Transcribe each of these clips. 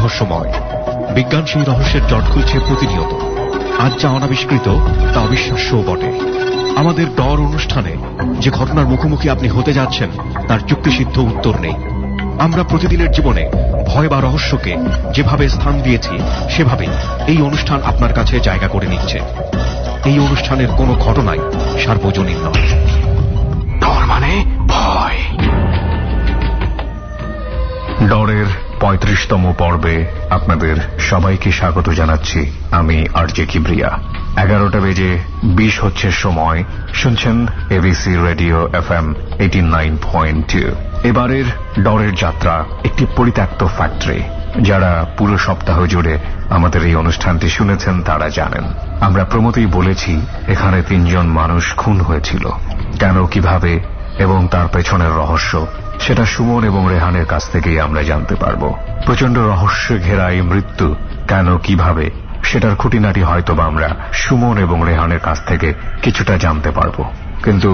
রহস্যময়। বিজ্ঞান সেই রহস্যের জট খুলছে প্রতিনিয়ত। আজ যা অনাবিষ্কৃত তা অবিশ্বাস্যও বটে। আমাদের ডর অনুষ্ঠানে যে ঘটনার মুখোমুখি আপনি হতে যাচ্ছেন তার যুক্তিসিদ্ধ উত্তর নেই। আমরা প্রতিদিনের জীবনে ভয় বা রহস্যকে যেভাবে স্থান দিয়েছি সেভাবেই এই অনুষ্ঠান আপনার কাছে জায়গা করে নিচ্ছে। এই অনুষ্ঠানের কোনো ঘটনাই সার্বজনীন নয়। ডর মানে ভয়। ডরের ৩৫তম পর্বে আপনাদের সবাইকে স্বাগত জানাচ্ছি। আমি আরজে কিবরিয়া। 11টা বেজে 20 হচ্ছে সময়। শুনছেন এবিসি রেডিও FM 89.2। এবারের ডরের যাত্রা একটি পরিত্যক্ত ফ্যাক্টরি। যারা পুরো সপ্তাহ জুড়ে আমাদের এই অনুষ্ঠানটি শুনেছেন তারা জানেন আমরা প্রমোতেই বলেছি এখানে 3 জন মানুষ খুন হয়েছিল। কেন, কিভাবে এবং তার পেছনের রহস্য সেটা সুমন এবং রেহানের কাছ থেকেই আমরা জানতে পারবো। প্রচন্ড রহস্য ঘেরা এই মৃত্যু কেন, কিভাবে সেটার খুঁটিনাটি হয়তোবা আমরা সুমন এবং রেহানের কাছ থেকে কিছুটা জানতে পারবো। কিন্তু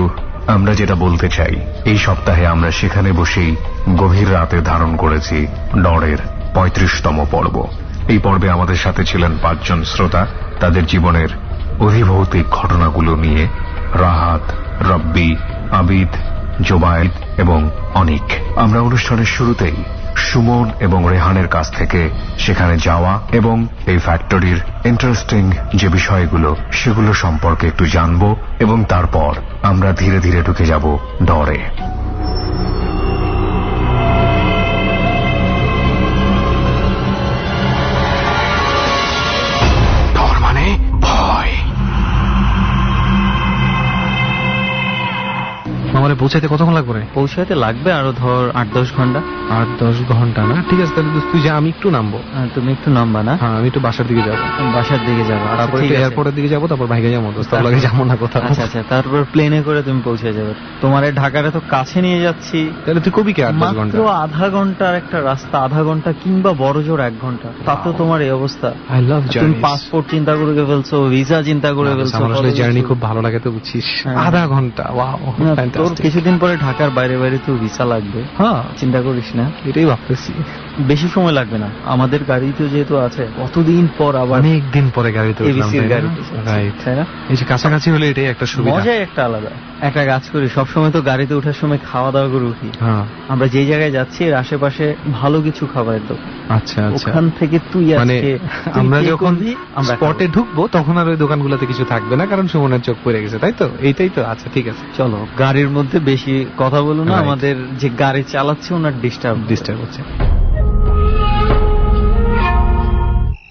আমরা যেটা বলতে চাই, এই সপ্তাহে আমরা সেখানে বসেই গভীর রাতে ধারণ করেছি ডরের ৩৫তম পর্ব। এই পর্বে আমাদের সাথে ছিলেন 5 জন শ্রোতা। তাদের জীবনের অধিভৌতিক ঘটনাগুলো নিয়ে রাহাত, রব্বি, আবিদ, জোবায়েদ এবং অনিক। আমরা অনুষ্ঠানের শুরুতেই সুমন এবং রেহানের কাছ থেকে সেখানে যাওয়া এবং এই ফ্যাক্টরির ইন্টারেস্টিং যে বিষয়গুলো সেগুলো সম্পর্কে একটু জানবো এবং তারপর আমরা ধীরে ধীরে ঢুকে যাব ডরে। ডর মানে ভয়। আমারে পৌঁছাইতে কতক্ষণ লাগবে? পৌঁছাইতে লাগবে আরো ধর 8-10 ঘন্টা। 8-10 ঘন্টা না? ঠিক আছে, তাহলে তুই যা, আমি একটু নামবো। তুমি একটু নামবা না? হ্যাঁ, আমি একটু বাসার দিকে যাবো। বাসার দিকে যাবো, তারপর একটু এয়ারপোর্টের দিকে যাবো, তারপর ভাইকে যাবো। দোস্ত লাগে যাবো না কোথাও। আচ্ছা আচ্ছা, তারপর প্লেনে করে তুমি পৌঁছে যাবে। তোমার ঢাকাটা তো কাছে নিয়ে যাচ্ছি। তাহলে তুই কবি কে 8-10 ঘন্টা? মাত্র আধা ঘন্টার একটা রাস্তা, আধা ঘন্টা কিংবা বড় জোর 1 ঘন্টা। তাতে তোমার এই অবস্থা। I love journey. তুমি পাসপোর্ট চিন্তা করে ফেলছো, ভিসা চিন্তা করে ফেলছো। আমার আসলে জার্নি খুব ভালো লাগে, তো বুঝছিস। আধা ঘন্টা, ওয়াও, তোর কিছুদিন পরে ঢাকার বাইরে বাইরে তো ভিসা লাগবে। হ্যাঁ, চিন্তা করিস না, এটাই ভাবতেছি। বেশি সময় লাগবে না। আমাদের গাড়ি তো যেহেতু আছে, কতদিন পর আবার অনেক দিন পরে গাড়িতে উঠলাম, তাই না? এই যে কাছাকাছি হলে এটাই একটা সুবিধা, মজাই একটা আলাদা। একটা কাজ করি, সবসময় তো গাড়িতে ওঠার সময় খাওয়া দাওয়া করে উঠি। হ্যাঁ, আমরা যেই জায়গায় যাচ্ছি এর আশেপাশে ভালো কিছু খাবারের দোকান। আচ্ছা আচ্ছা, ওখান থেকে তুই মানে আমরা যখন স্পটে ঢুকবো তখন আর ওই দোকানগুলোতে কিছু থাকবে না, কারণ সুমনের চোখ পড়ে গেছে, তাই তো? এইটাই তো। আচ্ছা ঠিক আছে, চলো। গাড়ির মধ্যে বেশি কথা বলো না, আমাদের যে গাড়ি চালাচ্ছে ওনার ডিস্টার্ব হচ্ছে।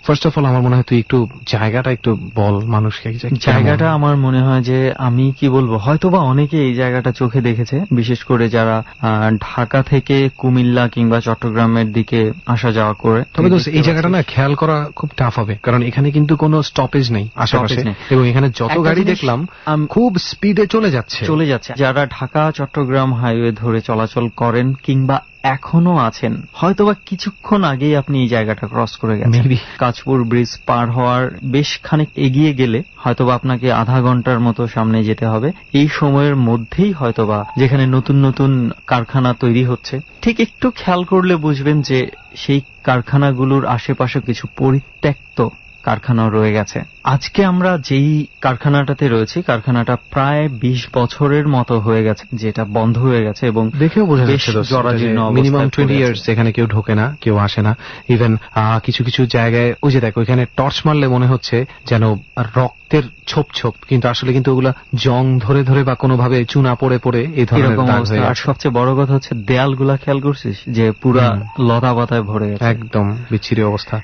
ফার্স্ট অফ অল আমার মনে হয় তুই একটু জায়গাটা একটু বল মানুষকে। জায়গাটা আমার মনে হয় যে, আমি কি বলবো, হয়তোবা অনেকে এই জায়গাটা চোখে দেখেছে, বিশেষ করে যারা ঢাকা থেকে কুমিল্লা কিংবা চট্টগ্রামের দিকে আসা যাওয়া করে। তবে এই জায়গাটা না খেয়াল করা খুব টাফ হবে, কারণ এখানে কিন্তু কোনো স্টপেজ নেই আশেপাশে, এবং এখানে যত গাড়ি দেখলাম খুব স্পিডে চলে যাচ্ছে। যারা ঢাকা চট্টগ্রাম হাইওয়ে ধরে চলাচল করেন কিংবা এখনো আছেন, হয়তোবা কিছুক্ষণ আগেই আপনি এই জায়গাটা ক্রস করে গেছেন। কাঁচপুর ব্রিজ পার হওয়ার বেশ খানিক এগিয়ে গেলে হয়তোবা আপনাকে আধা ঘন্টার মতো সামনে যেতে হবে। এই সময়ের মধ্যেই হয়তোবা যেখানে নতুন নতুন কারখানা তৈরি হচ্ছে, ঠিক একটু খেয়াল করলে বুঝবেন যে সেই কারখানাগুলোর আশেপাশে কিছু পরিত্যক্ত কারখানাও রয়ে গেছে। আজকে আমরা যেই কারখানাটাতে রয়েছি, কারখানাটা প্রায় 20 বছরের মতো হয়ে গেছে যেটা বন্ধ হয়ে গেছে, এবং দেখেও বোঝা যাচ্ছে মিনিমাম 20 ইয়ার্স এখানে কেউ ঢোকে না, কেউ আসে না। ইভেন কিছু কিছু জায়গায় ওই যে দেখো, এখানে টর্চ মারলে মনে হচ্ছে যেন রক্তের ছোপ ছোপ, কিন্তু আসলে কিন্তু ওগুলা জং ধরে ধরে বা কোনোভাবে চুনা পড়ে পড়ে এই ধরনের দাগ হয়ে গেছে। আর সবচেয়ে বড় কথা হচ্ছে দেয়ালগুলা খেয়াল করছিস যে পুরা লতা পাতায় ভরে গেছে, একদম বিচ্ছিরি অবস্থা।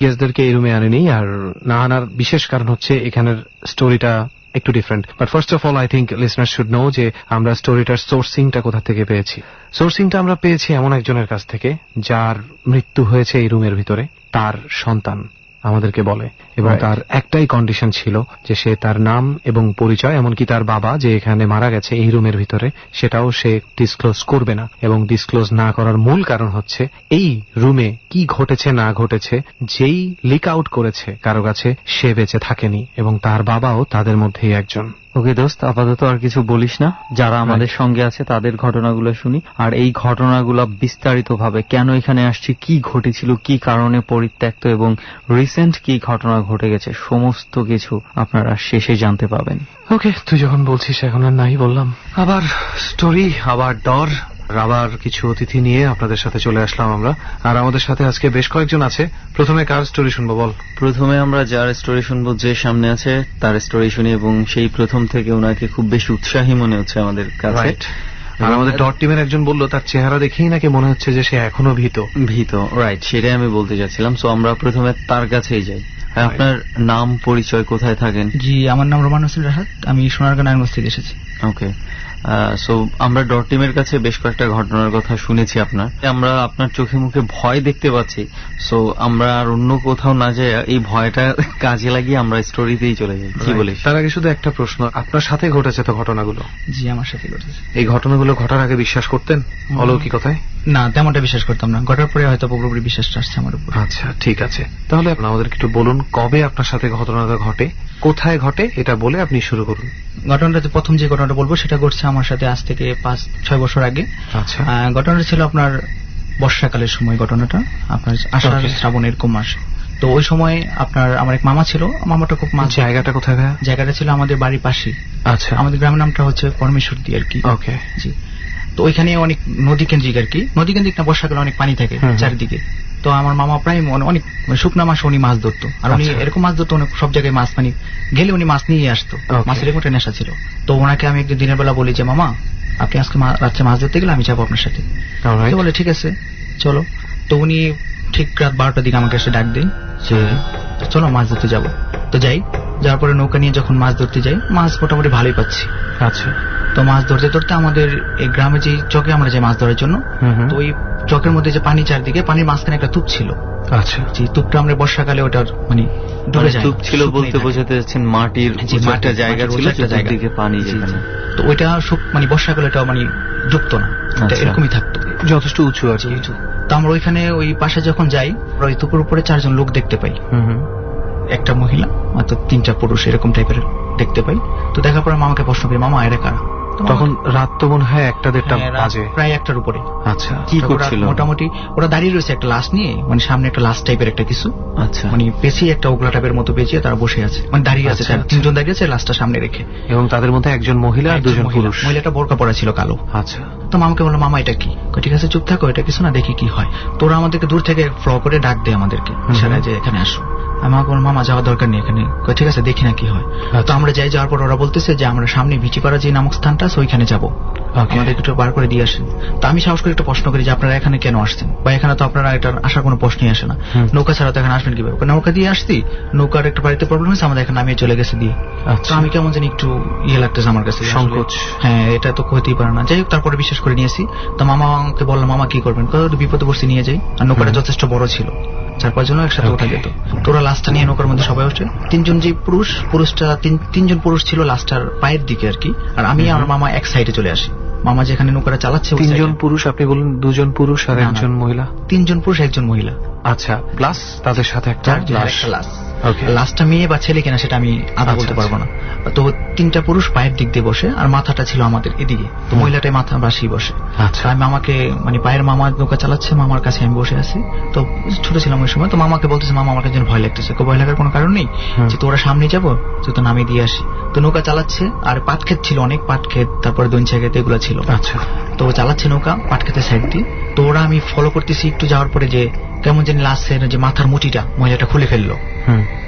গেস্টদেরকে এই রুমে আনেনি, আর না আনার বিশেষ কারণ হচ্ছে এখানের স্টোরিটা একটু different. But first of all I think listener should know যে আমরা স্টোরিটার সোর্সিংটা কোথা থেকে পেয়েছি। সোর্সিংটা আমরা পেয়েছি এমন একজনের কাছ থেকে যার মৃত্যু হয়েছে এই রুমের ভিতরে। তার সন্তান আমাদেরকে বলে, এবং তার একটাই কন্ডিশন ছিল যে সে তার নাম এবং পরিচয়, এমনকি তার বাবা যে এখানে মারা গেছে এই রুমের ভিতরে, সেটাও সে ডিসক্লোজ করবে না। এবং ডিসক্লোজ না করার মূল কারণ হচ্ছে এই রুমে কি ঘটেছে না ঘটেছে, যেই লিক আউট করেছে কারো কাছে সে বেঁচে থাকেনি, এবং তার বাবাও তাদের মধ্যেই একজন। ওকে দোস্ত, আপাতত আর কিছু বলিস না, যারা আমাদের সঙ্গে আছে তাদের ঘটনাগুলো শুনি, আর এই ঘটনাগুলো বিস্তারিতভাবে কেন এখানে আসছি, কি ঘটেছিল, কি কারণে পরিত্যক্ত এবং রিসেন্ট কি ঘটনা ঘটে গেছে, সমস্ত কিছু আপনারা শেষে জানতে পাবেন। ওকে, তুই যখন বলছিস এখন আর নাই বললাম। আবার স্টোরি, আবার ডর, আবার কিছু অতিথি নিয়ে আপনাদের সাথে চলে আসলাম আমরা। আর আমাদের সাথে আজকে বেশ কয়েকজন আছে। প্রথমে কার স্টোরি শুনবো বল? প্রথমে আমরা যার স্টোরি শুনবো, যে সামনে আছে তার স্টোরি শুনি, এবং সেই প্রথম থেকে ওনাকে খুব বেশি উৎসাহী মনে হচ্ছে আমাদের কাছে। আর আমাদের ডট টিমের একজন বললো তার চেহারা দেখেই নাকি মনে হচ্ছে যে সে এখনো ভীত। রাইট, সেটাই আমি বলতে যাচ্ছিলাম। সো আমরা প্রথমে তার কাছেই যাই। আপনার নাম, পরিচয়, কোথায় থাকেন? জি, আমার নাম রোমান হোসেন রাহাত, আমি সোনারগাঁ নারায়ণগঞ্জ থেকে এসেছি। ওকে, সো আমরা ডট টিমের কাছে বেশ কয়েকটা ঘটনার কথা শুনেছি আপনার। আমরা আপনার চোখে মুখে ভয় দেখতে পাচ্ছি। সো আমরা আর অন্য কোথাও না যাই, এই ভয়টা কাজে লাগিয়ে আমরা স্টোরিতেই চলে যাই। কি বলিস? তার আগে শুধু একটা প্রশ্ন, আপনার সাথে ঘটেছে তো ঘটনাগুলো? জি, আমার সাথে ঘটেছে। এই ঘটনাগুলো ঘটার আগে বিশ্বাস করতেন অলৌকিকতায়? না, তেমনটা বিশ্বাস করতাম না। ঘটার পরে হয়তো পুরোপুরি বিশ্বাসটা আসছে আমার উপর। আচ্ছা, ঠিক আছে। তাহলে আপনি আমাদেরকে একটু বলুন কবে আপনার সাথে ঘটনাটা ঘটে, কোথায় ঘটে, এটা বলে আপনি শুরু করুন। ঘটনাটা প্রথম যে ঘটনাটা বলবো সেটা ঘটছে আমার সাথে আজ থেকে 5-6 বছর আগে। আচ্ছা। ঘটনাটা ছিল আপনার বর্ষাকালের সময়, ঘটনাটা আপনার আষাঢ় শ্রাবণ এরকম মাসে। তো ওই সময় আপনার আমার এক মামা ছিল, মামাটা খুব মাছ। জায়গাটা কোথায় ভাইয়া? জায়গাটা ছিল আমাদের বাড়ির পাশে। আচ্ছা। আমাদের গ্রামের নামটা হচ্ছে পরমেশ্বরদী আর কি। ওকে, জি। তো ওইখানে অনেক নদী কেন্দ্রিক আর কি, নদী কেন্দ্রিক না, বর্ষাকালে অনেক পানি থাকে চারিদিকে। তো আমার মামা প্রায় অনেক শুকনা মাসে উনি মাছ ধরতো, আর উনি এরকম মাছ ধরতো অনেক সব জায়গায় মাছ, মানে গেলে উনি মাছ নিয়ে আসতো, মাছের এরকম একটা নেশা ছিল। তো ওনাকে আমি একদিন দিনের বেলা বলি যে মামা আপনি আজকে রাত্রে মাছ ধরতে গেলে আমি যাবো আপনার সাথে। তো বলে ঠিক আছে চলো। তো উনি ঠিক রাত 12টার দিকে আমাকে এসে ডাক দেন যে চলো মাছ ধরতে যাবো। তো যাই, যাওয়ার পরে নৌকা নিয়ে যখন মাছ ধরতে যাই, মাছ মোটামুটি ভালোই পাচ্ছি। আচ্ছা। তো মাছ ধরতে ধরতে আমাদের এই গ্রামে যে চকে আমরা যাই মাছ ধরার জন্য, তো ওই চকের মধ্যে যে পানি, চারদিকে পানির মাঝখানে একটা তুপ ছিল। আচ্ছা। যে তুপটা আমরা বর্ষাকালে ওটার মানে ডুবে যায়। তুপ ছিল বলতে বোঝাতে যাচ্ছেন মাটির একটা জায়গা ছিল, চারদিকে পানি যেখানে। তো ওইটা মানে বর্ষাকালে এটা মানে ডুবতো না, এরকমই থাকতো, যথেষ্ট উঁচু আর কি। তো আমরা ওইখানে ওই পাশে যখন যাই, ওই তুপের উপরে 4 জন লোক দেখতে পাই, একটা মহিলা মাত্র 3টা পুরুষ এরকম টাইপের দেখতে পাই। তো দেখার পরে মামাকে প্রশ্ন করি, মামা এরা কারা? তখন রাত তো মনে হয় 1টা-1:30 বাজে, প্রায় 1টার উপরে। আচ্ছা। কি করছিল? মোটামুটি ওরা দাঁড়িয়ে রয়েছে একটা লাশ নিয়ে, মানে সামনে একটা লাশ টাইপের একটা কিছু, আচ্ছা, মানে পেছিয়ে একটা ওগলা টাইপের মতো পেছিয়ে তারা বসে আছে, মানে দাঁড়িয়ে আছে। 3জন দাঁড়িয়ে আছে লাশটা সামনে রেখে, এবং তাদের মধ্যে একজন মহিলা আর 2জন পুরুষ। মহিলাটা বোরকা পরা ছিল কালো। আচ্ছা। তো মামাকে বললো মামা এটা কি? ঠিক আছে চুপ থাকো, এটা কিছু না, দেখি কি হয়। তোরা আমাদেরকে দূর থেকে ফ্ল করে ডাক দেয় আমাদেরকে, ইশারায় যে এখানে আসো। আমাকে বলল মামা যাওয়ার দরকার নেই এখানে। ঠিক আছে দেখি না কি হয়। তো আমরা যাই, যাওয়ার পর ওরা বলতেছে যে আমরা সামনে ভিচিপাড়া যে নামক স্থানটা আছে ওইখানে যাবো, আমাদের একটু বার করে দিয়ে আসেন। তো আমি সাহস করে একটা প্রশ্ন করি যে আপনারা এখানে কেন আসছেন, বা এখানে তো আপনারা এটার আসার কোনো প্রশ্নই আসে না, নৌকা ছাড়া তো এখানে আসবেন কিভাবে? নৌকা দিয়ে আসছি, নৌকার একটা বাড়িতে প্রবলেম হয়েছে, আমাদের এখানে নামিয়ে চলে গেছে দিয়ে। তো আমি কেমন জানি একটু লাগতেছে আমার কাছে, সংকোচ। হ্যাঁ, এটা তো হতেই পারে না। যাই হোক, তারপরে বিশ্বাস করে নিয়েছি। তো মামা আমাকে বললাম মামা কি করবেন? বিপদে পড়ছি, নিয়ে যাই। আর নৌকাটা যথেষ্ট বড় ছিল, 4-5 জন একসাথে ওঠা যেত। তোরা লাশটা নিয়ে নৌকার মধ্যে সবাই ওঠে। 3জন যে পুরুষটা 3জন পুরুষ ছিল লাশটার পায়ের দিকে আর কি, আর আমি আর মামা এক সাইডে চলে আসি। মামা যেখানে নৌকাটা চালাচ্ছে। 3জন পুরুষ? আপনি বললেন 2জন পুরুষ আর 1জন মহিলা? 3জন পুরুষ 1জন মহিলা। আচ্ছা, প্লাস তাদের সাথে একটা লাশ। লাশটা মেয়ে বা ছেলে কিনা সেটা আমি আদা বলতে পারবো না। তো 3টা পুরুষ পায়ের দিক দিয়ে বসে, আর মাথাটা ছিল আমাদের এদিকে। তো মহিলাটাই মাথা বাসি বসে। আচ্ছা। আমি মামাকে মানে পায়ের মামা নৌকা চালাচ্ছে, মামার কাছে আমি বসে আছি। তো ছোট ছিলাম ওই সময়। তো মামাকে বলতেছে মামা আমার কাছে ভয় লাগতেছে। ভয় লাগার কোনো কারণ নেই, যে তোরা সামনে যাবো, তো নামিয়ে দিয়ে আসি। তো নৌকা চালাচ্ছে, আর পাট ক্ষেত ছিল, অনেক পাট ক্ষেত, তারপরে দইঞ্চা ক্ষেত এগুলো ছিল। আচ্ছা। তো চালাচ্ছে নৌকা পাট ক্ষেতের সাইড দিয়ে। তো ওরা আমি ফলো করতেছি, একটু যাওয়ার পরে যে কেমন জানি লাস্টের যে মাথার মুটিটা মহিলাটা খুলে ফেললো।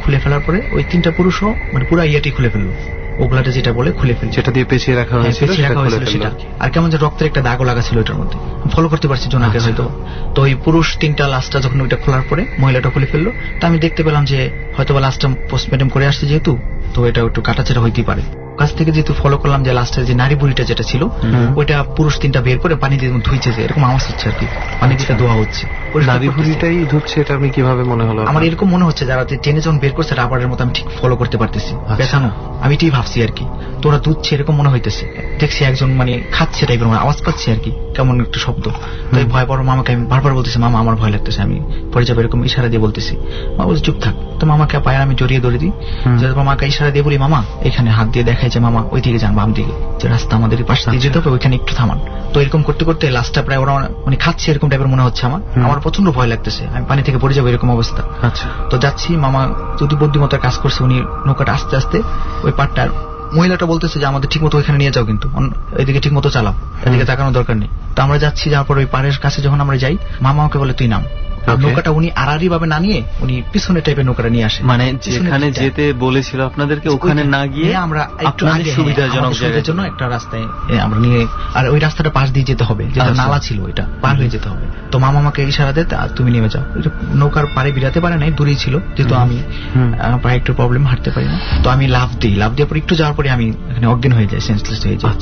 খুলে ফেলার পরে ওই 3টা পুরুষও মানে পুরো ইয়েটি খুলে ফেললো, ওগুলাটা যেটা বলে খুলে ফেললো, যেটা দিয়ে পেঁচিয়ে রাখা হয়েছিল সেটা। আর কেমন যে রক্তের একটা দাগও লাগা ছিল ওটার মধ্যে, ফলো করতে পারছি জোনাকে হয়তো। তো ওই পুরুষ 3টা লাশটা যখন ওইটা খোলার পরে মহিলাটা খুলে ফেললো। তো আমি দেখতে পেলাম যে হয়তো বা লাশটা পোস্টমর্টেম করে আসছে যেহেতু, তো এটা একটু কাটাছেড়া হইতেই পারে। কাছ থেকে যেহেতু ফলো করলাম যে লাস্টের যে নারী বুড়িটা যেটা ছিল, ওইটা পুরুষ 3টা বের করে পানি দিয়ে ধুইছে, যে এরকম আওয়াজ হচ্ছে আর কি, পানি দিয়ে ধোয়া হচ্ছে। নারী ভুঁড়িটাই ধরছে, এটা আমি কিভাবে মনে হলো? আমার এরকম মনে হচ্ছে যারা ট্রেনে যখন বের করছে রাবারের মতো আমি ঠিক ফলো করতে পারতেছি, পেছানো আমি এটাই ভাবছি আর কি। তোরা দুধছে এরকম মনে হইতেছে, দেখছি একজন মানে খাচ্ছে টাইপের আওয়াজ পাচ্ছি আর কি, কেমন একটা শব্দ। তো এই ভয় পড়ো মামাকে আমি বারবার বলতেছি, মামা আমার ভয় লাগতেছে, আমি পরে যাবো এরকম ইশারা দিয়ে বলতেছি। মা বলছে চুপ থাক। তো মামাকে পায়ে আমি জড়িয়ে ধরে দিই, মামাকে ইশারা দিয়ে বলি মামা এখানে হাত দিয়ে দেখাই যে মামা ওই দিকে যান, বাম দিকে যে রাস্তা আমাদের পাশ দিয়ে যেতে হবে, ওইখানে একটু থামান। তো এরকম করতে করতে লাস্টটা প্রায় ওরা মানে খাচ্ছে এরকম টাইপের মনে হচ্ছে আমার প্রচন্ড ভয় লাগতেছে, আমি পানি থেকে পড়ে যাবো এরকম অবস্থা। আচ্ছা, তো যাচ্ছি, মামা যদি বুদ্ধিমত্তার কাজ করছে, উনি নৌকাটা আস্তে আস্তে ওই পাটটার মহিলাটা বলতেছে যে আমাদের ঠিক মতো ওইখানে নিয়ে যাও, কিন্তু এদিকে ঠিক মতো চালাও, এদিকে তাকানোর দরকার নেই। তো আমরা যাচ্ছি, যাওয়ার পর ওই পাড়ের কাছে যখন আমরা যাই, মামা ওকে বলে তুই নাম। নৌকাটা উনি আড়াআড়ি ভাবে না নিয়ে উনি পিছনের টাইপের নৌকাটা নিয়ে আসে, মানে যেখানে যেতে বলেছিল আপনাদেরকে ওখানে না গিয়ে আমরা একটু আগে সুবিধাজনক জায়গার জন্য একটা রাস্তায় আমরা নিয়ে, আর ওই রাস্তাটা পাশ দিয়ে যেতে হবে, যেটা নালা ছিল ওইটা পার হয়ে যেতে হবে। তো মামা আমাকে ইশারা দেয় তুমি নেমে যাও। নৌকার পাড়ে বিরাতে পারে নাই, দূরেই ছিল, যেহেতু আমি পায়ে একটু প্রবলেম, হাঁটতে পারি না। তো আমি লাফ দিই, লাফ দেওয়ার পর একটু যাওয়ার পরে আমি এখানে অজ্ঞান হয়ে যাই, সেন্সলেস হয়ে যায়।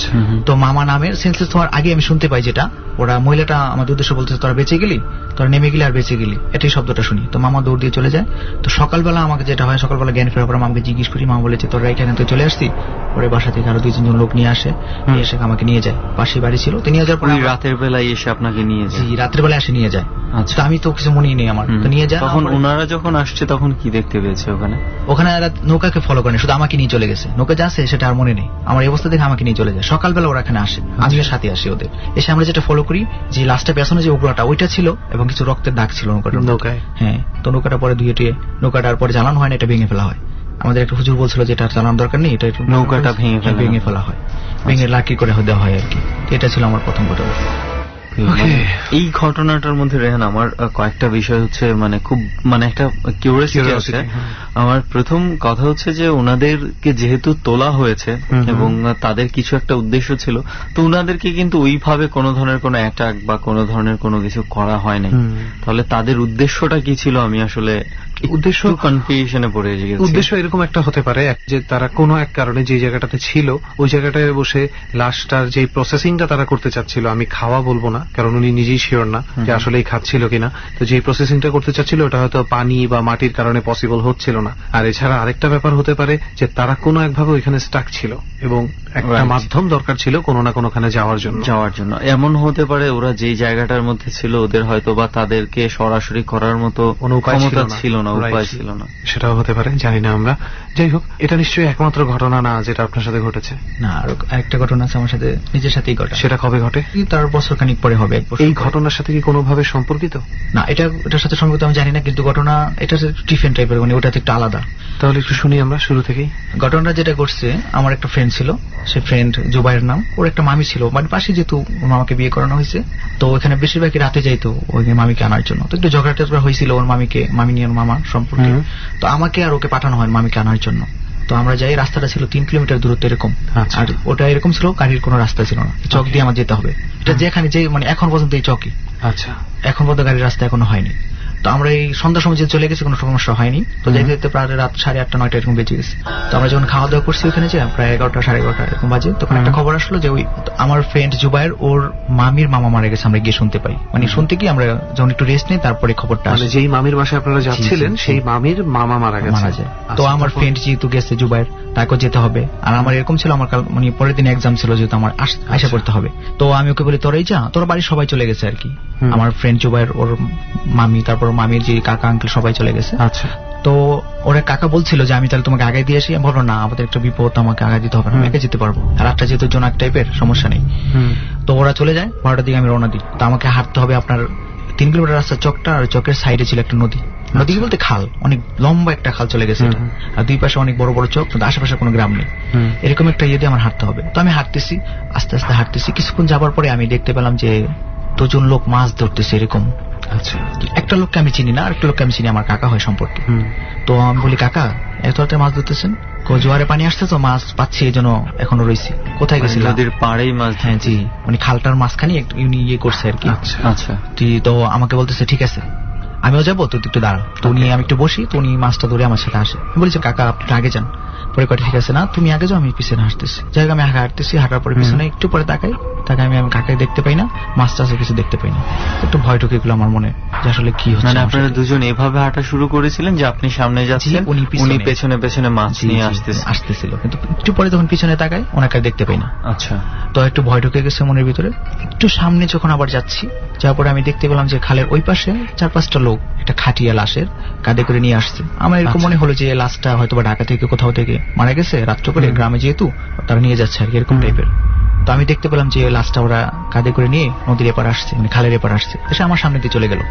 তো মামা নামের সেন্সলেস হওয়ার আগে আমি শুনতে পাই যেটা ওরা মহিলাটা আমাদের উদ্দেশ্য বলতেছে তোরা বেঁচে গেলি, তোরা নেমে গেলি আর বেঁচে গেলি, এটাই শব্দটা শুনি। তো মামা দৌড় দিয়ে চলে যায়। তো সকালবেলা আমাকে যেটা হয়, সকালবেলা জ্ঞান ফেরার পর আমাকে জিজ্ঞেস করি, মামা বলেছে তোরা এখানে তো চলে আসছি। পরে বাসা থেকে আরো 2-3 জন লোক নিয়ে আসে, এসে আমাকে নিয়ে যায়, পাশে বাড়ি ছিল। তো নিয়ে যাওয়ার পরে রাতের বেলায় এসে আপনাকে নিয়ে যায়? রাতের বেলায় এসে নিয়ে যায়। আচ্ছা, আমি তো কিছু মনেই নেই আমার। তো নিয়ে যায়, তখন ওনারা যখন আসছে তখন কি দেখতে পেয়েছে ওখানে? ওখানে নৌকাকে ফলো করে, শুধু আমাকে নিয়ে চলে গেছে। নৌকা যা আছে সেটা আর মনে নেই, আমার এই অবস্থা দেখে আমাকে নিয়ে চলে যায়। সকালবেলা ওরা এখানে আসে, আমিও সাথে আসি ওদের। এসে আমরা যেটা ফলো করি, যে লাস্টে পেছনে যে উগ্রটা ওইটা ছিল এবং কিছু রক্তের দাগ ছিল নৌকায়। হ্যাঁ, তো নৌকাটা পরে ধুয়ে টুয়ে, নৌকাটার পরে জ্বালানো হয় না, এটা ভেঙে ফেলা হয়। আমাদের একটা হুজুর বলছিল যে এটা চালানোর দরকার নেই, এটা নৌকাটা ভেঙে ফেলা হয়, ভেঙে লাকি করে দেওয়া হয় আর কি। এটা ছিল আমার প্রথম ঘটনা। এই ঘটনাটার মধ্যে রেহান আমার কয়েকটা বিষয় হচ্ছে মানে খুব মানে একটা কিউরিওসিটি আছে আমার। প্রথম কথা হচ্ছে যে ওনাদেরকে যেহেতু তোলা হয়েছে এবং তাদের কিছু একটা উদ্দেশ্য ছিল, তো ওনাদেরকে কিন্তু ওইভাবে কোনো ধরনের কোনো অ্যাটাক বা কোনো ধরনের কোনো কিছু করা হয় নাই। তাহলে তাদের উদ্দেশ্যটা কি ছিল? আমি আসলে উদ্দেশ্য কনফিউশনে পড়ে গেছি। উদ্দেশ্য এরকম একটা হতে পারে যে তারা কোনো এক কারণে যে জায়গাটাতে ছিল ওই জায়গাটায় বসে লাশটার যে প্রসেসিংটা তারা করতে চাচ্ছিল, আমি খাওয়া বলবো না কারণ উনি নিজেই শিওর না যে আসলে খাচ্ছিল কিনা, তো যে প্রসেসিংটা করতে চাচ্ছিল ওটা হয়তো পানি বা মাটির কারণে পসিবল হচ্ছিল না। আর এছাড়া আরেকটা ব্যাপার হতে পারে যে তারা কোনো একভাবে ওইখানে স্টাক ছিল এবং একটা মাধ্যম দরকার ছিল কোনো না কোনোখানে যাওয়ার জন্য। এমন হতে পারে ওরা যে জায়গাটার মধ্যে ছিল ওদের হয়তো বা তাদেরকে সরাসরি করার মতো ক্ষমতা ছিল না, উপায় ছিল না, সেটাও হতে পারে, জানি না আমরা। যাই হোক, এটা নিশ্চয়ই একমাত্র ঘটনা না যেটা আপনার সাথে ঘটেছে। না, আরো আরেকটা ঘটনা আছে আমার সাথে, নিজের সাথেই ঘটে। সেটা কবে ঘটে? তার বছরখানিক পরে হবে। এই ঘটনার সাথে কি কোনোভাবে সম্পর্কিত? না, এটার সাথে সম্পর্কিত আমি জানি না, কিন্তু ঘটনা এটা ডিফারেন্ট টাইপের, মানে ওটাতে একটু আলাদা। তাহলে একটু শুনি আমরা শুরু থেকেই। ঘটনাটা যেটা ঘটছে, আমার একটা ফ্রেন্ড ছিল, সে ফ্রেন্ড জুবাইর নাম, ওর একটা মামি ছিল, মানে পাশে যেহেতু মামাকে বিয়ে করানো হয়েছে, তো ওখানে বেশিরভাগই রাতে যাইতো ওই মামিকে আনার জন্য। তো একটু ঝগড়া টগড়া হয়েছিল ওর মামি নিয়ে মামা সম্পর্কে, তো আমাকে আর ওকে পাঠানো হয় মামিকে আনার জন্য। তো আমরা যাই, রাস্তাটা ছিল 3 কিলোমিটার দূরত্ব এরকম, আর ওটা এরকম ছিল গাড়ির কোনো রাস্তা ছিল না, চক দিয়ে আমার যেতে হবে। এটা যেখানে যে মানে এখন পর্যন্ত এই চকই, আচ্ছা, এখন পর্যন্ত গাড়ির রাস্তা এখনো হয়নি। তো আমরা এই সন্ধ্যার সময় যে চলে গেছি, কোনো সমস্যা হয়নি। তো যাইতে যেতে প্রায় রাত 8:30-9টা এরকম বেজে গেছে। তো আমরা যখন খাওয়া দাওয়া করছি ওখানে যে প্রায় 11টা-11:30 এরকম বাজে, তখন একটা খবর আসলো যে ওই আমার ফ্রেন্ড জুবাইর ওর মামির মামা মারা গেছে। আমরা গিয়ে শুনতে পাই, মানে শুনতে কি আমরা যখন একটু রেস্ট নেই তারপরে খবরটা আসে, যেই মামির বাসায় আপনারা যাচ্ছিলেন সেই মামির মামা মারা যায়। তো আমার ফ্রেন্ড যেহেতু গেছে জুবাইর, তাকেও যেতে হবে। আর আমার এরকম ছিল, আমার মানে পরের দিন এক্সাম ছিল, যেহেতু আমার আশা করতে হবে। তো আমি ওকে বলি তোরাই যা, তোর বাড়ির সবাই চলে গেছে আর কি। আমার ফ্রেন্ড জুবাইর, ওর মামি, তারপর মামির যে কাকা আঙ্কেল সবাই চলে গেছে। আচ্ছা, তো ওরা কাকা বলছিল যে আমি তাহলে তোমাকে আগে দিয়ে আসি। বলো না, আমাদের একটা বিপদ, আমাকে আগে দিতে হবে না, আমি একা যেতে পারবো। আর একটা যেহেতু জোনাক টাইপের, সমস্যা নেই। তো ওরা চলে যায়, 12টার দিকে আমি রওনা দিই। তো আমাকে হাঁটতে হবে আপনার 3 কিলোমিটার রাস্তা, চকটা, আর চকের সাইডে ছিল একটা নদী। নদী বলতে খাল, অনেক লম্বা একটা খাল চলে গেছে, আর দুই পাশে অনেক বড় বড় চক, কিন্তু আশেপাশে কোনো গ্রাম নেই। এরকম একটা ইয়ে দিয়ে আমার হাঁটতে হবে। তো আমি হাঁটতেছি, আস্তে আস্তে হাঁটতেছি। কিছুক্ষণ যাবার পরে আমি দেখতে পেলাম যে 2 জন লোক মাছ ধরতেছে এরকম। আচ্ছা, একটা লোককে আমি চিনি না, আরেকটা লোককে আমি চিনি, আমার কাকা হয় সম্পর্কে। তো আমি বলি কাকা, এত রাতে মাছ ধরতেছেন? জোয়ারে পানি আসছে তো মাছ পাচ্ছি, এই জন্য এখনো রয়েছি। কোথায় গেছিল? নদীর পাড়েই মাছ। হ্যাঁ জি, মানে খালটার মাঝখানে উনি ইয়ে করছে আর কি। আচ্ছা, তো আমাকে বলতেছে ঠিক আছে আমিও যাবো, তো একটু দাঁড়া। তো উনি, আমি একটু বসি, তো উনি মাছটা ধরে আমার সাথে আসে। বলেছে কাকা আপনি আগে যান। পরে কটা ঠিক আছে, না তুমি আগে যাও, আমি পিছনে হাঁটতেছি। যাই আমি হাঁটতেছি, হাঁটার পরে পিছনে একটু পরে তাকাই আমি কাকাই দেখতে পাই না, মাছ টাছে কিছু দেখতে পাই না। একটু ভয় ঢুকে গেলো আমার মনে, যে আসলে কি হচ্ছে। মানে আপনারা দুজন এভাবে হাঁটা শুরু করেছিলেন যে আপনি সামনে যাচ্ছেন, উনি পেছনে পেছনে মাছ নিয়ে আসতেছিল, কিন্তু একটু পরে যখন পিছনে তাকায় ওনাকে দেখতে পাই না। আচ্ছা, তো একটু ভয় ঢুকে গেছে মনের ভিতরে। একটু সামনে যখন আবার যাচ্ছি, যাওয়ার পরে আমি দেখতে পেলাম যে খালের ওই পাশে 4-5টা লোক একটা খাটিয়া লাশের কাঁধে করে নিয়ে আসছে। আমার এরকম মনে হলো যে লাশটা হয়তো বা ঢাকা থেকে কোথাও থেকে মারা গেছে, রাত্র করে গ্রামে যেহেতু তারা নিয়ে যাচ্ছে আর কি, এরকম টাইপের। তো আমি দেখতে পেলাম যে লাশটা ওরা কাঁধে করে নিয়ে নদীর এপার আসছে, মানে খালের এপার আসছে, এসে আমার সামনে দিয়ে চলে গেল।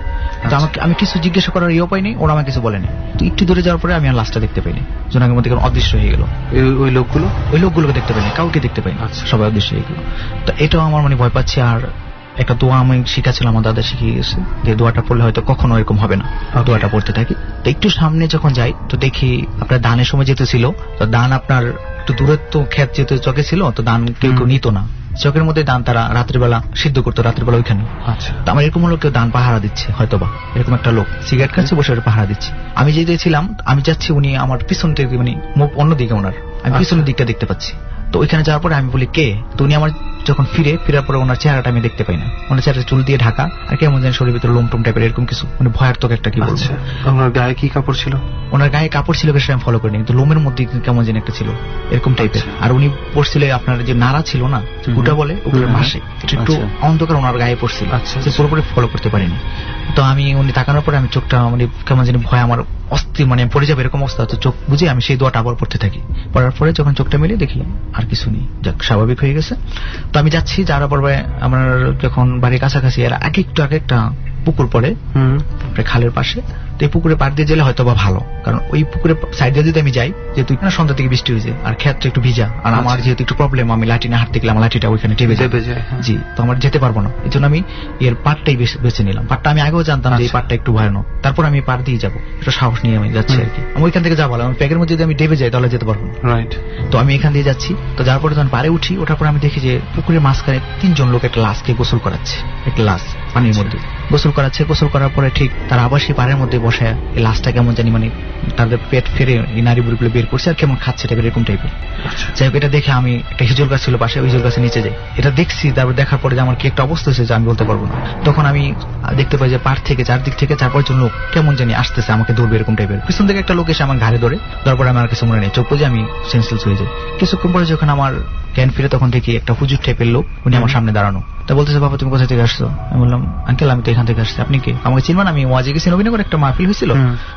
তো আমাকে, আমি কিছু জিজ্ঞাসা করার ইয়ে পাইনি, ওরা আমাকে কিছু বলেনি। তো একটু দূরে যাওয়ার পরে আমি আর লাশটা দেখতে পাইনি, জোনাকের মধ্যে অদৃশ্য হয়ে গেল। ওই লোকগুলোকে দেখতে পাইনি, কাউকে দেখতে পাইনি, সবাই অদৃশ্য হয়ে গেল। তো এটাও আমার মানে ভয় পাচ্ছি। আর একটা দোয়া আমি শিখাচ্ছিলাম, আমার দাদা শিখিয়ে গেছে, যে দোয়াটা পড়লে হয়তো কখনো এরকম হবে না, দোয়াটা পড়তে থাকি। তো একটু সামনে যখন যাই তো দেখি আপনার ধানের সময় যেতে ছিল, তো ধান আপনার একটু দূরত্ব ক্ষেত যেতে চকে ছিল, তো ধান কেউ নিত না, চকের মধ্যে ধান তারা রাত্রিবেলা সিদ্ধ করতো, রাত্রিবেলা ওইখানে। তো আমার এরকম হলো কেউ ধান পাহারা দিচ্ছে, হয়তোবা এরকম একটা লোক সিগারেট খাচ্ছে বসে পাহারা দিচ্ছে। আমি যেতে ছিলাম, আমি যাচ্ছি, উনি আমার পিছন থেকে মানে মুখ অন্যদিকে ওনার, আমি পিছনের দিকটা দেখতে পাচ্ছি। তো ওইখানে যাওয়ার পরে আমি বলি কে, তো উনি আমার যখন ফেরার পরে ওনার চেহারাটা আমি দেখতে পাই না, ওনার চেহারা চুল দিয়ে ঢাকা, আর কেমন যেন শরীরের ভিতরে লোমটুম টাইপের এরকম কিছু, মানে ভয়ার্থক একটা কি বলছে। ওনার গায়ে কি কাপড় ছিল? ওনার গায়ে কাপড় ছিল সেটা আমি ফলো করিনি, কিন্তু লোমের মধ্যে কেমন যেন একটা ছিল এরকম টাইপের। আর উনি পড়ছিল আপনার যে নাড়া ছিল না, গুটা বলে উপরে মাসে, একটু অন্ধকার ওনার গায়ে পড়ছিল, পুরোপুরি ফলো করতে পারিনি। তো আমি উনি তাকানোর পরে আমি চোখটা মানে কেমন যেন ভয় আমার অস্থির, মানে পড়ে যাবে এরকম অবস্থা। তো চোখ বুঝে আমি সেই দোয়াটা আবার পড়তে থাকি। পড়ার পরে যখন চোখটা মিলে দেখি আর কিছু নেই, যাক স্বাভাবিক হয়ে গেছে। তো আমি যাচ্ছি, যাওয়ার পর আমার যখন বাড়ির কাছাকাছি এর আগে একটা পুকুর পড়ে খালের পাশে, তো এই পুকুরে পাড় দিয়ে গেলে হয়তো বা ভালো, কারণ ওই পুকুরে সাইড দিয়ে যদি আমি যাই, যেহেতু সন্ধ্যা থেকে বৃষ্টি হয়েছে আর ক্ষেত্রে একটু ভিজা, আর আমার যেহেতু একটু প্রবলেম, আমি লাঠি না হাঁটতে গেলে আমার লাঠিটা ওইখানে টেবে যায়, জি, তো আমার যেতে পারবো না। এই জন্য আমি এর পাড়টাই বেছে নিলাম। পাড়টা আমি আগেও জানতাম যে এই পাড়টা একটু ভয়ানক, তারপর আমি পাড় দিয়ে যাবো, একটু সাহস নিয়ে আমি যাচ্ছি আর কি। আমি ওইখান থেকে যাবো, আমার প্যাকের মধ্যে যদি আমি ডেবে যাই তাহলে যেতে পারবো না। তো আমি এখান দিয়ে যাচ্ছি। তো যাওয়ার পরে যখন পাড়ে উঠি, ওঠার পর আমি দেখি যে পুকুরের মাঝখানে 3জন লোক একটা লাশকে গোসল করাচ্ছে, একটা লাশ পানির মধ্যে গোসল করাচ্ছে। গোসল করার পরে ঠিক তার আবার সেই পাড়ের মধ্যে বসে এই লাশটা কেমন জানি মানে তাদের পেট ফেরে এই নারী বুড়িগুলো বের করছে আর কেমন খাচ্ছে টাইপের, এরকম টাইপের। যাই হোক, এটা দেখে আমি একটা হিজল গাছ ছিল পাশে, ওই হিজল গাছের নিচে যাই। এটা দেখছি, তারপর দেখার পরে যে আমার কি একটা অবস্থা হয়েছে যে আমি বলতে পারবো না। তখন আমি দেখতে পাই যে পাড় থেকে চারদিক থেকে 4-5 লোক কেমন জানি আসতেছে, আমাকে ধরবে এরকম টাইপের। পিছন থেকে একটা লোক এসে আমার ঘাড়ে ধরে, তারপরে আমার কিছু মনে নেই, চোখ বুঝে আমি সেন্সলেস হয়ে যাই। কিছুক্ষণ পরে যখন আমার জ্ঞান ফিরে, তখন দেখি একটা হুজুর টাইপের লোক, উনি আমার সামনে দাঁড়ানো। তা বলতেছে, বাবা তুমি কোথা থেকে আসছো? আমি বললাম, আঙ্কেল আমি তো এখান থেকে আসছি। আপনি কে? আমাকে চিনবেন? আমি ওয়াজে গেছি, নবীনগর একটা মাহফিল হয়েছিল,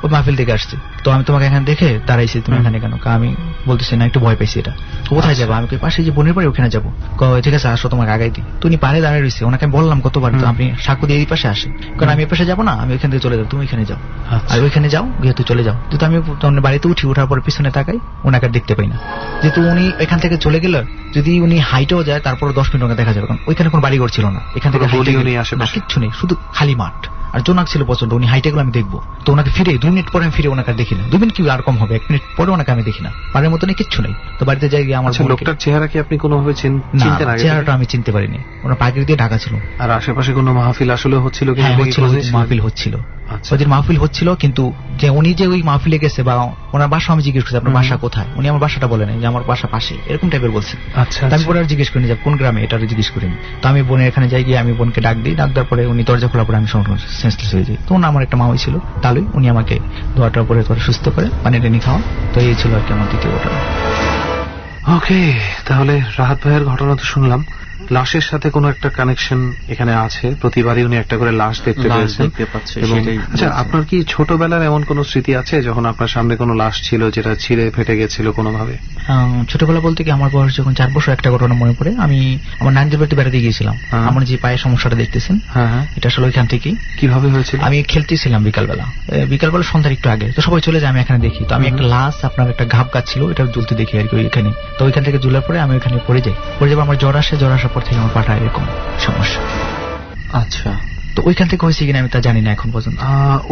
ওই মাহফিল থেকে আসছি। তো আমি তোমাকে এখানে দেখে দাঁড়াইছি, তুমি এখানে কেন? আমি বলতেছি না, একটু ভয় পাইছি। এটা কোথায় যাবো? আমি পাশে যে বোনের বাড়ি ওখানে যাবো। ঠিক আছে আসো, তোমাকে আগাই দিই। তো উনি পাড়ে দাঁড়িয়ে রয়েছে, ওনাকে আমি বললাম কতবার, তো আপনি সাঁকু দিয়ে এই পাশে আসে, কারণ আমি এই পাশে যাবো না, আমি ওইখান থেকে চলে যাবো, তুমি ওইখানে যাও। আর ওইখানে যাও, যেহেতু চলে যাও। যেহেতু আমি বাড়িতে উঠি, ওঠার পর পিছনে তাকাই, ওনাকে দেখতে পাই না। যেহেতু উনি এখান থেকে চলে গেল, যদি উনি হাইটেও যায় তারপর 10 মিনিট ওকে দেখা যাবে, কারণ ওইখানে কোনো বাড়িঘর ছিল না, এখান থেকে কিচ্ছু নেই, শুধু খালি মাঠ। আর জোনাক ছিল প্রচন্ড, উনি হাইটে গেলে আমি দেখবো। তো ওনাকে ফিরে 2 মিনিট পরে আমি ফিরে ওনাকে দেখি না। 2 মিনিট কি আর কম হবে, 1 মিনিট পরে ওনাকে আমি দেখি না, পাড়ের মতো নেই, কিচ্ছু নেই। তো বাড়িতে যাই গিয়ে আমার লোকটার চেহারা কি আপনি কোনোভাবে চিনতেন? চেহারাটা আমি চিনতে পারিনি, ওনার পাগড়ি দিয়ে ঢাকা ছিল। আর আশেপাশে কোনো মাহফিল আসলে হচ্ছিল? মাহফিল হচ্ছিল, ওদের মাহফিল হচ্ছিল, কিন্তু যে উনি যে ওই মাহফিলে গেছে বা ওনার বাসা, আমি জিজ্ঞেস করছি আপনার বাসা কোথায়, উনি আমার বাসাটা বলে নাই, যে আমার বাসা পাশে, এরকম টাইপের বলছে। আমি পরে আর জিজ্ঞেস করিনি যে কোন গ্রামে, এটা জিজ্ঞেস করিনি। তো আমি বোনের এখানে যাই গিয়ে আমি বোনকে ডাক দিই, ডাক দেওয়ার পরে উনি দরজা খোলার পরে আমি সেন্সলেস হয়ে যাই। তো আমার একটা মামাই ছিল তালুই, উনি আমাকে দোয়াটার পরে সুস্থ করে পানি টেনে খাওয়া। তো এই ছিল আর কি আমার দ্বিতীয় ঘটনা। ওকে, তাহলে রাহাত ভাইয়ের ঘটনা তো শুনলাম, লাশের সাথে কোনো একটা কানেকশন এখানে আছে, প্রতিবারই উনি একটা করে লাশ দেখতে পেয়েছেন। আচ্ছা, আপনার কি ছোটবেলার এমন কোন স্মৃতি আছে যখন আপনার সামনে কোনো লাশ ছিল যেটা ছিঁড়ে ফেটে গেছিল কোনোভাবে? ছোটবেলা বলতে কি আমার বয়স যখন 4 বছর, একটা ঘটনা মনে পড়ে। আমি আমার নানিদের বাড়িতে বেড়াতে গিয়েছিলাম। আমার যে পায়ের সমস্যাটা দেখতেছেন, এটা আসলে ওইখান থেকে। কিভাবে হয়েছিল? আমি খেলতেছিলাম বিকালবেলা সন্ধ্যার একটু আগে, তো সবাই চলে যায়, আমি এখানে দেখি। তো আমি একটা লাশ, আপনার একটা ঘাপ গাছ ছিল, এটা ঝুলতে দেখি আর কি ওইখানে। তো ওইখান থেকে ঝুলার পরে আমি ওইখানে পড়ে যাই। আমার জ্বর আসে, জ্বর আসার পর থেকে আমার পাটা এরকম সমস্যা। আচ্ছা, তো ওইখান থেকে হয়েছে কিনা আমি তা জানি না এখন পর্যন্ত।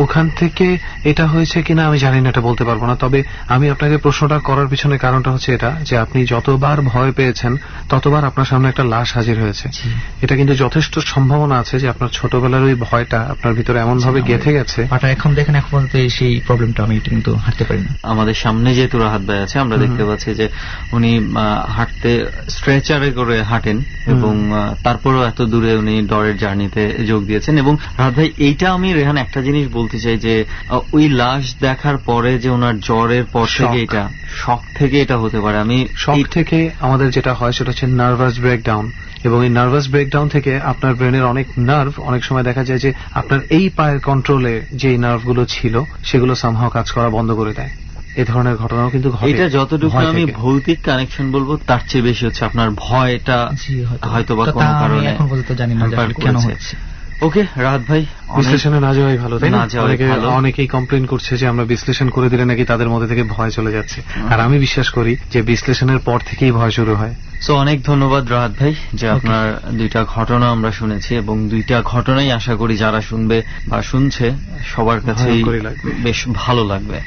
ওখান থেকে এটা হয়েছে কিনা আমি জানি না, এটা বলতে পারবো না। তবে আমি আপনাকে প্রশ্নটা করার পিছনে কারণটা হচ্ছে এটা, যে আপনি যতবার ভয় পেয়েছেন ততবার আপনার সামনে একটা লাশ হাজির হয়েছে। এটা কিন্তু যথেষ্ট সম্ভাবনা আছে যে আপনার ছোটবেলার ওই ভয়টা আপনার ভিতরে এমন ভাবে গেঁথে গেছে। এখন দেখেন, এখন পর্যন্ত সেই প্রবলেমটা আমি কিন্তু হাঁটতে পারি না। আমাদের সামনে যেহেতু রাহাত ভাই আছে, আমরা দেখতে পাচ্ছি যে উনি হাঁটতে স্ট্রেচারে করে হাঁটেন, এবং তারপরও এত দূরে উনি ডরের জার্নিতে যোগ দিয়েছেন। বলেছেন। এবং রাহাত ভাই, এইটা আমি রেহান একটা জিনিস বলতে চাই যে ওই লাশ দেখার পরে যে ওনার জ্বরের পর থেকে এটা শক থেকে এটা হতে পারে। আমি শক থেকে আমাদের যেটা হয় সেটা হচ্ছে নার্ভাস ব্রেকডাউন, এবং এই নার্ভাস ব্রেকডাউন থেকে আপনার ব্রেনের অনেক নার্ভ, অনেক সময় দেখা যায় যে আপনার এই পায়ের কন্ট্রোলে যে নার্ভগুলো ছিল সেগুলো সামহাও কাজ করা বন্ধ করে দেয়। এই ধরনের ঘটনাও কিন্তু ঘটে। এটা যতটুকু আমি ভৌতিক কানেকশন বলবো তার চেয়ে বেশি হচ্ছে আপনার ভয়টা হয়তো বা কোনো কারণে এখন পর্যন্ত জানি না যে কেন হচ্ছে। ওকে রাহাত ভাই, বিশ্লেষণে না যাওয়াই ভালো, তাই না? না যাওয়াই ভালো। অনেকেই কমপ্লেন করছে যে আমরা বিশ্লেষণ করে দিলে নাকি তাদের মধ্যে থেকে ভয় চলে যাচ্ছে, আর আমি বিশ্বাস করি যে বিশ্লেষণের পর থেকেই ভয় শুরু হয়। সো অনেক ধন্যবাদ রাহাত ভাই যে আপনার দুইটা ঘটনা আমরা শুনেছি, এবং দুইটা ঘটনাই আশা করি যারা শুনবে বা শুনছে সবার কাছে বেশ ভালো লাগবে।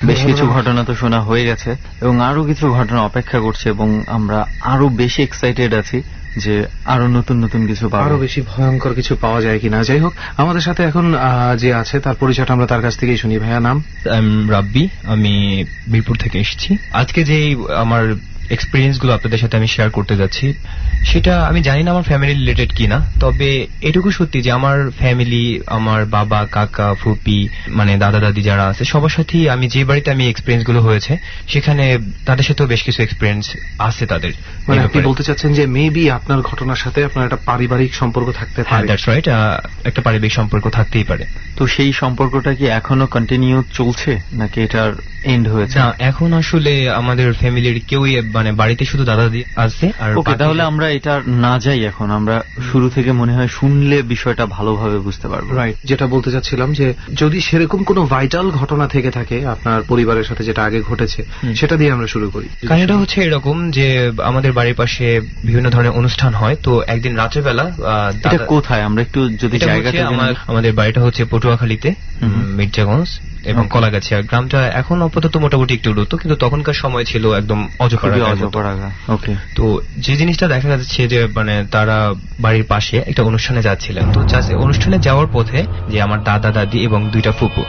বেশ কিছু ঘটনা তো শোনা হয়ে গেছে এবং আরো কিছু ঘটনা অপেক্ষা করছে, এবং আমরা আরো বেশি এক্সাইটেড আছি যে আরো নতুন নতুন কিছু পাবো, আরো বেশি ভয়ঙ্কর কিছু পাওয়া যায় কিনা। যাই হোক, আমাদের সাথে এখন যে আছে তার পরিচয়টা আমরা তার কাছ থেকেই শুনি। ভাইয়া নাম? রাব্বি, আমি মিরপুর থেকে এসেছি। আজকে যে আমার এক্সপিরিয়েন্স গুলো আপনাদের সাথে আমি শেয়ার করতে যাচ্ছি সেটা আমি জানি না আমার ফ্যামিলি রিলেটেড কিনা, তবে এটুকু সত্যি যে আমার ফ্যামিলি, আমার বাবা, কাকা, ফুপি, মানে দাদা দাদি যারা আছে সবার সাথেই আমি যে বাড়িতে আমি এক্সপিরিয়েন্স গুলো হয়েছে সেখানে তাদের সাথেও বেশ কিছু এক্সপিরিয়েন্স আছে তাদের। মানে আপনি বলতে চাচ্ছেন যে মেবি আপনার ঘটনার সাথে আপনার একটা পারিবারিক সম্পর্ক থাকতে পারে? হ্যাঁ, দ্যাটস রাইট, একটা পারিবারিক সম্পর্ক থাকতেই পারে। তো সেই সম্পর্কটা কি এখনো কন্টিনিউ চলছে নাকি এটার এন্ড হয়েছে? না, এখন আসলে আমাদের ফ্যামিলির কেউই, মানে বাড়িতে শুধু দাদা দাদি আছে। আর তাহলে আমরা এটা না যাই, এখন আমরা শুরু থেকে মনে হয় শুনলে বিষয়টা ভালোভাবে বুঝতে পারবো। রাইট, যেটা বলতে চাচ্ছিলাম যে যদি সেরকম কোনো ভাইটাল ঘটনা থেকে থাকে আপনার পরিবারের সাথে যেটা আগে ঘটেছে সেটা দিয়ে আমরা শুরু করি। কাহিনীটা হচ্ছে এরকম যে আমাদের বাড়ির পাশে বিভিন্ন ধরনের অনুষ্ঠান হয়। তো একদিন রাত্রেবেলা, এটা কোথায় আমরা একটু যদি জায়গাটা, আমাদের বাড়িটা হচ্ছে পটুয়াখালীতে, মির্জাগঞ্জ এবং কলাগাছিয়া গ্রামটা এখন আপাতত মোটামুটি একটু উন্নত, কিন্তু তখনকার সময় ছিল একদম অজপাড়া। ওকে। তো যে জিনিসটা দেখা যাচ্ছে যে মানে তারা বাড়ির পাশে একটা অনুষ্ঠানে যাচ্ছিলেন। তো অনুষ্ঠানে যাওয়ার পথে যে আমার দাদা দাদি এবং দুইটা ফুপু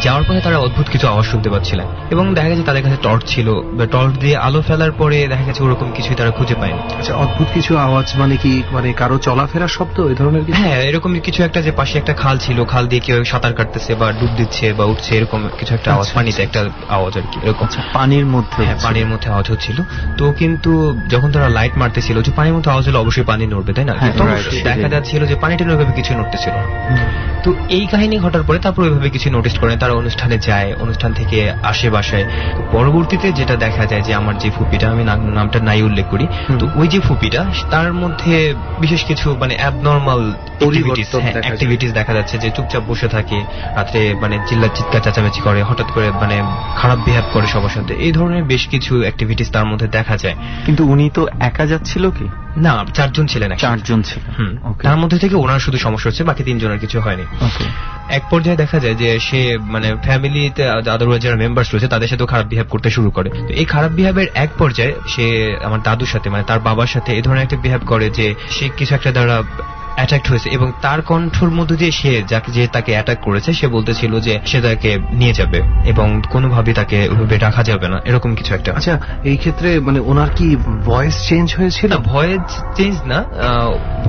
যাওয়ার পথে তারা অদ্ভুত কিছু আওয়াজ শুনতে পাচ্ছিলেন, এবং দেখা গেছে তাদের কাছে টর্চ ছিল। টর্চ দিয়ে আলো ফেলার পরে দেখা গেছে ওরকম কিছুই তারা খুঁজে পায়নি। আচ্ছা, অদ্ভুত কিছু আওয়াজ মানে কি, মানে কারো চলাফেরার শব্দ এই ধরনের? হ্যাঁ, এরকম কিছু একটা, যে পাশে একটা খাল ছিল, খাল দিয়ে কেউ সাঁতার কাটতেছে বা ডুব দিচ্ছে বা উঠছে, এরকম কিছু একটা আওয়াজ, পানিতে একটা আওয়াজ আর কি, এরকম। পানির মধ্যে? হ্যাঁ, পানির মধ্যে আওয়াজ হচ্ছিল। তো কিন্তু যখন তারা লাইট মারতেছিল, যে পানির মধ্যে আওয়াজ হলে অবশ্যই পানি নড়বে, তাই না? দেখা যাচ্ছিল যে পানিটা ওইভাবে কিছু নড়তেছিল। তো এই কাহিনী ঘটার পরে তারপর ওইভাবে কিছু নোটিস করেন, তারা অনুষ্ঠানে যায়, অনুষ্ঠান থেকে আসে বাসায়। পরবর্তীতে যেটা দেখা যায় যে আমার যে ফুপিটা, আমি নামটা নাই উল্লেখ করি, তো ওই যে ফুপিটা, তার মধ্যে বিশেষ কিছু মানে অ্যাবনর্মাল অ্যাক্টিভিটিস দেখা যাচ্ছে, যে চুপচাপ বসে থাকে, রাত্রে মানে চিৎকার চেঁচামেচি করে, হঠাৎ করে মানে খারাপ বিহেভ করে সবার সাথে, এই ধরনের বেশ কিছু অ্যাক্টিভিটিস তার মধ্যে দেখা যায়। কিন্তু উনি তো একা যাচ্ছিল কি? না, 4 জন ছিলেন। 4 জন ছিল। তার মধ্যে থেকে ওনার শুধু সমস্যা হচ্ছে, বাকি 3 জনের কিছু হয়নি। এক পর্যায়ে দেখা যায় যে সে মানে ফ্যামিলিতে আদারওয়াইজ যারা মেম্বার্স রয়েছে তাদের সাথেও খারাপ বিহেভ করতে শুরু করে। তো এই খারাপ বিহেভের এক পর্যায়ে সে আমার দাদুর সাথে, মানে তার বাবার সাথে এই ধরনের একটা বিহেভ করে যে সে কিছু একটা দ্বারা অ্যাটাক্ট হয়েছে, এবং তার কণ্ঠর মধ্যে দিয়ে সে যে তাকে অ্যাটাক করেছে সে বলতেছিল যে সে তাকে নিয়ে যাবে এবং কোনোভাবেই তাকে ওইভাবে রাখা যাবে না, এরকম কিছু একটা। আচ্ছা, এই ক্ষেত্রে মানে ওনার কি ভয়েস চেঞ্জ হয়েছিল? না, ভয়েস চেঞ্জ না,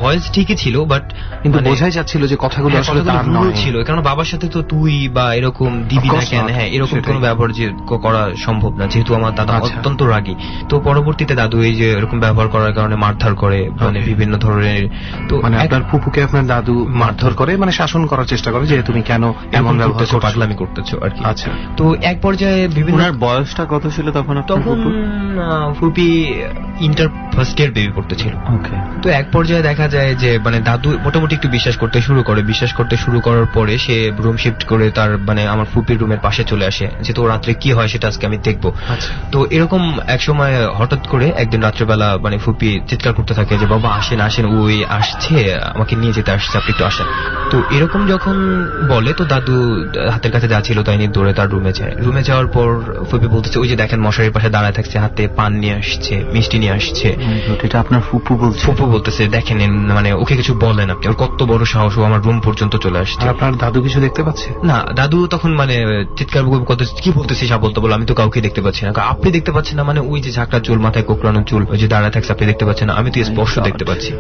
ভয়েস ঠিকই ছিল, বাট কিন্তু বোঝাই যাচ্ছিল যে কথাগুলো আসলে তার নয় ছিল। কারণ বাবার সাথে তো তুই বা এরকম দিবি না কেন, হ্যাঁ এরকম কোনো ব্যবহার যে করা সম্ভব না, যেহেতু আমার দাদা অত্যন্ত রাগী। তো পরবর্তীতে দাদু এই যে এরকম ব্যবহার করার কারণে মারধর করে, মানে বিভিন্ন ধরনের। তো মানে ফুপুকে আপনার দাদু মারধর করে, মানে শাসন করার চেষ্টা করে যে তুমি কেন এমন ব্যবহার করছো, পাগলামি করতেছো আর কি। আচ্ছা, তো এক পর্যায়ে বিভিন্ন। বয়সটা কত ছিল তখন? তখন ফুপি ইন্টার ফার্স্ট ইয়ার বেবি পড়তেছিল। তো এক পর্যায়ে দেখা যায় যে মানে দাদু মোটামুটি একটু বিশ্বাস করতে শুরু করার পরে সে রুম শিফট করে তার মানে আমার ফুপির রুমের পাশে চলে আসে, যে তো রাত্রে কি হয় সেটা আজকে আমি দেখবো। তো এরকম এক সময় হঠাৎ করে একদিন রাত্রেবেলা মানে ফুপি চিৎকার করতে থাকে যে বাবা আসেন আসেন, ওই আসছে, আমাকে নিয়ে যেতে আসছে, আপনি একটু আসেন। তো এরকম যখন বলে, তো দাদু হাতের কাছে যা ছিল তাই নিয়ে দৌড়ে তার রুমে যায়। রুমে যাওয়ার পর ফুপি বলতেছে ওই যে দেখেন মশারির পাশে দাঁড়ায় থাকছে, হাতে পান নিয়ে আসছে, মিষ্টি নিয়ে আসছে। এটা আপনার ফুপু বলতেছে দেখেন, মানে ওকে কিছু বলেন আপনি, ওর কত বড় সাহস, ও আমার রুম পর্যন্ত চলে আসছে। আপনার দাদু কিছু দেখতে পাচ্ছে না? দাদু তখন মানে চিৎকার কত কি বলতেছিস বলতে বলো, আমি তো কাউকে দেখতে পাচ্ছি না। আপনি দেখতে পাচ্ছেন না মানে? ওই যে ঝাঁকড়া চুল, মাথায় কোকড়ানো চুল, ওই যে দাঁড়ায় থাকছে, আপনি দেখতে পাচ্ছেন না? আমি তো স্পষ্ট দেখতে পাচ্ছি।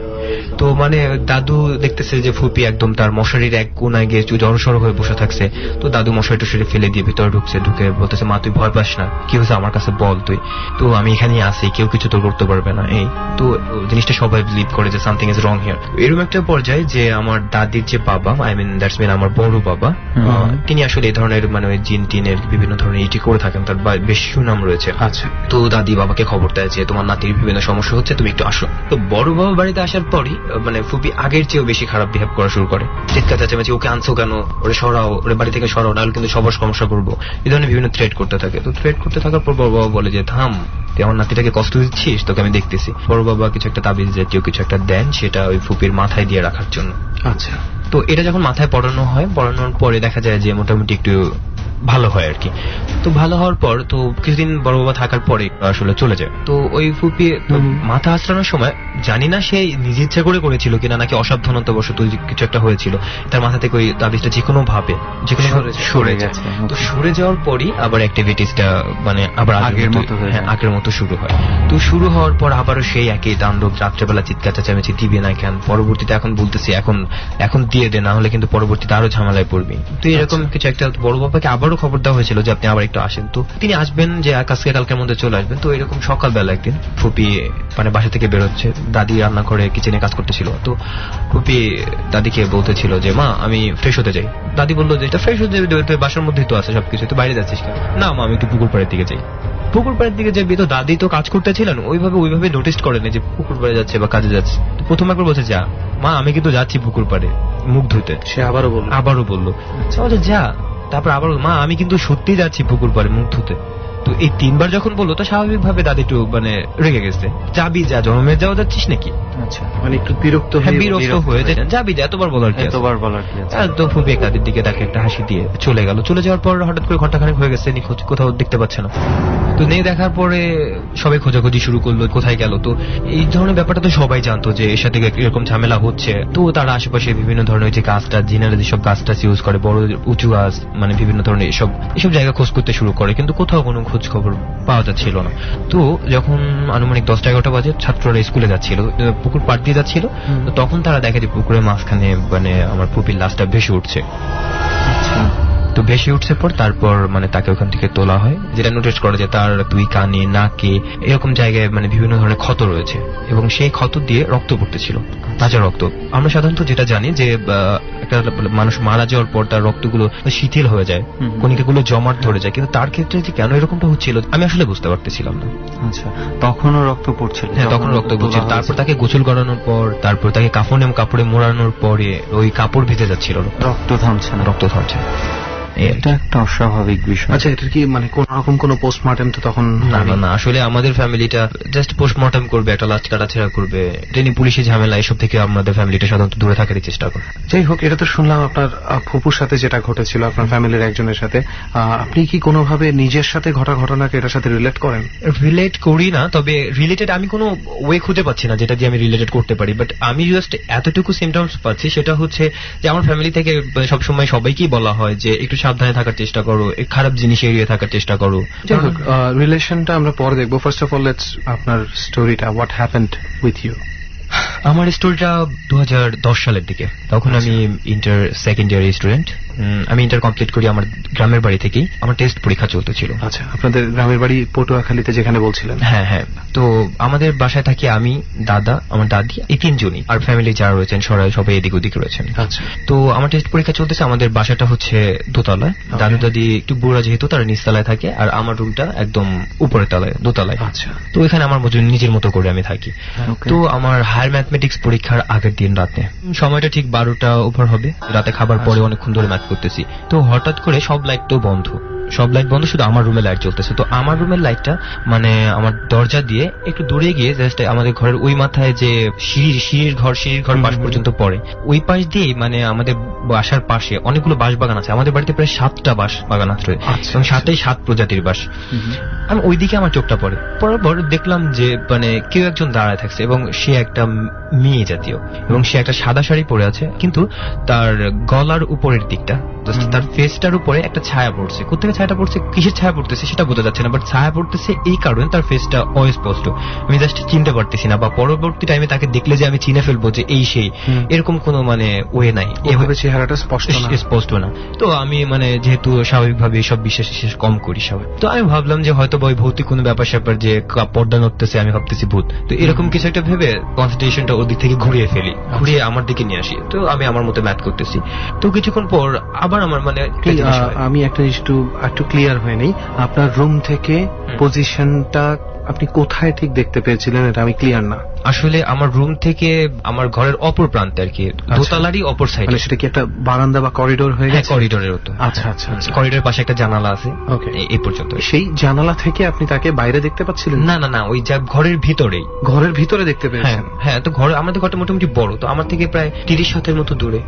তো মানে দাদু দেখতেছে যে ফুপি একদম তার মশারির এক কোনায় গিয়ে জড়সড় হয়ে বসে থাকছে। তো দাদু মশারি টশারি ফেলে দিয়ে ভিতরে ঢুকে বলতেছে, মা তুই ভয় পাস না, কি হয়েছে আমার কাছে বল তুই, তো আমি এখানেই আছি, কেউ কিছু তো করতে পারবে না। এই তো জিনিসটা সবাই বিলিভ করে যে সামথিং ইজ রং হিয়ার। এরকম একটা পর্যায়ে যে আমার দাদির যে বাবা, আই মিন দ্যাটস মিন আমার বড় বাবা, তিনি আসলে এই ধরনের মানে ওই জিন টিনের বিভিন্ন ধরনের ইটি করে থাকেন, তার বেশ সুনাম রয়েছে। আচ্ছা, তো দাদি বাবাকে খবর দেয় যে তোমার নাতির বিভিন্ন সমস্যা হচ্ছে, তুমি একটু আসো। তো বড় বাবা বাড়িতে আসার পরই মানে ফুপি আগের চেয়েও বেশি খারাপ বিহেভ করা শুরু করে, চিৎকার চেঁচামেচি, ওকে আনছো কেন, ওরে সরাও, ওরে বাড়ি থেকে সরাও, নাহলে কিন্তু সবার সমস্যা করবো, এই ধরনের বিভিন্ন থ্রেট করতে থাকে। তো থ্রেট করতে থাকার পর বড় বাবা বলে যে থাম, তুই আমার নাতিটাকে কষ্ট দিচ্ছিস, তোকে আমি দেখতেছি। বড় বাবা কিছু একটা তাবিজ জাতীয় কিছু একটা দেন, সেটা ওই ফুপির মাথায় দিয়ে রাখার জন্য। আচ্ছা, তো এটা যখন মাথায় পড়ানো হয়, পড়ানোর পরে দেখা যায় যে মোটামুটি একটু ভালো হয় আর কি। তো ভালো হওয়ার পর তো কিছুদিন বড় বাবা থাকার পরে আসলে চলে যায়। তো ওই ফুপি মাথা আঁচড়ানোর সময় জানি না সে নিজে ইচ্ছা করে করেছিল কিনা নাকি অসাবধানতা বশত কিছু একটা হয়েছিল, তার মাথা থেকে ওই তাবিজটা যে কোনো ভাবে সরে গেছে। তো সরে যাওয়ার পরই আবার অ্যাক্টিভিটিসটা মানে আবার আগের মতো শুরু হয়। তো শুরু হওয়ার পর আবারও সেই একই তাণ্ডব, রাত্রেবেলা চিৎকার চেঁচামেচি, দিবে না কেন, পরবর্তীতে এখন বলতেছি এখন দিয়ে দে, না হলে কিন্তু পরবর্তীতে আরো ঝামেলায় পড়বি। তো এরকম কিছু একটা বড় বাবাকে আবারও খবর দেওয়া হয়েছিল যে আপনি আবার একটু আসেন। তো তিনি আসবেন, যে আজকে কালকের মধ্যে চলে আসবেন। তো এরকম সকালবেলা একদিন ফুপি মানে বাসা থেকে বেরোচ্ছে, দাদি রান্না করে কিচেনে কাজ করতেছিল। তো ফুপি দাদিকে বলতেছিল যে মা আমি ফ্রেশ হতে যাই। দাদি বললো যে এটা ফ্রেশ হতে যাবে, বাসার মধ্যেই তো আছে সবকিছু, তো বাইরে যাচ্ছিস কেন? না মা আমি একটু পুকুর পাড়ের দিকে যাই। পুকুর পাড়ের দিকে যাবি? তো দাদি তো কাজ করতেছিলেন, ওইভাবে নোটিস করেনি যে পুকুর পাড়ে যাচ্ছে বা কাজে যাচ্ছে। প্রথম একবার বলছে যা মা আমি কিন্তু যাচ্ছি পুকুর পাড়ে মুখ ধুতে। সে আবারও বললো যা, তারপর আবার মা আমি কিন্তু সত্যি যাচ্ছি পুকুর পাড়ে মুখ ধুতে। তো এই তিনবার যখন বললো তো স্বাভাবিকভাবে দাদি একটু মানে রেগে গেছে, যাবি যা, জন্মের যাওয়া যাচ্ছিস নাকি? আচ্ছা, মানে একটু বিরক্ত হয়ে যায়, যাবি যা, এতবার বলার কি আছে? তো ফুপি দাদির দিকে তাকে একটা হাসি দিয়ে চলে গেল। চলে যাওয়ার পর হঠাৎ করে ঘন্টাখানেক হয়ে গেছে নিখোঁজ, কোথাও দেখতে পাচ্ছে না। তো নেই দেখার পরে সবাই খোঁজাখুঁজি শুরু করলো কোথায় গেল। তো এই ধরনের ব্যাপারটা তো সবাই জানতো যে এর সাথে এরকম ঝামেলা হচ্ছে। তো তারা আশেপাশে বিভিন্ন ধরনের যে গাছটা, জিনারা যেসব গাছটা ইউজ করে, বড় উঁচু গাছ, মানে বিভিন্ন ধরনের এসব জায়গা খোঁজ করতে শুরু করে, কিন্তু কোথাও কোনো খোঁজ খবর পাওয়া যাচ্ছিল না। তো যখন আনুমানিক 10-11টা বাজে ছাত্ররা স্কুলে যাচ্ছিল, পুকুর পাড় দিয়ে যাচ্ছিল, তো তখন তারা দেখে যে পুকুরের মাঝখানে মানে আমার পুপির লাশটা ভেসে উঠছে। তো ভেসে উঠছে পর তারপর মানে তাকে ওখান থেকে তোলা হয়, যেটা নোটিস করা যায় তার দুই কানে, নাকে এরকম জায়গায় মানে বিভিন্ন ধরনের ক্ষত রয়েছে, এবং সেই ক্ষত দিয়ে রক্ত পড়তেছিল, তাজা রক্ত। আমরা সাধারণত যেটা জানি যে একটা মানুষ মারা যাওয়ার পর তার রক্তগুলো শিথিল হয়ে যায়, কণিকাগুলো জমাট ধরে যায়, কিন্তু তার ক্ষেত্রে যে কেন এরকমটা হচ্ছিল আমি আসলে বুঝতে পারতেছিলাম না। আচ্ছা, তখনও রক্ত পড়ছিল? হ্যাঁ, তখন রক্ত পড়ছিল। তারপর তাকে গোসল করানোর পর, তারপর তাকে কাপড়ে মোড়ানোর পরে ওই কাপড় ভিজে যাচ্ছিল, রক্ত থামছে না। এটা একটা অস্বাভাবিক বিষয়। আচ্ছা, এটা কি মানে কোন রকম কোন পোস্টমর্টেম তো তখন? না, আসলে আমাদের ফ্যামিলিটা জাস্ট পোস্টমর্টেম করবে, একটা লাশ কাটাছেড়া করবে, ট্রেনে পুলিশি ঝামেলা, এসব থেকে আমাদের ফ্যামিলিটা সাধারণত দূরে থাকারই চেষ্টা করে। যাই হোক, এটা তো শুনলাম আপনার ফুপুর সাথে যেটা ঘটেছিল, আপনার ফ্যামিলির একজনের সাথে। আপনি কি কোনোভাবে নিজের সাথে ঘটা ঘটনাকে এটার সাথে রিলেট করেন? রিলেট করি না, তবে রিলেটেড আমি কোনো ওয়ে খুঁজে পাচ্ছি না যেটা দিয়ে আমি রিলেটেড করতে পারি। বাট আমি জাস্ট এতটুকু সিমটমস পাচ্ছি, সেটা হচ্ছে যে আমার ফ্যামিলি থেকে সবসময় সবাইকেই বলা হয় যে একটু সাবধানে থাকার চেষ্টা করো, খারাপ জিনিস এড়িয়ে থাকার চেষ্টা করো। যাই হোক, রিলেশনটা আমরা পরে দেখবো। ফার্স্ট অফ অল লেটস আপনার স্টোরিটা, হোয়াট হ্যাপেন্ড উইথ ইউ। আমার স্টোরিটা 2010 সালের দিকে। তখন আমি ইন্টার সেকেন্ড ইয়ার স্টুডেন্ট। আমি ইন্টার কমপ্লিট করি আমার গ্রামের বাড়ি থেকেই। আমার টেস্ট পরীক্ষা চলতেছিল। আচ্ছা, আপনাদের গ্রামের বাড়ি পটুয়াখালীতে, যেখানে বলছিলেন? হ্যাঁ। তো আমাদের বাসায় থাকি আমি, দাদা, আমার দাদি, এই তিনজনই। আর ফ্যামিলি যারা রয়েছেন সবাই এদিক ওদিক রয়েছেন। আচ্ছা। তো আমার টেস্ট পরীক্ষা চলতেছে। আমাদের বাসাটা হচ্ছে দোতলায়। দাদু দাদি একটু বুড়া যেহেতু তারা নিচতলায় থাকে, আর আমার রুমটা একদম উপরের তলায়, দোতলায়। আচ্ছা। তো এখানে আমার নিজের মতো করে আমি থাকি। তো আমার হায়ার ম্যাথমেটিক্স পরীক্ষার আগের দিন রাতে, সময়টা ঠিক 12টা ওভার হবে, রাতে খাবার পরে অনেকক্ষণ ধরে ম্যাথ করতেছি। তো হঠাৎ করে সব লাইট তো বন্ধ, শুধু আমার রুমে লাইট জ্বলতেছে। তো আমার রুমের লাইটটা মানে আমার দরজা দিয়ে একটু দূরে গিয়ে জাস্ট আমাদের ঘরের ওই মাথায় যে সিঁড়ির ঘর পাশ পর্যন্ত পড়ে, ওই পাশ দিয়ে মানে আমাদের বাসার পাশে অনেকগুলো বাঁশ বাগান আছে। আমাদের বাড়িতে প্রায় 7টা বাঁশ বাগান আছে, এবং 7 প্রজাতির বাঁশ। আমি ওইদিকে আমার চোখটা পড়ার পর দেখলাম যে মানে কেউ একজন দাঁড়ায় থাকছে, এবং সে একটা মেয়ে জাতীয়, এবং সে একটা সাদা শাড়ি পরে আছে, কিন্তু তার গলার উপরের দিকটা জাস্ট তার ফেসটার উপরে একটা ছায়া পড়ছে, কোথেকে ছায়াটা পড়ছে, কিসের ছায়া পড়তেছে সেটা বোঝা যাচ্ছে না, বাট ছায়া পড়তেছে এই কারণে তার ফেসটা অস্পষ্ট, আমি জাস্ট চিনতে পারতেছি না, বা পরবর্তী টাইমে তাকে দেখলে যে আমি চিনে ফেলবো যে এই সেই, এরকম কোনো মানে ওয়ে নাই, এভাবে চেহারাটা স্পষ্ট না। তো আমি মানে যেহেতু স্বাভাবিকভাবে সব বিশ্বাস কম করি সবাই, তো আমি ভাবলাম যে হয়তো ওই ভৌতিক কোনো ব্যাপার স্যাপার, যে পর্দা নড়তেছে আমি ভাবতেছি ভূত, তো এরকম কিছু একটা ভেবে কনসেন্ট্রেশনটা ওর দিক থেকে ঘুরিয়ে ফেলি, ঘুরিয়ে আমার দিকে নিয়ে আসি। তো আমি আমার মতো ম্যাথ করতেছি, তো কিছুক্ষণ পর আবার আমার মানে আমি একটা জিনিস একটু ক্লিয়ার হয়নি, আপনার রুম থেকে পজিশনটা আপনি কোথায় ঠিক দেখতে পেয়েছিলেন, এটা আমি ক্লিয়ার না। আসলে আমার রুম থেকে আমার ঘরের অপর প্রান্তে আর কি, দোতলারই অপর সাইডে। মানে সেটা কি একটা বারান্দা বা করিডোর হয়ে গেছে? করিডোরের মতো। আচ্ছা আচ্ছা, করিডোরের পাশে একটা জানালা আছে, এই পর্যন্ত। সেই জানালা থেকে আপনি তাকে বাইরে দেখতে পাচ্ছিলেন? না না না, ওই ঘরের ভিতরেই। ঘরের ভিতরে দেখতে পেয়েছেন? হ্যাঁ, তো ঘর আমাদের ঘরটা মোটামুটি বড়, তো আমার থেকে প্রায় 30 হাতের মতো দূরে।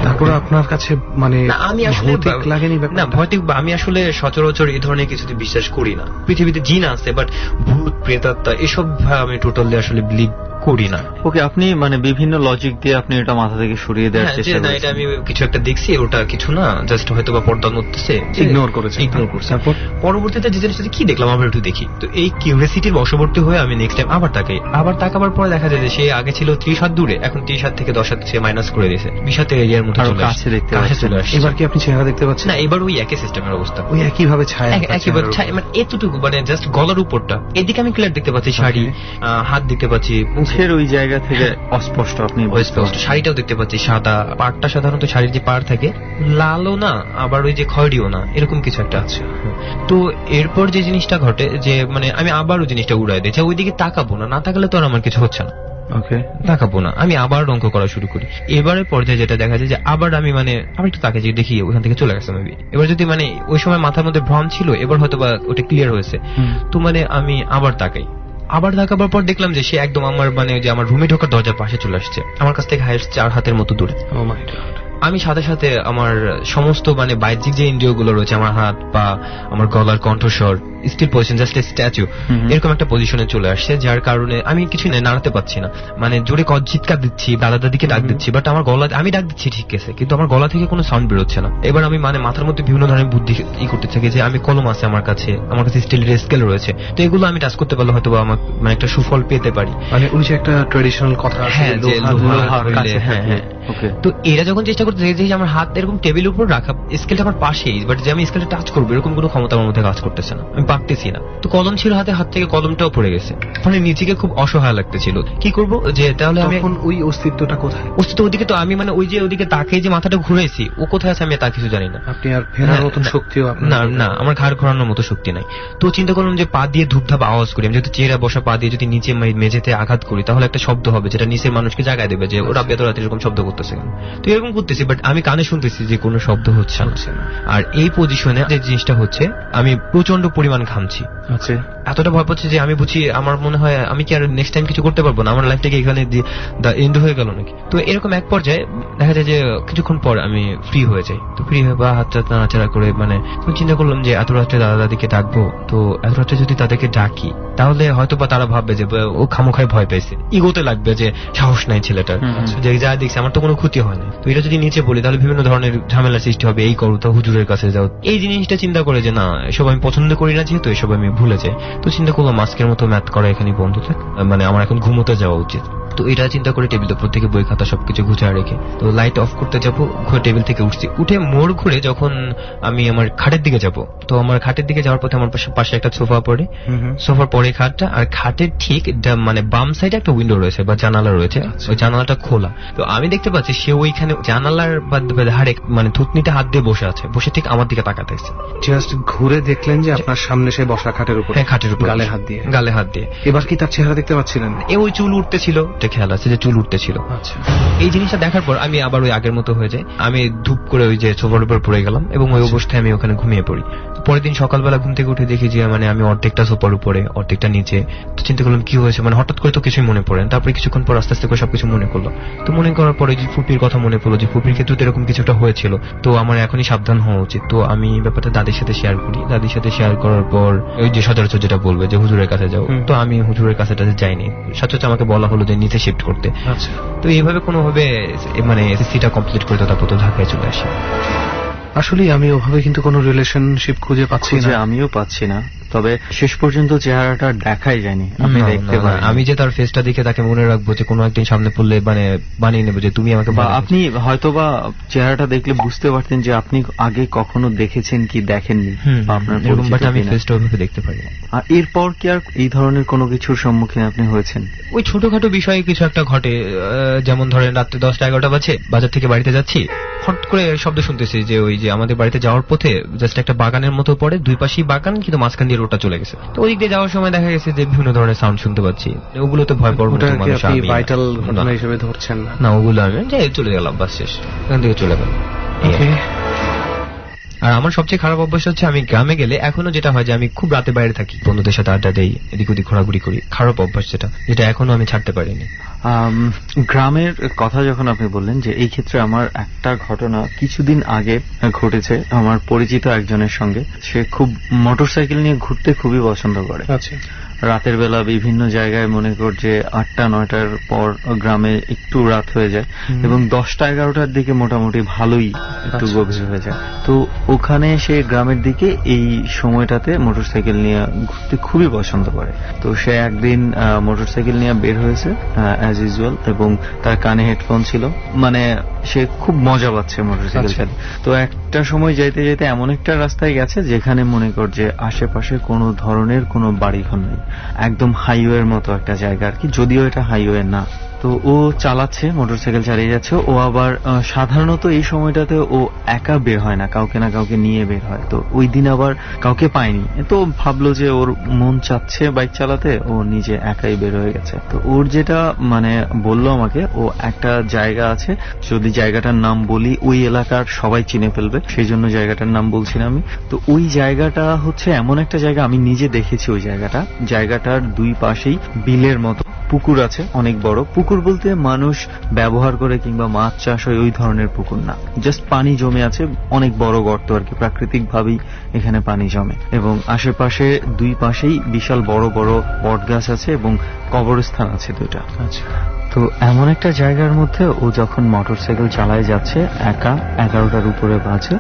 তারপরে আপনার কাছে মানে আমি আসলে লাগেনি? না, ভৌতিক আমি আসলে সচরাচর এই ধরনের কিছুতে বিশ্বাস করি না। পৃথিবীতে জিন আছে, বাট ভূত প্রেতাত্মা এসব আমি টোটালি আসলে বিলিভ করি না। ওকে, আপনি মানে বিভিন্ন লজিক দিয়ে আপনি এটা মাথা থেকে সরিয়ে দেওয়ার চেষ্টা করছেন। এটা আমি কিছু একটা দেখছি, ওটা কিছু না, জাস্ট হয়তো বা পর্দা নড়তেছে, ইগনোর করছে। তারপর পরবর্তীতে যে জিনিসটা কি দেখলাম আবার একটু দেখি, তো এই কিউরিয়াসিটির বশবর্তী হয়ে আমি নেক্সট টাইম আবার তাকাবার পরে দেখা যায় যে সে আগে ছিল 30 হাত দূরে, এখন 30 হাত থেকে 10 হাত সে মাইনাস করে দিয়েছে, 20 হাতের এরিয়ার মতো চলে আসছে। এবার কি আপনি চেহারা দেখতে পাচ্ছেন? না, এবার ওই একই সিস্টেমের অবস্থা, ওই একই ভাবে ছায়া, একেবারে মানে এতটুকু, মানে জাস্ট গলার উপরটা, এদিকে আমি ক্লিয়ার দেখতে পাচ্ছি, শাড়ি, হাত দেখতে পাচ্ছি, মুখের ওই জায়গা থেকে অস্পষ্ট, আপনি অস্পষ্ট। শাড়িটাও দেখতে পাচ্ছি সাদা, পাড়টা সাধারণত শাড়ির যে পাড় থাকে লালও না, আবার ওই যে খয়েরিও না, এরকম কিছু একটা আছে। তো এরপর যে জিনিসটা ঘটে, যে মানে আমি আবার ওই জিনিসটা উড়াই দিয়েছি, ওইদিকে তাকাবো না, তাকালে তো আর আমার কিছু হচ্ছে না, তাকাবো না, আমি আবার অঙ্ক করা শুরু করি। এবারে পর্যায়ে যেটা দেখা যায় যে আবার আমি মানে আবার একটু তাকে যে দেখি ওখান থেকে চলে গেছে মেবি। এবার যদি মানে ওই সময় মাথার মধ্যে ভ্রম ছিল, এবার হয়তো বা ওটা ক্লিয়ার হয়েছে, তো মানে আমি আবার তাকাই, আবার তাকাবার পর দেখলাম যে সে একদম আমার মানে যে আমার রুমে ঢোকার দরজার পাশে চলে আসছে, আমার কাছ থেকে হাইস্ট 4 হাতের মতো দূরে। আমি সাথে সাথে আমার সমস্ত মানে বাহ্যিক যে ইন্দ্রিয় গুলো রয়েছে, আমার হাত পা, আমার গলার কণ্ঠস্বর, still position, just a statue, এরকম একটা পজিশনে চলে আসছে, যার কারণে আমি কিছু নাড়াতে পারছি না, মানে জোরে চিৎকার দিচ্ছি, দাদা দাদিকে ডাক দিচ্ছি, বাট আমার গলা, আমি ডাক দিচ্ছি ঠিক আছে, কিন্তু আমার গলা থেকে কোনো সাউন্ড বেরোচ্ছে না। এবার আমি মানে মাথার মধ্যে বিভিন্ন ধরনের বুদ্ধি করতে থাকি, যে আমি কলম আছে আমার কাছে স্টিলের স্কেল রয়েছে, তো এগুলো আমি টাচ করতে পারলে হয়তো আমার মানে একটা সুফল পেতে পারি। মানে ওই যে একটা ট্রেডিশনাল কথা, হ্যাঁ, তো এরা যখন চেষ্টা করতে দেখি যে আমার হাত এরকম টেবিলের উপর রাখা, স্কেলটা আমার পাশেই, বাট যে আমি স্কেলটা টাচ করবো এরকম কোনো ক্ষমতা আমার মধ্যে কাজ করতেছে না, আমি পারতেছি না। তো কলম ছিল হাতে, হাত থেকে কলমটাও পড়ে গেছে, মানে নিজেকে খুব অসহায় লাগতেছিল, কি করবো, যে তাহলে আমি ওই অস্তিত্বটা কোথায়? অস্তিত্ব ওদিকে, তো আমি মানে ওই যে ওদিকে তাকে যে মাথাটা ঘুরেছি, ও কোথায় আছে আমি তা কিছু জানি না। আপনি আর ফেরার মতন শক্তিও না, না, আমার ঘাড় ঘোরানোর মতো শক্তি নাই। তো চিন্তা করলাম যে পা দিয়ে ধূপধাপ আওয়াজ করি, আমি যেহেতু চেহারা বসা পা দিয়ে যদি নিচে মেঝেতে আঘাত করি, তাহলে একটা শব্দ হবে যেটা নিচের মানুষকে জাগায় দেবে যে ওরা এত রাতে এরকম শব্দ করতেছে। তো এরকম করতেছি, বাট আমি কানে শুনতেছি যে কোনো শব্দ হচ্ছে না। আর এই পজিশনে যে জিনিসটা হচ্ছে, আমি প্রচন্ড পরিমাণ ঘামছি, এতটা ভয় পাচ্ছি যে আমি বুঝি আমার মনে হয় আমি কি আর নেক্সট টাইম কিছু করতে পারবো না, আমার লাইফটাকে এখানে এন্ড হয়ে গেল নাকি। তো এরকম এক পর্যায়ে দেখা যায় যে কিছুক্ষণ পর আমি ফ্রি হয়ে যাই, তো ফ্রি হয়ে বা হাতটা নাড়াচাড়া করে মানে চিন্তা করলাম যে এত রাত্রে দাদা দাদিকে ডাকবো, তো এত রাত্রে যদি তাদেরকে ডাকি তাহলে হয়তো বা তারা ভাববে যে ও খামোখায় ভয় পেয়েছে, ইগোতে লাগবে যে সাহস নাই ছেলেটার, যে যা দেখছে আমার তো কোনো ক্ষতি হয় না, তো এটা যদি নিচে বলি তাহলে বিভিন্ন ধরনের ঝামেলার সৃষ্টি হবে, এই করো তো হুজুরের কাছে যাও, এই জিনিসটা চিন্তা করে যে না এসব আমি পছন্দ করি না, যেহেতু এসব আমি ভুলে যাই। তো চিন্তা করলাম আজকের মতো ম্যাথ করা এখানে বন্ধ থাক, মানে আমার এখন ঘুমোতে যাওয়া উচিত। তো এটা চিন্তা করে টেবিলের উপর থেকে বই খাতা সবকিছু গুছিয়ে রেখে তো লাইট অফ করতে যাবো, টেবিল থেকে উঠছি, উঠে মোড় ঘুরে যখন আমি আমার খাটের দিকে যাব, তো আমার খাটের দিকে যাওয়ার পথে আমার পাশে একটা সোফা পড়ে, সোফার পরে খাটটা, আর খাটের ঠিক মানে বাম সাইডে একটা উইন্ডো রয়েছে বা জানালা রয়েছে, ওই জানালাটা খোলা। তো আমি দেখতে পাচ্ছি সে ওইখানে জানালার ধারে মানে থুতনিতে হাত দিয়ে বসে আছে, বসে ঠিক আমার দিকে তাকাতেছে। জাস্ট ঘুরে দেখলেন যে আপনার সামনে সে বসা খাটের উপর, হ্যাঁ খাটের উপর, গালে হাত দিয়ে। এবার কি তার চেহারা দেখতে পাচ্ছিলেন? ওই চুল উঠতেছিল, খেয়াল আছে যে চুল উঠতেছিল। আচ্ছা, এই জিনিসটা দেখার পর আমি আবার ওই আগের মতো হয়ে যাই, আমি ধূপ করে ওই যে সোফার উপর পড়ে গেলাম এবং ওই অবস্থায় আমি ওখানে ঘুমিয়ে পড়ি। পরের দিন সকালবেলা ঘুম থেকে উঠে দেখি যে মানে আমি অর্ধেকটা সোফার উপরে অর্ধেকটা নিচে। তো চিন্তা করলাম কি হয়েছে, মানে হঠাৎ করে তো কিছুই মনে পড়ে। তারপরে কিছুক্ষণ পর আস্তে আস্তে করে সবকিছু মনে করলো। তো মনে করার পরে যে ফুপির কথা মনে পড়লো, যে ফুপির ক্ষেত্রে এরকম কিছুটা হয়েছিল, তো আমার এখনই সাবধান হওয়া উচিত। তো আমি ব্যাপারটা দাদির সাথে শেয়ার করি, দাদির সাথে শেয়ার করার পর ওই যে সচরাচর যেটা বলবে যে হুজুরের কাছে যাও, তো আমি হুজুরের কাছে যাইনি, সচরাচর আমাকে বলা হলো যে নিচে শিফট করতে। তো এইভাবে কোনোভাবে মানে এসএসসিটা কমপ্লিট করে তারপর তো ঢাকায় চলে আসি। আসলে আমি ওভাবে কিন্তু কোনো রিলেশনশিপ খুঁজে পাচ্ছি না। আমিও পাচ্ছি না, তবে শেষ পর্যন্ত চেহারাটা দেখাই যায়নি, আপনি দেখতে পারেন। আমি যে তার ফেসটা দেখে তাকে মনে রাখবো যে কোনো একদিন সামনে পড়লে মানে বানিয়ে নেবো যে তুমি আমাকে, বা আপনি হয়তোবা চেহারাটা দেখলে বুঝতে পারতেন যে আপনি আগে কখনো দেখেছেন কি দেখেননি, আপনার আমি ফেসটা ওইভাবে দেখতে পারি। আর এরপর কি আর এই ধরনের কোনো কিছুর সম্মুখীন আপনি হয়েছেন? ওই ছোটখাটো বিষয়ে কিছু একটা ঘটে, যেমন ধরেন রাত্রে 10টা-11টা বাজে, বাজার থেকে বাড়িতে যাচ্ছি, হট করে শব্দ শুনতেছি যে ওই যে আমাদের বাড়িতে যাওয়ার পথে জাস্ট একটা বাগানের মতো পড়ে, দুই পাশেই বাগান কিন্তু মাঝখান দিয়ে রোডটা চলে গেছে। তো ওই দিক দিয়ে যাওয়ার সময় দেখা গেছে যে বিভিন্ন ধরনের সাউন্ড শুনতে পাচ্ছি, ওগুলো তো ভয় পাওয়ার মতো মানুষ আমি ভাইটাল ঘটনা হিসেবে ধরছেন না, ওগুলো আমি চলে গেলাম, বাস শেষ, এখান থেকে চলে গেলাম। আর আমার সবচেয়ে খারাপ অভ্যাস হচ্ছে আমি গ্রামে গেলে এখনো যেটা হয় যে আমি খুব রাতে বাইরে থাকি, বন্ধুদের সাথে আড্ডা দেই, এদিক ওদিক ঘোরাঘুরি করি। খারাপ অভ্যাস যেটা এখনো আমি ছাড়তে পারিনি। গ্রামের কথা যখন আপনি বললেন, যে এই ক্ষেত্রে আমার একটা ঘটনা কিছুদিন আগে ঘটেছে আমার পরিচিত একজনের সঙ্গে। সে খুব মোটরসাইকেল নিয়ে ঘুরতে খুবই পছন্দ করে। আচ্ছা, রাতের বেলা বিভিন্ন জায়গায়, মনে কর যে 8টা-9টার পর গ্রামে একটু রাত হয়ে যায় এবং 10টা-11টার দিকে মোটামুটি ভালোই একটু গভীর হয়ে যায়। তো ওখানে সে গ্রামের দিকে এই সময়টাতে মোটরসাইকেল নিয়ে ঘুরতে খুবই পছন্দ করে। তো সে একদিন মোটরসাইকেল নিয়ে বের হয়েছে অ্যাজ ইউজুয়াল, এবং তার কানে হেডফোন ছিল, মানে সে খুব মজা পাচ্ছে মোটরসাইকেল চালিয়ে। তো একটা সময় যাইতে যাইতে এমন একটা রাস্তায় গেছে যেখানে মনে কর যে আশেপাশে কোনো ধরনের কোনো বাড়িঘর নেই, একদম হাইওয়ের মতো একটা জায়গা আর কি, যদিও এটা হাইওয়ে না। তো ও চালাচ্ছে, মোটরসাইকেল চালিয়ে যাচ্ছে। ও আবার সাধারণত এই সময়টাতে ও একা বের হয় না, কাউকে না কাউকে নিয়ে বের হয়। তো ওই দিন আবার কাউকে পায়নি, তো ভাবলো যে ওর মন চাচ্ছে বাইক চালাতে, ও নিজে একাই বের হয়ে গেছে। তো ওর যেটা মানে বললো আমাকে, ও একটা জায়গা আছে, যদি জায়গাটার নাম বলি ওই এলাকার সবাই চিনে ফেলবে, সেই জন্য জায়গাটার নাম বলছি না আমি। তো ওই জায়গাটা হচ্ছে এমন একটা জায়গা, আমি নিজে দেখেছি ওই জায়গাটার দুই পাশেই বিলের মতো পুকুর আছে, অনেক বড় পুকুর বলতে মানুষ ব্যবহার করে কিংবা মাছ চাষ হয় ওই ধরনের পুকুর না, জাস্ট পানি জমে আছে, অনেক বড় গর্ত আর কি, প্রাকৃতিক ভাবেই এখানে পানি জমে। এবং আশেপাশে দুই পাশেই বিশাল বড় বড় বট গাছ আছে এবং কবরস্থান আছে দুইটা। আচ্ছা, তো এমন একটা জায়গার মধ্যে ও যখন মোটরসাইকেল চালায় যাচ্ছে একা, 11টার উপরে বাজে,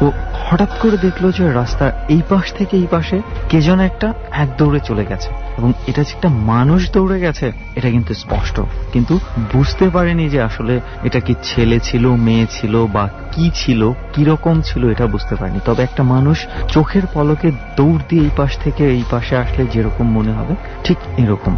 ও হঠাৎ করে দেখলো যে রাস্তার এই পাশ থেকে এই পাশে কে যেন একটা এক দৌড়ে চলে গেছে, এবং এটা যে একটা মানুষ দৌড়ে গেছে এটা কিন্তু স্পষ্ট, কিন্তু বুঝতে পারেনি যে আসলে এটা কি ছেলে ছিল, মেয়ে ছিল, বা কি ছিল, কিরকম ছিল এটা বুঝতে পারেনি। তবে একটা মানুষ চোখের পলকে দৌড় দিয়ে এই পাশ থেকে এই পাশে আসলে যেরকম মনে হবে ঠিক এরকম।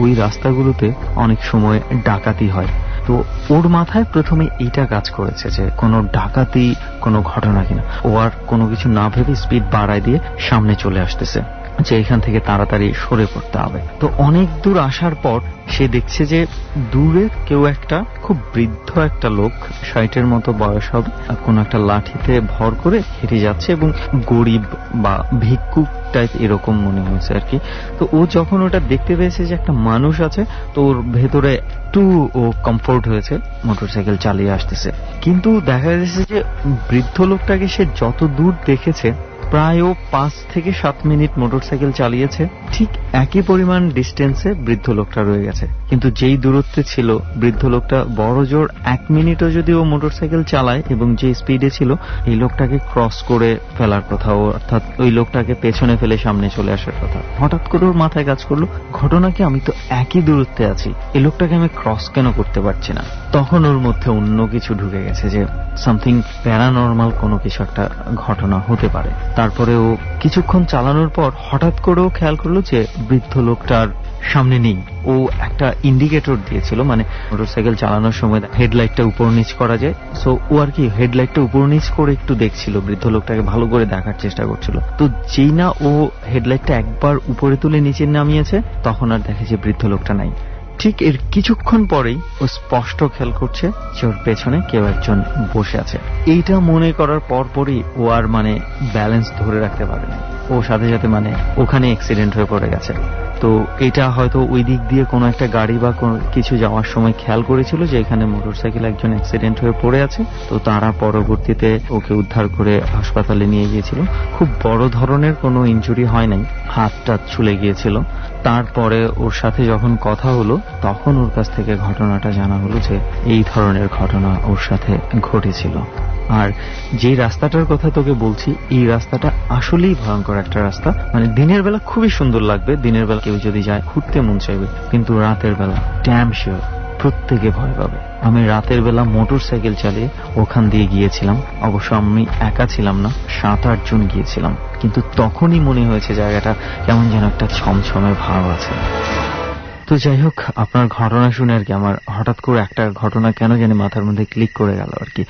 ওই রাস্তাগুলোতে অনেক সময় ডাকাতি হয়, তো ওর মাথায় প্রথমে এইটা কাজ করেছে যে কোনো ডাকাতি কোনো ঘটনা কিনা। ও আর কোনো কিছু না ভেবে স্পিড বাড়ায় দিয়ে সামনে চলে আসতেছে যে এখান থেকে তাড়াতাড়ি সরে পড়তে হবে। তো অনেক দূর আসার পর সে দেখছে যে দূরে কেউ একটা খুব বৃদ্ধ একটা লোক, 60-এর মতো বয়স হবে, কোন একটা লাঠিতে ভর করে হেঁটে যাচ্ছে এবং গরিব বা ভিক্ষুক টাইপ এরকম মনে হয়েছে আর কি। তো ও যখন ওটা দেখতে পেয়েছে যে একটা মানুষ আছে, তো ওর ভেতরে একটু ও কমফোর্ট হয়েছে, মোটরসাইকেল চালিয়ে আসতেছে। কিন্তু দেখা যাচ্ছে যে বৃদ্ধ লোকটাকে সে যত দূর দেখেছে, প্রায় ও 5 থেকে 7 মিনিট মোটরসাইকেল চালিয়েছে, ঠিক একই পরিমাণ ডিস্টেন্সে বৃদ্ধ লোকটা রয়ে গেছে। কিন্তু যেই দূরত্বে ছিল বৃদ্ধ লোকটা, বড় জোর 1 মিনিটও যদি ও মোটরসাইকেল চালায় এবং যে স্পিডে ছিল, এই লোকটাকে ক্রস করে ফেলার কথা, অর্থাৎ ওই লোকটাকে পেছনে ফেলে সামনে চলে আসার কথা। হঠাৎ করে ওর মাথায় কাজ করলো, ঘটনা কি, আমি তো একই দূরত্বে আছি, এই লোকটাকে আমি ক্রস কেন করতে পারছি না? তখন ওর মধ্যে অন্য কিছু ঢুকে গেছে যে সামথিং প্যারানর্মাল কোনো কিছু একটা ঘটনা হতে পারে। তারপরে ও কিছুক্ষণ চালানোর পর হঠাৎ করেও খেয়াল করলো যে বৃদ্ধ লোকটার সামনে নেই। ও একটা ইন্ডিকেটর দিয়েছিল, মানে মোটরসাইকেল চালানোর সময় হেডলাইটটা উপর নিচ করা যায়, সো ও আর কি হেডলাইটটা উপর নিচ করে একটু দেখছিল, বৃদ্ধ লোকটাকে ভালো করে দেখার চেষ্টা করছিল। তো যেই না ও হেডলাইটটা একবার উপরে তুলে নিচে নামিয়েছে, তখন আর দেখে যে বৃদ্ধ লোকটা নাই। ঠিক এর কিছুক্ষণ পরেই ও স্পষ্ট খেয়াল করছে যে ওর পেছনে কেউ একজন বসে আছে। এইটা মনে করার পরপরই ও আর মানে ব্যালেন্স ধরে রাখতে পারে না, ও সাথে সাথে মানে ওখানে অ্যাক্সিডেন্ট হয়ে পড়ে গেছে। তো এটা হয়তো ওই দিক দিয়ে কোনো একটা গাড়ি বা কোনো কিছু যাওয়ার সময় খেয়াল করেছিল যে এখানে মোটরসাইকেল একজন অ্যাক্সিডেন্ট হয়ে পড়ে আছে। তো তারা পরবর্তীতে ওকে উদ্ধার করে হাসপাতালে নিয়ে গিয়েছিল। খুব বড় ধরনের কোনো ইনজুরি হয় নাই, হাতটা ছুলে গিয়েছিল। তারপরে ওর সাথে যখন কথা হলো তখন ওর কাছ থেকে ঘটনাটা জানা হলো যে এই ধরনের ঘটনা ওর সাথে ঘটেছিল। আর যে রাস্তাটার কথা তোকে বলছি, এই রাস্তাটা আসলেই ভয়ঙ্কর একটা রাস্তা। মানে দিনের বেলা খুবই সুন্দর লাগবে, দিনের বেলা কেউ যদি যায় ঘুরতে মন চাইবে, কিন্তু রাতের বেলা ড্যাম শিওর প্রত্যেকে ভয় পাবে। আমি রাতের বেলা মোটর সাইকেল চালিয়ে ওখান দিয়ে গিয়েছিলাম। অবশ্য আমি একা ছিলাম না, 7-8 জন গিয়েছিলাম, কিন্তু তখনই মনে হয়েছে জায়গাটা কেমন যেন একটা ছমছমে ভাব আছে। তো যাই হোক, আপনার ঘটনা শুনে আর কি আমার হঠাৎ করে একটা ঘটনা কেন জানি মাথার মধ্যে ক্লিক করে গেল আর কি।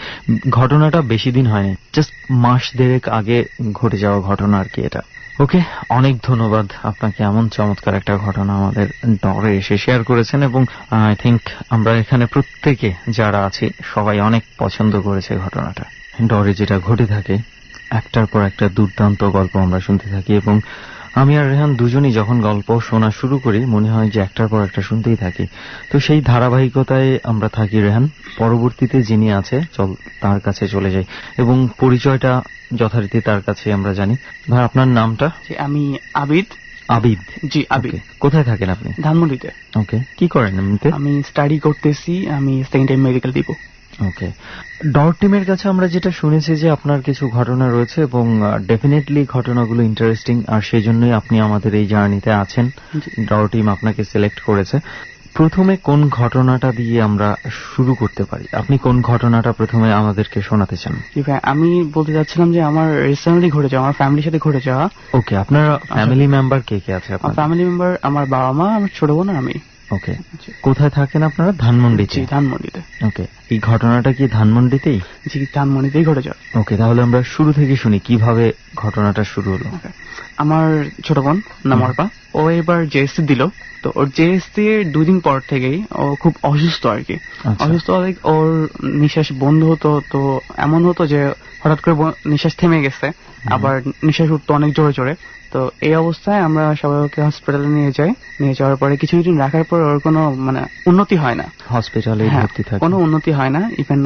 ঘটনাটা বেশি দিন হয়নি, জাস্ট মাস দেড়েক আগে ঘটে যাওয়া ঘটনা আর কি এটা। ওকে, অনেক ধন্যবাদ আপনাকে, এমন চমৎকার একটা ঘটনা আমাদের ডরে এসে শেয়ার করেছেন, এবং আই থিঙ্ক আমরা এখানে প্রত্যেকে যারা আছি সবাই অনেক পছন্দ করেছে ঘটনাটা। ডরে যেটা ঘটে থাকে, একটার পর একটা দুর্দান্ত গল্প আমরা শুনতে থাকি, এবং আমি আর রেহান দুজনই যখন গল্প শোনা শুরু করি মনে হয় যে একটার পর একটা শুনতেই থাকি। তো সেই ধারাবাহিকতায় আমরা থাকি রেহান। পরবর্তীতে যিনি আছে চল তার কাছে চলে যাই, এবং পরিচয়টা যথারীতি তার কাছে আমরা জানি। ভাই, আপনার নামটা? আমি আবিদ। আবিদ? জি, আবিদ। Okay. কোথায় থাকেন আপনি? ধানমন্ডিতে। ওকে, কি করেন এমনিতে? আমি স্টাডি করতেছি, আমি সেকেন্ড টাইম মেডিকেল দিব। ওকে, ডর টিমের কাছে আমরা যেটা শুনেছি যে আপনার কিছু ঘটনা রয়েছে, এবং ডেফিনেটলি ঘটনাগুলো ইন্টারেস্টিং, আর সেই জন্যই আপনি আমাদের এই জার্নিতে আছেন। ডর টিম আপনাকে সিলেক্ট করেছে। প্রথমে কোন ঘটনাটা দিয়ে আমরা শুরু করতে পারি? আপনি কোন ঘটনাটা প্রথমে আমাদেরকে শোনাতে চান? জি ভাই, আমি বলতে চাচ্ছিলাম যে আমার রিসেন্টলি ঘটে যাওয়া, আমার ফ্যামিলির সাথে ঘটে যাওয়া। ওকে, আপনার ফ্যামিলি মেম্বার কে কে আছে? আমার ফ্যামিলি মেম্বার আমার বাবা মা, আমার ছোট বোন আর আমি। ওকে, কোথায় থাকেন আপনারা? ধানমন্ডিতে? জি, ধানমন্ডিতে। ওকে, এই ঘটনাটা কি ধানমন্ডিতেই? জি, ধানমন্ডিতেই ঘটে যাওয়া। ওকে, তাহলে আমরা শুরু থেকে শুনি কিভাবে ঘটনাটা শুরু হলো। আমার ছোট বোন নাম অর্পা, ও এবার জেএসসি দিল। তো ওর জেএসসি এর 2 দিন পর থেকেই ও খুব অসুস্থ আর কি। অসুস্থ হলে ওর নিঃশ্বাস বন্ধ হতো, তো এমন হতো যে হঠাৎ করে নিঃশ্বাস থেমে গেছে, আবার নিঃশ্বাস উঠতো অনেক জোরে জোরে। তো এই অবস্থায় আমরা সবাই ওকে হসপিটালে নিয়ে যাই। নিয়ে যাওয়ার পরে কিছুদিন রাখার পর ওর কোনো উন্নতি হয় না, হসপিটালে ভর্তি থাকে, কোনো উন্নতি হয় না। ইভেন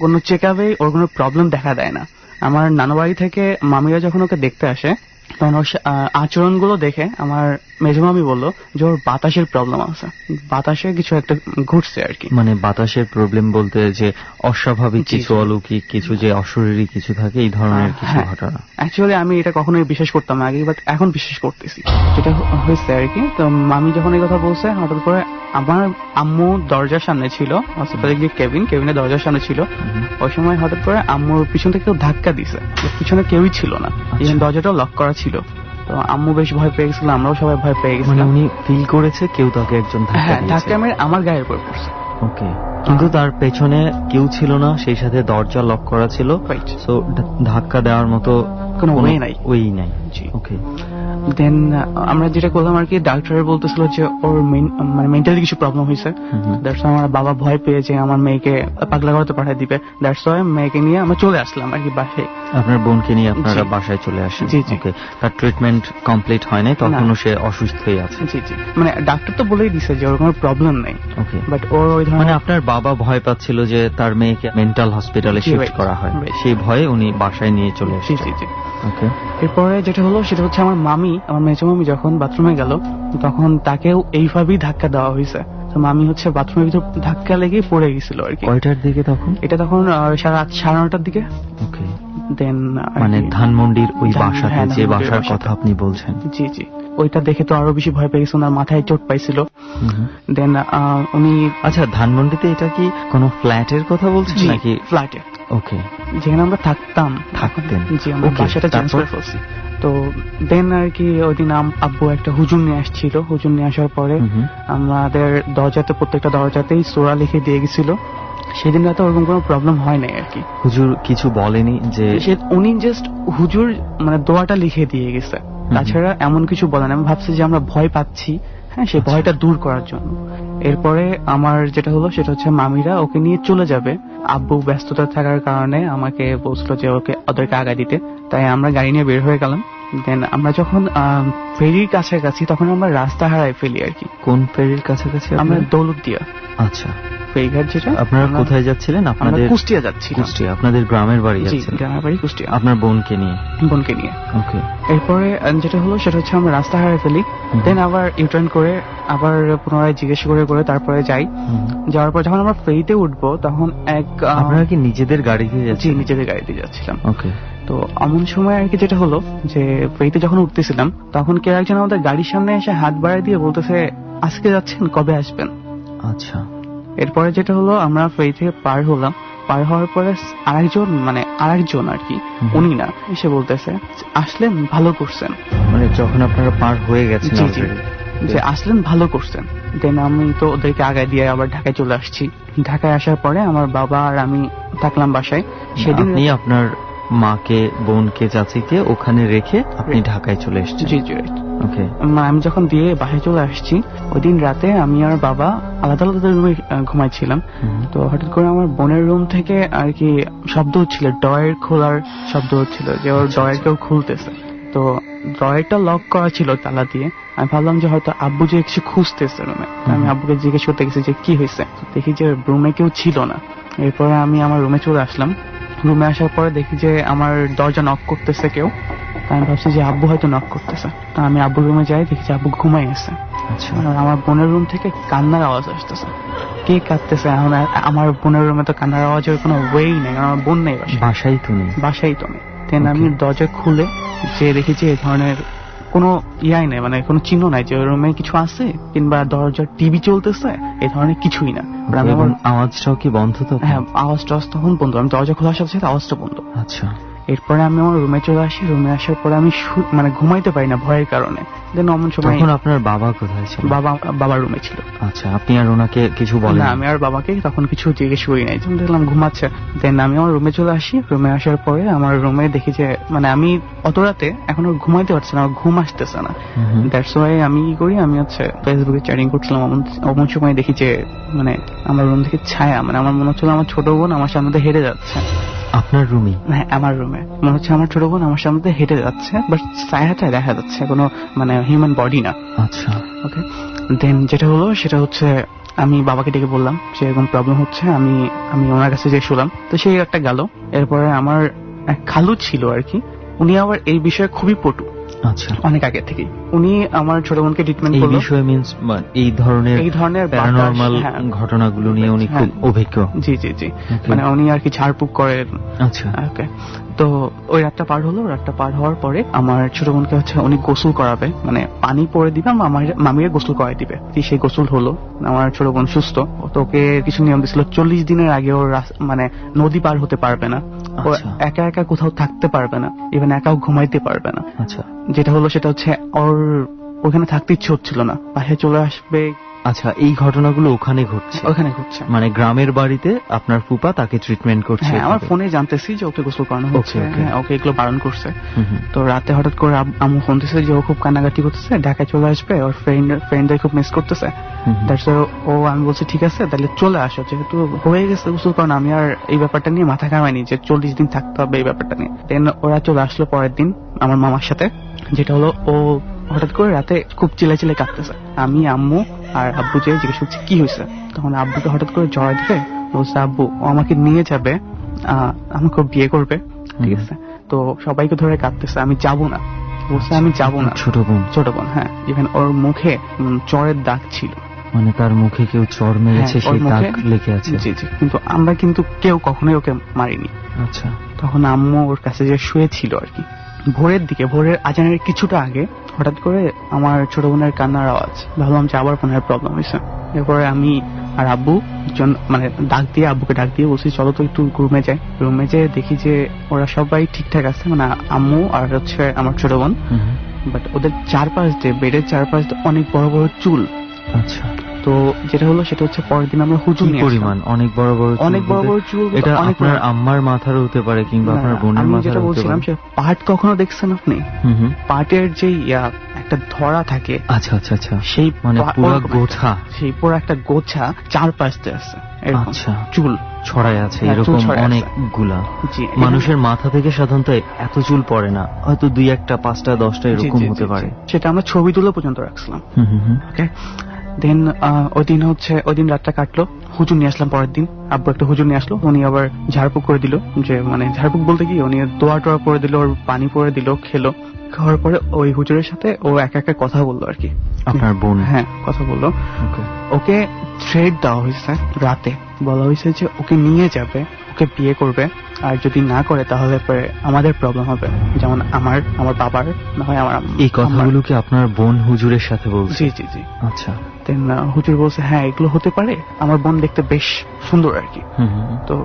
কোনো চেক আপে ওর কোনো প্রবলেম দেখা দেয় না। আমার নানু বাড়ি থেকে মামিরা যখন ওকে দেখতে আসে তখন ওর আচরণগুলো দেখে আমার মেজমামি বললো যে ওর বাতাসের প্রবলেম আছে, বাতাসে কিছু একটা ঘটছে আর কি। মানে বাতাসের প্রবলেম বলতে যে অস্বাভাবিক কিছু, অলৌকিক কিছু, যে অশরীরী কিছু থাকে, এই ধরনের কিছু ঘটনা। অ্যাকচুয়ালি আমি এটা কখনোই বিশ্বাস করতাম না আগে, বাট এখন বিশ্বাস করতেছি যেটা হয়েছে আর কি। তো মামি যখন এই কথা বলছে, হঠাৎ করে আমার আম্মু দরজার সামনে ছিল, হসপিটালে গিয়ে কেবিনের দরজার সামনে ছিল। ওই সময় হঠাৎ করে আম্মুর পিছন থেকে কেউ ধাক্কা দিছে, পিছনে কেউই ছিল না, দরজাটাও লক করা ছিল। তো আম্মু বেশ ভয় পেয়ে গেছিল, আমরাও সবাই ভয় পেয়ে গেছিলাম। উনি ফিল করেছে কেউ তাকে একজন ধাক্কা মেরে আমার গায়ের উপর পড়ছে। ওকে, কিন্তু তার পেছনে কেউ ছিল না, সেই সাথে দরজা লক করা ছিল, সো ধাক্কা দেওয়ার মতো কোনো ওয়ে নাই। ওকে, দেন আমরা যেটা করলাম আর কি, ডাক্তার বলতেছিল যে ওর মানে মেন্টালি কিছু প্রবলেম হয়েছে। দ্যাটস আমার বাবা ভয় পেয়ে যে আমার মেয়েকে পাগলা করতে পাঠিয়ে দিবে। দ্যাটস ওয়াই মেয়েকে নিয়ে আমরা চলে আসলাম আর কি বাসায়। আপনার বোনকে নিয়ে আপনারা বাসায় চলে আসেন? জি জি। ওকে, তার ট্রিটমেন্ট কমপ্লিট হয় নাই, তখনও সে অসুস্থই আছে? জি জি, মানে ডাক্তার তো বলেই দিছে যে ওর কোনো প্রবলেম নেই। ওকে, বাট ওর ওই ধরনের, মানে আপনার বাবা ভয় পাচ্ছিল যে তার মেয়েকে মেন্টাল হসপিটালে শিফট করা হয়, সেই ভয়ে উনি বাসায় নিয়ে চলে এসেছেন? জি জি জি। ওকে, এরপরে যেটা হলো সেটা হচ্ছে আমার মামি, আমার মেজো মামি যখন বাথরুমে গেল তখন তাকেও এইভাবেই ধাক্কা দেওয়া হয়েছে। তো মামি হচ্ছে বাথরুমের ভিতর ধাক্কা লেগে পড়ে গেছিল আর কি। কয়টার দিকে তখন? এটা তখন রাত 9:30টার দিকে। ওকে, দেন মানে ধানমন্ডির ওই বাসাতে, যে বাসার কথা আপনি বলছেন? জি জি, ওইটা দেখে তো আরো বেশি ভয় পেয়ে গেছে, ওনার মাথায় চোট পাইছিল। দেন উনি, আচ্ছা, ধানমন্ডিতে এটা কি কোনো ফ্ল্যাটের কথা বলছেন নাকি? ফ্ল্যাটে। ওকে, যেখানে আমরা থাকতেন। জি, আমরা বাসাটা চেঞ্জ করে ফেলছি। তো দেন আর কি ওই দিন আব্বু একটা হুজুর নিয়ে আসছিল। হুজুর নিয়ে আসার পরে আমাদের দরজাতে, প্রত্যেকটা দরজাতেই সূরা লিখে দিয়ে গেছিল। সেদিন রাতে ওরকম কোনো প্রবলেম হয় নাই আর কি। হুজুর কিছু বলেনি যে? উনি জাস্ট হুজুর মানে দোয়াটা লিখে দিয়ে গেছে, তাছাড়া এমন কিছু বলেন। আমি ভাবছি যে আমরা ভয় পাচ্ছি, হ্যাঁ, সেই ভয়টা দূর করার জন্য। এরপরে আমার যেটা হলো সেটা হচ্ছে মামিরা ওকে নিয়ে চলে যাবে। আব্বু ব্যস্ততা থাকার কারণে আমাকে বলছিল যে ওদেরকে আগা দিতে, তাই আমরা গাড়ি নিয়ে বের হয়ে গেলাম। দেন আমরা যখন ফেরির কাছাকাছি তখন আমরা রাস্তা হারাই ফেলি আর কি। কোন ফেরির কাছাকাছি? আমরা দৌলতদিয়া। আচ্ছা, ফেরিঘাট যেটা। আপনারা কোথায় যাচ্ছিলেন? আমরা আপনাদের কুষ্টিয়া যাচ্ছি। কুষ্টিয়া, আপনাদের গ্রামের বাড়ি জি, যাচ্ছিলেন? গ্রামের বাড়ি কুষ্টিয়া, আপনার বোনকে নিয়ে? বোনকে নিয়ে। ওকে। এরপরে যেটা হলো সেটা হচ্ছে আমরা রাস্তা হারিয়ে ফেলি, দেন আবার ইউটার্ন করে আবার পুনরায় জিজ্ঞেস করে তারপরে যাই। যাওয়ার পর যখন আমরা ফেরিতে উঠবো তখন আপনারা কি নিজেদের গাড়িতে জি যাচ্ছেন? নিজেদের গাড়িতে যাচ্ছিলাম। ওকে। তো এমন সময় আর কি যেটা হলো যে ফেরিতে যখন উঠতেছিলাম তখন কেউ একজন আমাদের গাড়ির সামনে এসে হাত বাড়ায় দিয়ে বলতেছে, আজকে যাচ্ছেন, কবে আসবেন? আচ্ছা। এরপরে যেটা হলো আমরা ফেরি থেকে পার হলাম, পার হওয়ার পরে আরেকজন আর কি, উনি না, এসে বলতেছে আসলেন, ভালো করছেন। মানে যখন আপনারা পার হয়ে গেছেন জি জি, already? যে আসলেন, ভালো করছেন। দেন আমি তো ওদেরকে আগায় দিয়ে আবার ঢাকায় চলে আসছি। ঢাকায় আসার পরে আমার বাবা আর আমি থাকলাম বাসায়। সেদিন আপনি আপনার মাকে, বোনকে, চাচিকে ওখানে রেখে আপনি ঢাকায় চলে এসেছেন? জি জি, ওকে। আমি যখন দিয়ে বাসায় চলে আসছি ওই দিন রাতে আমি আর বাবা আলাদা আলাদা রুমে ঘুমাইছিলাম। তো হঠাৎ করে আমার বোনের রুম থেকে আর কি শব্দ হচ্ছিল, ড্রয়ের খোলার শব্দ হচ্ছিল, যে ওর ড্রয়ের কেউ খুলতেছে। তো ড্রয়ারটা লক করা ছিল তালা দিয়ে। আমি ভাবলাম যে হয়তো আব্বু যে কিছু খুঁজতেছে রুমে। আমি আব্বুকে জিজ্ঞেস করতে গেছি যে কি হয়েছে, দেখি যে রুমে কেউ ছিল না। এরপরে আমি আমার রুমে চলে আসলাম। রুমে আসার পরে দেখি যে আমার দরজা নক করতেছে কেউ। আমি ভাবছি যে আব্বু হয়তো নক করতেছে। তো আমি আব্বুর রুমে যাই, দেখি যে আব্বু ঘুমাই আছে। আচ্ছা। আর আমার বোনের রুম থেকে কান্নার আওয়াজ আসতেছে। কে কাঁদতেছে? এখন আমার বোনের রুমে তো কান্নার আওয়াজের কোনো ওয়েই নেই, কারণ আমার বোন নেই বাসায় তো নেই। বাসাই তো নেই। দেন আমি দরজা খুলে যে দেখি যে এই ধরনের কোনো ইয়াই নেই, মানে কোনো চিহ্ন নাই যে ওই রুমে কিছু আছে কিংবা দরজার টিভি চলতেছে, এই ধরনের কিছুই না। আমি আমার আওয়াজটাও কি বন্ধ? তো হ্যাঁ, আওয়াজটা তখন বন্ধ। আমি দরজা খোলার সাথে সাথে আওয়াজটা বন্ধ। আচ্ছা। এরপরে আমি আমার রুমে চলে আসি। রুমে আসার পরে আমি মানে ঘুমাইতে পারি না ভয়ের কারণে। দেন অমন সময় তখন আপনার বাবা কোথায় ছিল? বাবার রুমে ছিল। আচ্ছা, আপনি আর ওনাকে কিছু বলেন? না, আমি আর বাবাকে তখন কিছু জিজ্ঞেস করি নাই, যখন দেখলাম ঘুমাচ্ছে। দেন আমি আমার রুমে চলে আসি। রুমে আসার পরে আমার রুমে দেখি যে মানে আমি অত রাতে এখনো ঘুমাইতে পারছি না, আমার ঘুম আসতেছে না। দ্যাটস ওয়াই আমি কি করি, আমি হচ্ছে ফেসবুকে চ্যাটিং করছিলাম। অমন সময় দেখি যে মানে আমার রুম থেকে ছায়া, মানে আমার মনে হচ্ছিল আমার ছোট বোন আমার সামনে দিয়ে হেঁটে যাচ্ছে। আপনার রুমে? হ্যাঁ, আমার রুমে মনে হচ্ছে আমার ছোট বোন আমার সামনে দিয়ে হেঁটে যাচ্ছে, বাট ছায়াটা দেখা যাচ্ছে, কোনো মানে হিউম্যান বডি না। আচ্ছা। ওকে। দেন যেটা হলো সেটা হচ্ছে আমি বাবাকে ডেকে বললাম যে এরকম প্রবলেম হচ্ছে, আমি ওনার কাছে যে শুনলাম। তো সেই একটা গেল। এরপরে আমার এক খালু ছিল আর কি, উনি আবার এই বিষয়ে খুবই পটু। আচ্ছা। অনেক আগে থেকে উনি আমার ছোট বোনকে ট্রিটমেন্ট এই করলো। বিষয়ে মিন্স এই ধরনের প্যারানরমাল ঘটনাগুলো নিয়ে উনি খুব অভিজ্ঞ। জি জি জি, মানে উনি আর কি ঝাড়ফুঁক করেন। আচ্ছা। ওকে। তো ওই রাতটা পার হলো। রাতটা পার হওয়ার পরে আমার ছোট বোনকে হচ্ছে উনি গোসল করাবে, মানে পানি পরে দিবে, মামিরে গোসল করাই দিবে। সেই গোসল হলো। আমার ছোট বোন সুস্থ। তো ওকে কিছু নিয়ম দিছিল, 40 দিনের আগে ওর মানে নদী পার হতে পারবে না, ও একা একা কোথাও থাকতে পারবে না, ইভেন একাও ঘুমাইতে পারবে না। আচ্ছা। যেটা হলো সেটা হচ্ছে ওর ওখানে থাকতে ইচ্ছে হচ্ছিল না, পাশে চলে আসবে। আচ্ছা, এই ঘটনাগুলো ওখানে ঘটছে? ওখানে ঘটছে, মানে গ্রামের বাড়িতে আপনার ফুপা তাকে ট্রিটমেন্ট করছে? হ্যাঁ, আমার ফোনে জানতেছি যে ওকে গোসল করানো হচ্ছে। হ্যাঁ, ওকে এগুলো বারণ করছে। তো রাতে হঠাৎ করে আম্মু ফোন দিচ্ছে যে ও খুব কান্নাকাটি করতেছে, ঢাকায় চলে আসবে, ওর ফ্রেন্ডদের খুব মিস করতেছে। আমি বলছি ঠিক আছে, তাহলে চলে আসো, যেহেতু হয়ে গেছে গোসল করানো। আমি আর এই ব্যাপারটা নিয়ে মাথা ঘামাইনি যে 40 দিন থাকতে হবে এই ব্যাপারটা নিয়ে। দেন ওরা চলে আসলো পরের দিন আমার মামার সাথে। যেটা হলো ও হঠাৎ করে রাতে খুব চিল্লাই কাঁদতেছে। আমি, আম্মু আর আব্বু যে জিজ্ঞেস করছি কি হয়েছে, তখন আব্বুকে হঠাৎ করে জড়াই দিতে বলছে আব্বু ও আমাকে নিয়ে যাবে, আমাকে বিয়ে করবে। ঠিক আছে। তো সবাইকে ধরে কাঁদতেছে, আমি যাবো না। বলছে আমি যাবো না। ছোট বোন, হ্যাঁ। ইভেন ওর মুখে চড়ের দাগ ছিল, মানে তার মুখে কেউ চড় মেরেছে, সেই দাগ লেগে আছে। জি জি, কিন্তু আমরা কিন্তু কেউ কখনোই ওকে মারিনি। আচ্ছা। তখন আম্মু ওর কাছে যে শুয়েছিল আর কি, ভোরের দিকে, ভোরের আজানের কিছুটা আগে হঠাৎ করে আমার ছোট বোনের কান্নার আওয়াজ। ভাবলাম যে আবার ফোনের প্রবলেম হয়েছে। এরপরে আমি আর আব্বু মানে আব্বুকে ডাক দিয়ে বলছি চলো তো একটু রুমে যাই। রুমে যেয়ে দেখি যে ওরা সবাই ঠিকঠাক আছে, মানে আম্মু আর হচ্ছে আমার ছোট বোন। বাট ওদের চারপাশ দিয়ে, বেডের চারপাশ দিয়ে অনেক বড় বড় চুল। আচ্ছা। তো যেটা হলো সেটা হচ্ছে পরের দিন আমরা হুজুর নিয়ে পরিমাণ অনেক বড় বড় চুল। এটা আপনার আম্মার মাথার হতে পারে কিংবা আপনার বোনের মাথার হতে পারে। যেটা বলছিলাম সে পাট কখনো দেখছেন আপনি? পাটের যে একটা ধরা থাকে। আচ্ছা আচ্ছা আচ্ছা, সেই মানে পুরো গোছা, সেই পুরো একটা গোছা চারপাশ দিয়ে আছে, আচ্ছা, চুল ছড়ায় আছে এরকম অনেকগুলা। মানুষের মাথা থেকে সাধারণত এত চুল পড়ে না, হয়তো 2, 1, 5, 10 এরকম হতে পারে। সেটা আমরা ছবি তুলে পর্যন্ত রাখছিলাম। ওকে। দেন ওই দিন রাতটা কাটলো, হুজুর নিয়ে আসলাম পরের দিন। আব্বু একটা হুজুর নিয়ে আসলো, উনি আবার ঝাড়ফুঁক করে দিল, যে মানে ঝাড়ফুঁক বলতে কি উনি দোয়া টোয়া করে দিল, ওর পানি পরে দিল, খেলো। খাওয়ার পরে ওই হুজুরের সাথে ও একা একা কথা বললো আর কি। আপনার বোন? হ্যাঁ, কথা বললো। ওকে থ্রেড দেওয়া হয়েছে, রাতে বলা হয়েছে যে ওকে নিয়ে যাবে, ওকে বিয়ে করবে, আর যদি না করে তাহলে পরে আমাদের প্রবলেম হবে, যেমন আমার বাবার না হয় আমার। এই কথাগুলো কি আপনার বোন হুজুরের সাথে বলছে? জি জি জি। আচ্ছা। দেন হুজুর বলছে হ্যাঁ এগুলো হতে পারে, আমার বোন দেখতে বেশ সুন্দর আর কি। তো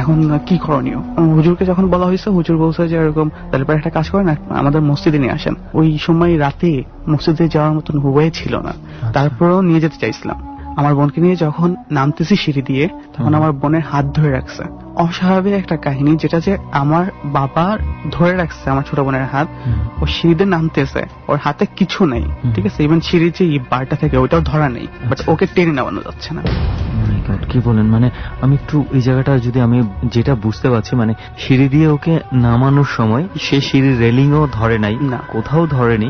এখন কি করণীয়? হুজুরকে যখন বলা হয়েছে, হুজুর বলছে যে এরকম তাহলে পরে একটা কাজ করেন, আমাদের মসজিদে নিয়ে আসেন। ওই সময় রাতে মসজিদে যাওয়ার মতন ওয়ে ছিল না, তারপরেও নিয়ে যেতে চাইছিলাম। আমার বোনকে নিয়ে যখন নামতেছি সিঁড়ি দিয়ে, তখন আমার বোনের হাত ধরে রাখছে। অস্বাভাবিক একটা কাহিনী, যেটা যে আমার বাবা ধরে রাখছে আমার ছোট বোনের হাত, ও সিঁড়িতে নামতেছে, ওর হাতে কিছু নেই, ঠিক আছে, ইভেন সিঁড়ির যে বারটা থেকে ওইটাও ধরা নেই, বাট ওকে টেনে নেওয়ানো যাচ্ছে না। কি বলেন, মানে আমি একটু এই জায়গাটা যদি আমি যেটা বুঝতে পারছি, মানে সিঁড়ি দিয়ে ওকে নামানোর সময় সে সিঁড়ির রেলিংও ধরে নাই, না কোথাও ধরেনি,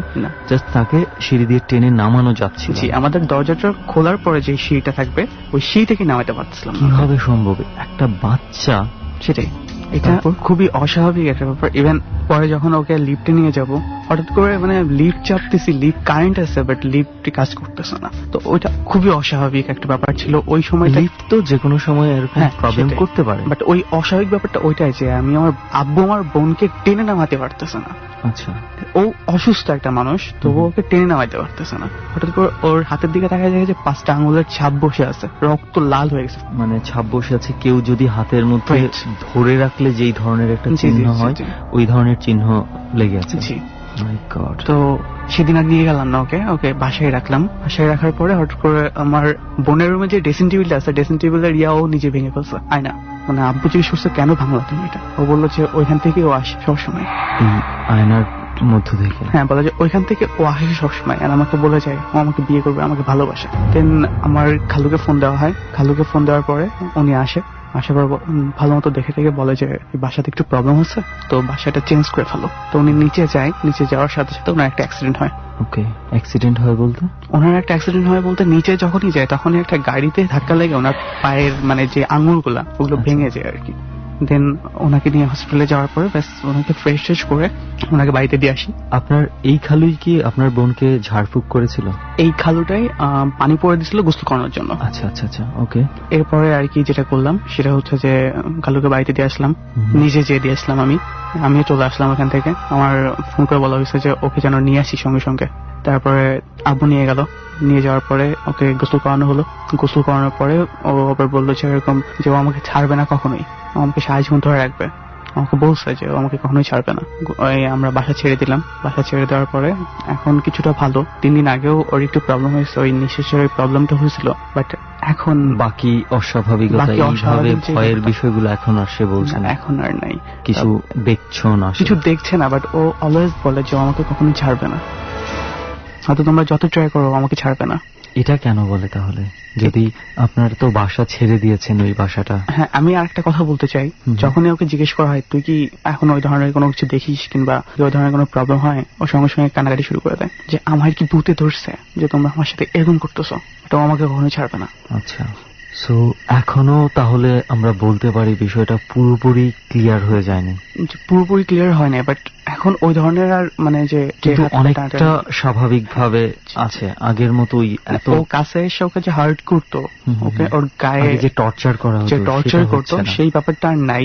জাস্ট তাকে সিঁড়ি দিয়ে টেনে নামানো যাচ্ছে। জি, আমাদের দরজাটা খোলার পরে যে সিঁড়িটা থাকবে ওই সিঁড়ি থেকে নামাতে পারছিলাম। কিভাবে সম্ভব? একটা বাচ্চা। সেটাই, এটা খুবই অস্বাভাবিক একটা ব্যাপার। ইভেন পরে যখন ওকে লিফটে নিয়ে যাব, হঠাৎ করে মানে লিফট চাপতেছি, লিফট কারেন্ট আছে বাট লিফট কাজ করতেছে না। তো ওইটা খুবই অস্বাভাবিক একটা ব্যাপার ছিল ওই সময়টা। লিফট তো যে কোনো সময় এরকম প্রবলেম করতে পারে, বাট ওই অস্বাভাবিক ব্যাপারটা ওইটাই যে আমি আমার আব্বু আমার বোনকে টেনে নামাতে পারতেছে না। আচ্ছা, ও অসুস্থ একটা মানুষ, তবু ওকে টেনে নামাইতে পারতেছে না। হঠাৎ করে ওর হাতের দিকে দেখা যায় যে 5টা আঙুলের ছাপ বসে আছে, রক্ত লাল হয়ে গেছে। মানে ছাপ বসে আছে, কেউ যদি হাতের মধ্যে ধরে রাখলে যেই ধরনের একটা চিহ্ন হয়, ওই ধরনের চিহ্ন লেগে আছে। মাই গড। তো সেদিন আর নিয়ে গেলাম না ওকে বাসায় রাখলাম। বাসায় রাখার পরে হঠাৎ করে আমার বোনের রুমে যে ড্রেসিং টেবিলটা আছে, ড্রেসিং টেবিলের ও নিজে ভেঙে ফেলছে আয়না। মানে আব্বু জিজ্ঞেস করছে কেন ভাঙলা তুমি এটা? ও বললো যে ওইখান থেকে ও আসে সবসময়। আয়নার মধ্য থেকে? হ্যাঁ, বলা যায় ওইখান থেকে ও আসে সবসময়, আর আমাকে বলে যায় ও আমাকে বিয়ে করবে, আমাকে ভালোবাসে। দেন আমার খালুকে ফোন দেওয়া হয়, খালুকে ফোন দেওয়ার পরে উনি আসার পর ভালো মতো দেখে থেকে বলে যে বাসাতে একটু প্রবলেম হচ্ছে, তো বাসাটা চেঞ্জ করে ফেলো। তো উনি নিচে যায়, নিচে যাওয়ার সাথে সাথে ওনার একটা অ্যাক্সিডেন্ট হয়। ওকে, অ্যাক্সিডেন্ট হয় বলতে? ওনার একটা অ্যাক্সিডেন্ট হয় বলতে নিচে যখনই যায় তখনই একটা গাড়িতে ধাক্কা লেগে ওনার পায়ের মানে যে আঙুলগুলা ওগুলো ভেঙে যায় আর কি। দেন ওনাকে নিয়ে হসপিটালে যাওয়ার পরে ব্যাস ওনাকে ফ্রেশ করে ওনাকে বাড়িতে দিয়ে আসি। আপনার এই খালুই কি আপনার বোনকে ঝাড়ফুঁক করেছিল? এই খালুটাই পানি পরে দিছিল গোসল করানোর জন্য। আচ্ছা আচ্ছা আচ্ছা, ওকে। এরপরে আর কি যেটা করলাম সেটা হচ্ছে যে খালুকে বাড়িতে দিয়ে আসলাম, নিজে যেয়ে দিয়ে আসলাম। আমিও চলে আসলাম ওখান থেকে। আমার ফোন করে বলা হয়েছে যে ওকে যেন নিয়ে আসি সঙ্গে সঙ্গে। তারপরে আব্বু নিয়ে গেল, নিয়ে যাওয়ার পরে ওকে গোসল করানো হলো। গোসল করানোর পরে ও আবার বললো যে এরকম যে ও আমাকে ছাড়বে না কখনোই, আমাকে সারা জীবন ধরে রাখবে। আমাকে বলছে যে ও আমাকে কখনোই ছাড়বে না। আমরা বাসা ছেড়ে দিলাম। বাসা ছেড়ে দেওয়ার পরে এখন কিছুটা ভালো। 3 দিন আগেও ওর একটু প্রবলেম হয়েছে, ওই নিঃশ্বাসের ওই প্রবলেমটা হয়েছিল, বাট এখন বাকি অস্বাভাবিকতা এইভাবে ভয়ের বিষয়গুলো এখন আর সে বলছে না, এখন আর নাই। কিছু দেখছো না, কিছু দেখছে না, বাট ও অলওয়েজ বলে যে আমাকে কখনোই ছাড়বে না, হয়তো তোমরা যত ট্রাই করো আমাকে ছাড়বে না। এটা কেন বলে তাহলে, যদি আপনার তো বাসা ছেড়ে দিয়েছেন ওই বাসাটা? হ্যাঁ, আমি আর একটা কথা বলতে চাই। যখনই ওকে জিজ্ঞেস করা হয় তুই কি এখন ওই ধরনের কোনো কিছু দেখিস কিংবা ওই ধরনের কোনো প্রবলেম হয়, ও সঙ্গে সঙ্গে কান্নাকাটি শুরু করে দেয় যে আমার কি ভূতে ধরছে যে তোমরা আমার সাথে এরকম করতেছো, এটাও আমাকে কখনোই ছাড়বে না। আচ্ছা, সো এখনো তাহলে আমরা বলতে পারি বিষয়টা পুরোপুরি ক্লিয়ার হয়ে যায়নি? পুরোপুরি ক্লিয়ার হয় না, বাট এখন ওই ধরনের আর মানে যে অনেকটা স্বাভাবিক ভাবে আছে, আগের মতোই। এত ও কাছে এসে ওকে যে হার্ট করতো, ওকে ওর গায়ে যে টর্চার করা হতো, যে টর্চার করতো, সেই ব্যাপারটা আর নাই।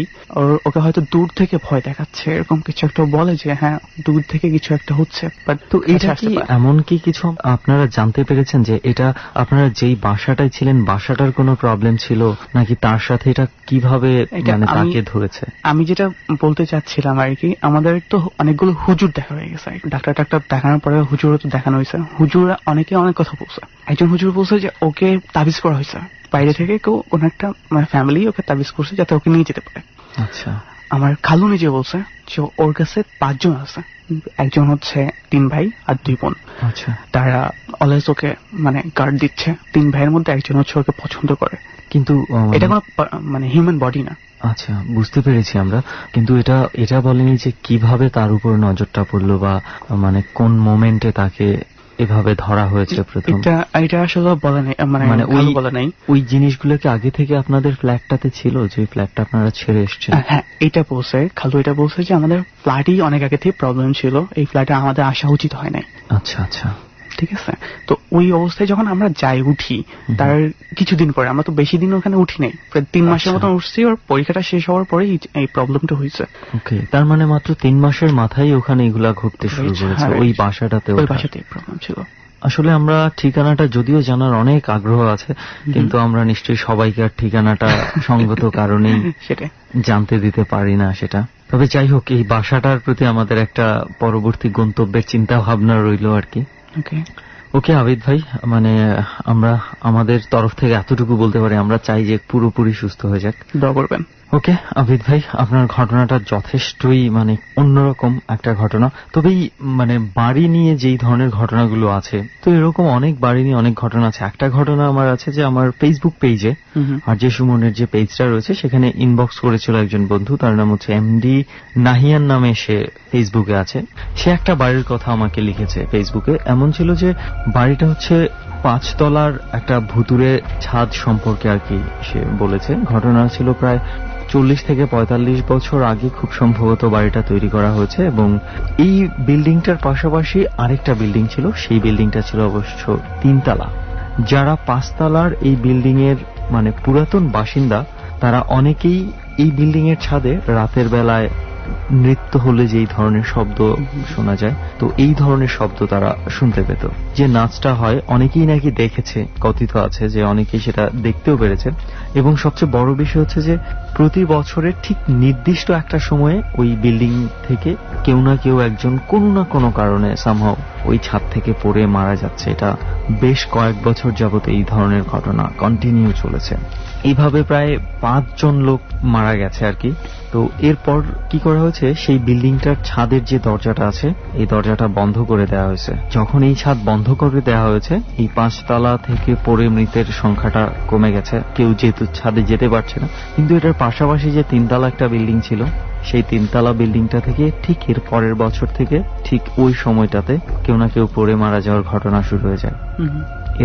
ওকে হয়তো দূর থেকে ভয় দেখাচ্ছে, এরকম কিছু একটা বলে যে হ্যাঁ দূর থেকে কিছু একটা হচ্ছে। তো এটা কি এমন কি কিছু আপনারা জানতে পেরেছেন যে এটা আপনারা যেই বাসাটায় ছিলেন বাসাটার কোনো প্রবলেম ছিল, নাকি তার সাথে এটা কিভাবে মানে তাকে ধরেছে? আমি যেটা বলতে চাচ্ছিলাম আর কি, আমাদের তো অনেকগুলো হুজুর দেখা হয়ে গেছে। ডাক্তার দেখানোর পরে হুজুরও তো দেখানো হয়েছে। হুজুররা অনেকে অনেক কথা বলছে। একজন হুজুর বলছে যে ওকে তাবিজ করা হয়েছে বাইরে থেকে, কেউ কোন একটা মানে ফ্যামিলি ওকে তাবিজ করছে যাতে ওকে নিয়ে যেতে পারে। আচ্ছা, আমার খালু নিজে বলছে যে ওর কাছে 5 জন আছে, একজন হচ্ছে 3 ভাই আর 2 বোন। আচ্ছা, তারা অলওয়েজ ওকে মানে গার্ড দিচ্ছে। 3 ভাইয়ের মধ্যে একজন হচ্ছে ওকে পছন্দ করে, কিন্তু এটা কোনো মানে হিউম্যান বডি না। আচ্ছা, বুঝতে পেরেছি আমরা, কিন্তু এটা বলেনি যে কিভাবে তার উপর নজরটা পড়লো বা মানে কোন মোমেন্টে তাকে এভাবে ধরা হয়েছে প্রথম? এটা আসলে বলা নেই, মানে বলা নাই। ওই জিনিসগুলোকে আগে থেকে আপনাদের ফ্ল্যাটটাতে ছিল, যে ফ্ল্যাটটা আপনারা ছেড়ে এসেছেন? হ্যাঁ, এটা বলছে খালু, এটা বলছে যে আমাদের ফ্ল্যাটই অনেক আগে থেকে প্রবলেম ছিল, এই ফ্ল্যাটে আমাদের আসা উচিত হয় নাই। আচ্ছা আচ্ছা, ঠিক আছে। তো ওই অবস্থায় যখন আমরা যাই, উঠি, তার কিছুদিন পরে, আমরা তো বেশি দিন ওখানে উঠি নাই, প্রায় 3 মাসের মতন উঠছি, ওর পরীক্ষাটা শেষ হওয়ার পরে এই প্রবলেমটা হয়েছে। ওকে, তার মানে মাত্র 3 মাসের মাথায় ওখানে এগুলা ঘটতে শুরু করেছে, ওই বাসাটাতে? ওই বাসাতেই প্রবলেম ছিল। আসলে আমরা ঠিকানাটা যদিও জানার অনেক আগ্রহ আছে, কিন্তু আমরা নিশ্চয়ই সবাইকে আর ঠিকানাটা সঙ্গত কারণেই সেটা জানতে দিতে পারি না সেটা। তবে যাই হোক, এই বাসাটার প্রতি আমাদের একটা পরবর্তী গন্তব্যের চিন্তা ভাবনা রইল আর কি। ওকে আবিদ ভাই, মানে আমরা আমাদের তরফ থেকে এতটুকু বলতে পারি, আমরা চাই যে পুরোপুরি সুস্থ হয়ে যাক, দোয়া করবেন। ওকে আবিদ ভাই, আপনার ঘটনাটা যথেষ্টই মানে অন্যরকম একটা ঘটনা। তবে মানে বাড়ি নিয়ে যেই ধরনের ঘটনাগুলো আছে, তো এরকম অনেক বাড়ি নিয়ে অনেক ঘটনা আছে। একটা ঘটনা আমার আছে যে আমার ফেসবুক পেজে, আর যে সুমনের যে পেজটা রয়েছে সেখানে ইনবক্স করেছিল একজন বন্ধু, তার নাম হচ্ছে এমডি নাহিয়ান নামে, সে ফেসবুকে আছে। সে একটা বাড়ির কথা আমাকে লিখেছে ফেসবুকে। এমন ছিল যে বাড়িটা হচ্ছে 5 তলার একটা ভুতুরে ছাদ সম্পর্কে আর কি সে বলেছে। ঘটনা ছিল প্রায় 40 থেকে 45 বছর আগে খুব সম্ভবত বাড়িটা তৈরি করা হয়েছে, এবং এই বিল্ডিংটার পাশাপাশি আরেকটা বিল্ডিং ছিল, সেই বিল্ডিংটা ছিল অবশ্য 3 তলা। যারা 5 তলার এই বিল্ডিং এর মানে পুরাতন বাসিন্দা, তারা অনেকেই এই বিল্ডিং এর ছাদে রাতের বেলায় নৃত্য হলে যেই ধরনের শব্দ শোনা যায়, তো এই ধরনের শব্দ তারা শুনতে পেত। যে নাচটা হয় অনেকেই নাকি দেখেছে, কথিত আছে যে অনেকেই সেটা দেখতেও পেরেছে। এবং সবচেয়ে বড় বিষয় হচ্ছে যে প্রতি বছরের ঠিক নির্দিষ্ট একটা সময়ে ওই বিল্ডিং থেকে কেউ না কেউ একজন কোনো না কোনো কারণে সামহাও ওই ছাদ থেকে পড়ে মারা যাচ্ছে। এটা বেশ কয়েক বছর যাবত এই ধরনের ঘটনা কন্টিনিউ চলেছে। এইভাবে প্রায় 5 জন লোক মারা গেছে আর কি। তো এরপর কি করা হয়েছে, সেই বিল্ডিংটার ছাদের যে দরজাটা আছে, এই দরজাটা বন্ধ করে দেওয়া হয়েছে। যখন এই ছাদ বন্ধ করে দেওয়া হয়েছে, এই 5 তলা থেকে পড়ে মৃতের সংখ্যাটা কমে গেছে, কেউ যেহেতু ছাদে যেতে পারছে না। কিন্তু এটার পাশাপাশি যে 3 তলা একটা বিল্ডিং ছিল, সেই 3 তলা বিল্ডিংটা থেকে ঠিক এর পরের বছর থেকে ঠিক ওই সময়টাতে কেউ না কেউ পড়ে মারা যাওয়ার ঘটনা শুরু হয়ে যায়।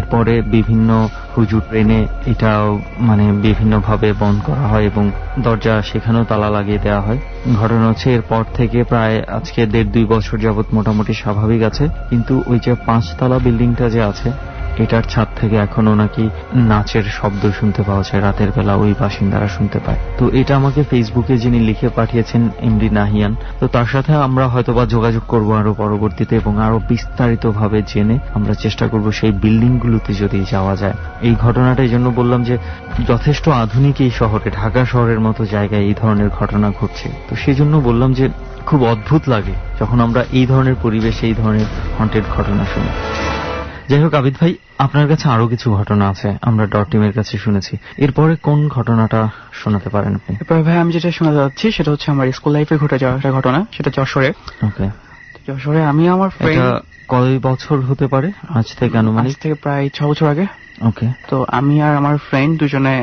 এরপরে বিভিন্ন হুজুর ট্রেনে এটাও মানে বিভিন্নভাবে বন্ধ করা হয় এবং দরজা সেখানেও তালা লাগিয়ে দেওয়া হয়। ঘটনা হচ্ছে এরপর থেকে প্রায় আজকে 1.5-2 বছর যাবত মোটামুটি স্বাভাবিক আছে। কিন্তু ওই যে 5 তলা বিল্ডিংটা যে আছে, এটার ছাদ থেকে এখনো নাকি নাচের শব্দ শুনতে পাওয়া যায়, রাতের বেলা ওই বাসিন্দারা শুনতে পায়। তো এটা আমাকে ফেসবুকে যিনি লিখে পাঠিয়েছেন এমডি নাহিয়ান, তো তার সাথে আমরা হয়তোবা যোগাযোগ করব আরো পরবর্তীতে, এবং আরো বিস্তারিত ভাবে জেনে আমরা চেষ্টা করব সেই বিল্ডিং গুলোতে যদি যাওয়া যায়। এই ঘটনাটা এই জন্য বললাম যে যথেষ্ট আধুনিক এই শহরে, ঢাকা শহরের মতো জায়গায় এই ধরনের ঘটনা ঘটছে। তো সেই জন্য বললাম যে খুব অদ্ভুত লাগে যখন আমরা এই ধরনের পরিবেশে এই ধরনের হন্টেড ঘটনা শুনি। যাই হোক আবিদ ভাই, আপনার কাছে আরো কিছু ঘটনা আছে, আমরা ডট টিমের কাছে শুনেছি। এরপরে কোন ঘটনাটা শোনাতে পারেন আপনি? এরপরে ভাই আমি যেটা শোনাতে যাচ্ছি সেটা হচ্ছে আমার স্কুল লাইফে ঘটে যাওয়া একটা ঘটনা, সেটা যশোরে। ওকে, যশোরে আমি আমার ফ্রেন্ড, কয় বছর হতে পারে আজ থেকে? আনুমানিক থেকে প্রায় 6 বছর আগে। ওকে, তো আমি আর আমার ফ্রেন্ড দুজনে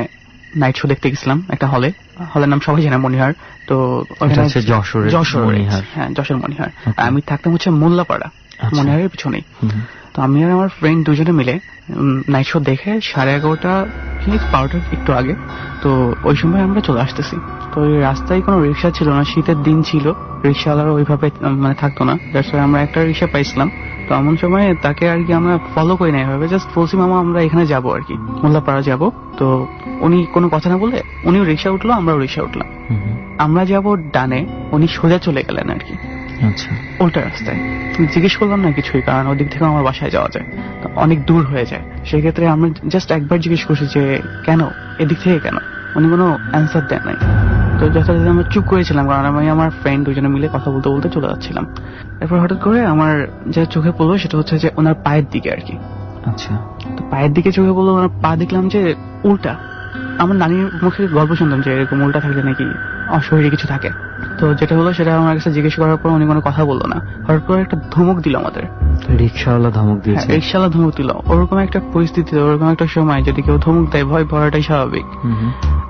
নাইট শো দেখতে গেছিলাম একটা হলের নাম সবাই জানে, মনিহার। তো যশোর, হ্যাঁ যশোর মনিহার। আমি থাকতাম হচ্ছে মোল্লাপাড়া, মনিহারের পিছনেই। তো আমি আর আমার ফ্রেন্ড দুজনে মিলে নাইট শো দেখে 11:30 12টার একটু আগে, তো ওই সময় আমরা চলে আসতেছি। তো ওই রাস্তায় কোনো রিক্সা ছিল না, শীতের দিন ছিল, রিক্সাওয়ালারা ওইভাবে মানে থাকতো না। আমরা একটা রিক্সা পাইছিলাম। তো এমন সময় তাকে আর কি আমরা ফলো করি না, এভাবে জাস্ট বলছি মামা আমরা এখানে যাবো আর কি, মোল্লাপাড়া যাবো। তো উনি কোনো কথা না বলে উনিও রিক্সা উঠলো, আমরাও রিক্সা উঠলাম। আমরা যাবো ডানে, উনি সোজা চলে গেলেন আর কি উল্টা রাস্তায়। জিজ্ঞেস করলাম না কিছুই, কারণ ওদিক থেকে আমার বাসায় যাওয়া যায়, অনেক দূর হয়ে যায়। সেক্ষেত্রে আমরা জাস্ট একবার জিজ্ঞেস করছি যে কেন, এদিক থেকে কেন? উনি কোনো অ্যান্সার দেন নাই। তো যথাযথ আমরা চুপ করেছিলাম, কারণ আমি আমার ফ্রেন্ড দুজনে মিলে কথা বলতে বলতে চলে যাচ্ছিলাম। এরপর হঠাৎ করে আমার যা চোখে পড়লো সেটা হচ্ছে যে ওনার পায়ের দিকে আর কি। আচ্ছা, তো পায়ের দিকে চোখে পড়লো, ওনার পা দেখলাম যে উল্টা। আমার নানির মুখে গল্প শুনতাম যে এরকম উল্টা থাকলে নাকি শরীরে কিছু থাকে। তো যেটা হলো সেটা আমার কাছে জিজ্ঞেস করার পর উনি কোনো কথা বললো না। হঠাৎ করে একটা ধমক দিল আমাদের। রিক্সাওয়ালা ধমক দিয়েছে? রিক্সাওয়ালা ধমক দিল। ওরকম একটা পরিস্থিতিতে, ওরকম একটা সময় যদি কেউ ধমক দেয়, ভয় পাওয়াটাই স্বাভাবিক।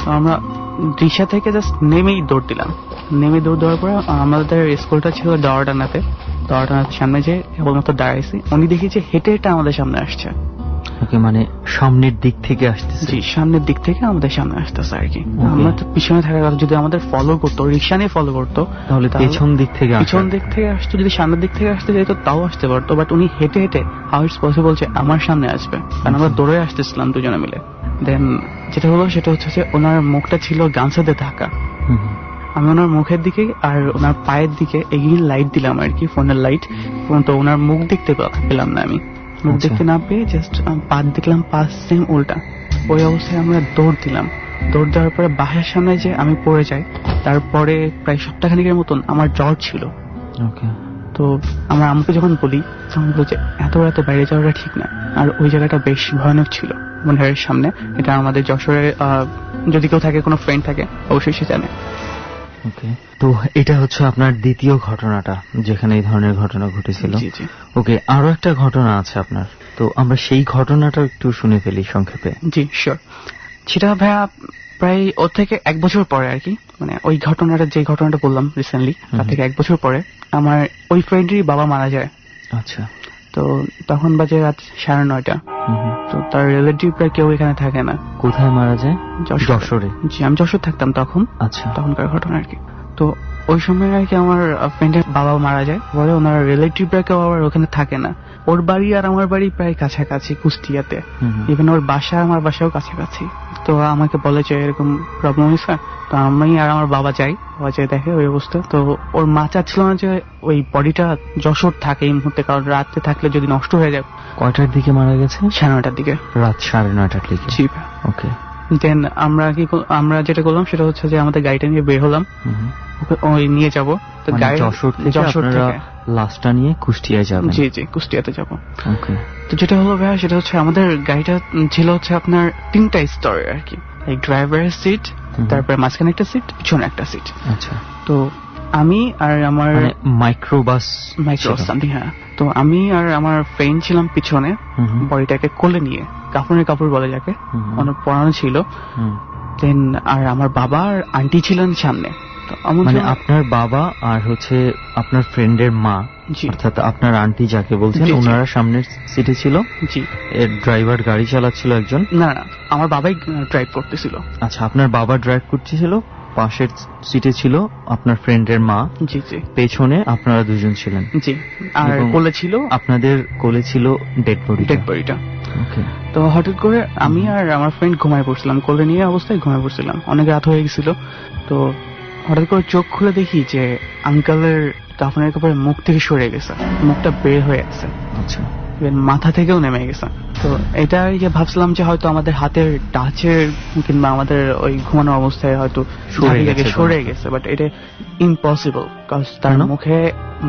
তো আমরা রিক্সা থেকে জাস্ট নেমেই দৌড় দিলাম। নেমে দৌড় দেওয়ার পরে আমাদের স্কুলটা ছিল ডাওয়াডাঙ্গাতে। তো হঠাৎ সামনে যে কেবলমাত্র দাঁড়াইছি, উনি দেখি যে হেঁটে হেঁটে আমাদের সামনে আসছে। ওকে, মানে সামনের দিক থেকে আসতেছে। জি, সামনের দিক থেকে আমাদের সামনে আসতেছে আর কি। আমরা তো পিছনে থাকার কথা, যদি আমাদের ফলো করতো, রিক্সা নিয়ে ফলো করতো, তাহলে পেছন দিক থেকে পিছন দিক থেকে আসতো। যদি সামনের দিক থেকে আসতে চাইতো তাও আসতে পারতো, বাট উনি হেঁটে হেঁটে হাউ ইটস পসিবল যে আমার সামনে আসবে, কারণ আমরা দৌড়ে আসতেছিলাম দুজনে মিলে। দেন যেটা হলো সেটা হচ্ছে যে ওনার মুখটা ছিল গামছাতে ঢাকা। আমি ওনার মুখের দিকে আর ওনার পায়ের দিকে এগিয়ে লাইট দিলাম আর কি, ফোনের লাইট, তো ওনার মুখ দেখতে পেলাম না। আমি মুখ দেখতে না পেয়ে জাস্ট পা দেখলাম, পা সেম উল্টা। ওই অবস্থায় আমরা দৌড় দিলাম। দৌড় দেওয়ার পরে বাসার সামনে যে আমি পড়ে যাই, তারপরে প্রায় সপ্তাহখানিকের মতন আমার জ্বর ছিল। তো আমার আম্মুকে যখন বলি, তখন বললো যে এত রাতে বাইরে যাওয়াটা ঠিক না, আর ওই জায়গাটা বেশ ভয়ানক ছিল মনের সামনে। এটা আমাদের যশোরে যদি কেউ থাকে, কোনো ফ্রেন্ড থাকে, অবশ্যই সে জানে। ওকে, তো এটা হচ্ছে আপনার দ্বিতীয় ঘটনাটা যেখানে এই ধরনের ঘটনা ঘটেছিল। ওকে, আরো একটা ঘটনা আছে আপনার, তো আমরা সেই ঘটনাটা একটু শুনে ফেলি সংক্ষেপে। জি শিওর। সেটা ভাইয়া প্রায় ওর থেকে 1 বছর পরে আর কি, মানে ওই ঘটনাটা, যে ঘটনাটা বললাম রিসেন্টলি, তার থেকে 1 বছর পরে আমার ওই ফ্রেন্ডেরই বাবা মারা যায়। আচ্ছা। তো তখন বাজে রাত 9:30। তো তার রিলেটিভরা কেউ এখানে থাকে না। কোথায় মারা যায়? যশোরে। জি, আমি যশোর থাকতাম তখন। আচ্ছা। তখনকার ঘটনা আর কি। তো ওই সময় আর কি আমার ফ্রেন্ডের বাবা মারা যায়, বলে ওনার রিলেটিভরা কেউ আবার ওখানে থাকে না। ওর বাড়ি আর আমার বাড়ি প্রায় কাছাকাছি, কুষ্টিয়াতে। ইভেন ওর বাসা আমার বাসাও কাছাকাছি। তো আমাকে বলে যে এরকম প্রবলেম হয়েছে। তো আমি আর আমার বাবা যাই, বাবা যাই দেখে ওই অবস্থা। তো ওর মা চাচ্ছিল না যে ওই বডিটা যশোর থাকে এই মুহূর্তে, কারণ রাতে থাকলে যদি নষ্ট হয়ে যায়। কয়টার দিকে মারা গেছে? 9:30 দিকে। রাত 9:30 দিকে। জি। ওকে। দেন আমরা যেটা করলাম সেটা হচ্ছে যে আমাদের গাড়িটা নিয়ে বের হলাম, ওই নিয়ে যাব। তো যশোর থেকে লাশটা নিয়ে কুষ্টিয়ায় যাবেন? জি জি, কুষ্টিয়াতে যাব। ওকে। তো যেটা হলো ভাইয়া, সেটা হচ্ছে আমাদের গাড়িটা ছিল হচ্ছে আপনার 3টা স্তরের আর কি। এই ড্রাইভারের সিট, তারপরে মাঝখানে একটা সিট, পিছনে একটা সিট। আচ্ছা। তো আমি আর আমার মাইক্রোবাস সামথিং, হ্যাঁ। তো আমি আর আমার ফ্রেন্ড ছিলাম পিছনে, বডিটাকে কোলে নিয়ে, কাপড় বলে যাকে, অনেক পড়ানো ছিল। দেন আর আমার বাবা আর আন্টি ছিলেন সামনে। মানে আপনার বাবা আর হচ্ছে আপনার ফ্রেন্ডের মা, অর্থাৎ আপনার আন্টি যাকে বলছেন, ওনারা সামনের সিটে ছিল। জি। এর ড্রাইভার গাড়ি চালাচ্ছিল একজন? না, আমার বাবাই ড্রাইভ করতেছিল। আচ্ছা, আপনার বাবা ড্রাইভ করতেছিল, পাশের সিটে ছিল আপনার ফ্রেন্ডের মা। জি জি। পেছনে আপনারা দুজন ছিলেন। জি। আর কোলে ছিল, আপনাদের কোলে ছিল ডেড বডিটা। তো হঠাৎ করে আমি আর আমার ফ্রেন্ড ঘুমায় পড়ছিলাম, কোলে নিয়ে অবস্থায় ঘুমায় পড়ছিলাম, অনেক রাত হয়ে গেছিল। তো হঠাৎ করে চোখ খুলে দেখি যে আঙ্কেলের কাফনের কাপড়ে মুখ থেকে সরে গেছে, মুখটা বের হয়ে গেছে। আচ্ছা। মাথা থেকেও নেমে গেছে। তো এটা ভাবছিলাম যে হয়তো আমাদের হাতের টাচের কিংবা আমাদের ওই ঘুমানো অবস্থায় হয়তো সরে গেছে, বাট এটা ইম্পসিবল, কজ তার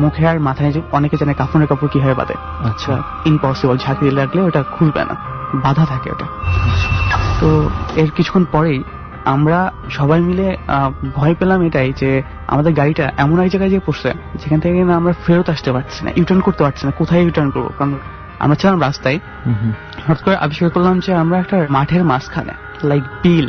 মুখে আর মাথায়, যে অনেকে জানে কাফনের কাপড় কিভাবে বাঁধে। আচ্ছা। ইম্পসিবল, ঝাঁকি লাগলে ওটা খুলবে না, বাধা থাকে ওটা। তো এর কিছুক্ষণ পরেই আমরা সবাই মিলে ভয় পেলাম এটাই যে আমাদের গাড়িটা এমন এক জায়গায় গিয়ে পড়ছে যেখান থেকে আমরা ফেরত আসতে পারছি না, ইউটার্ন করতে পারছি না। কোথায় ইউটার্ন করবো, কারণ আমরা ছিলাম রাস্তায়। হঠাৎ করে আবিষ্কার করলাম যে আমরা একটা মাঠের মাঝখানে, লাইক বিল।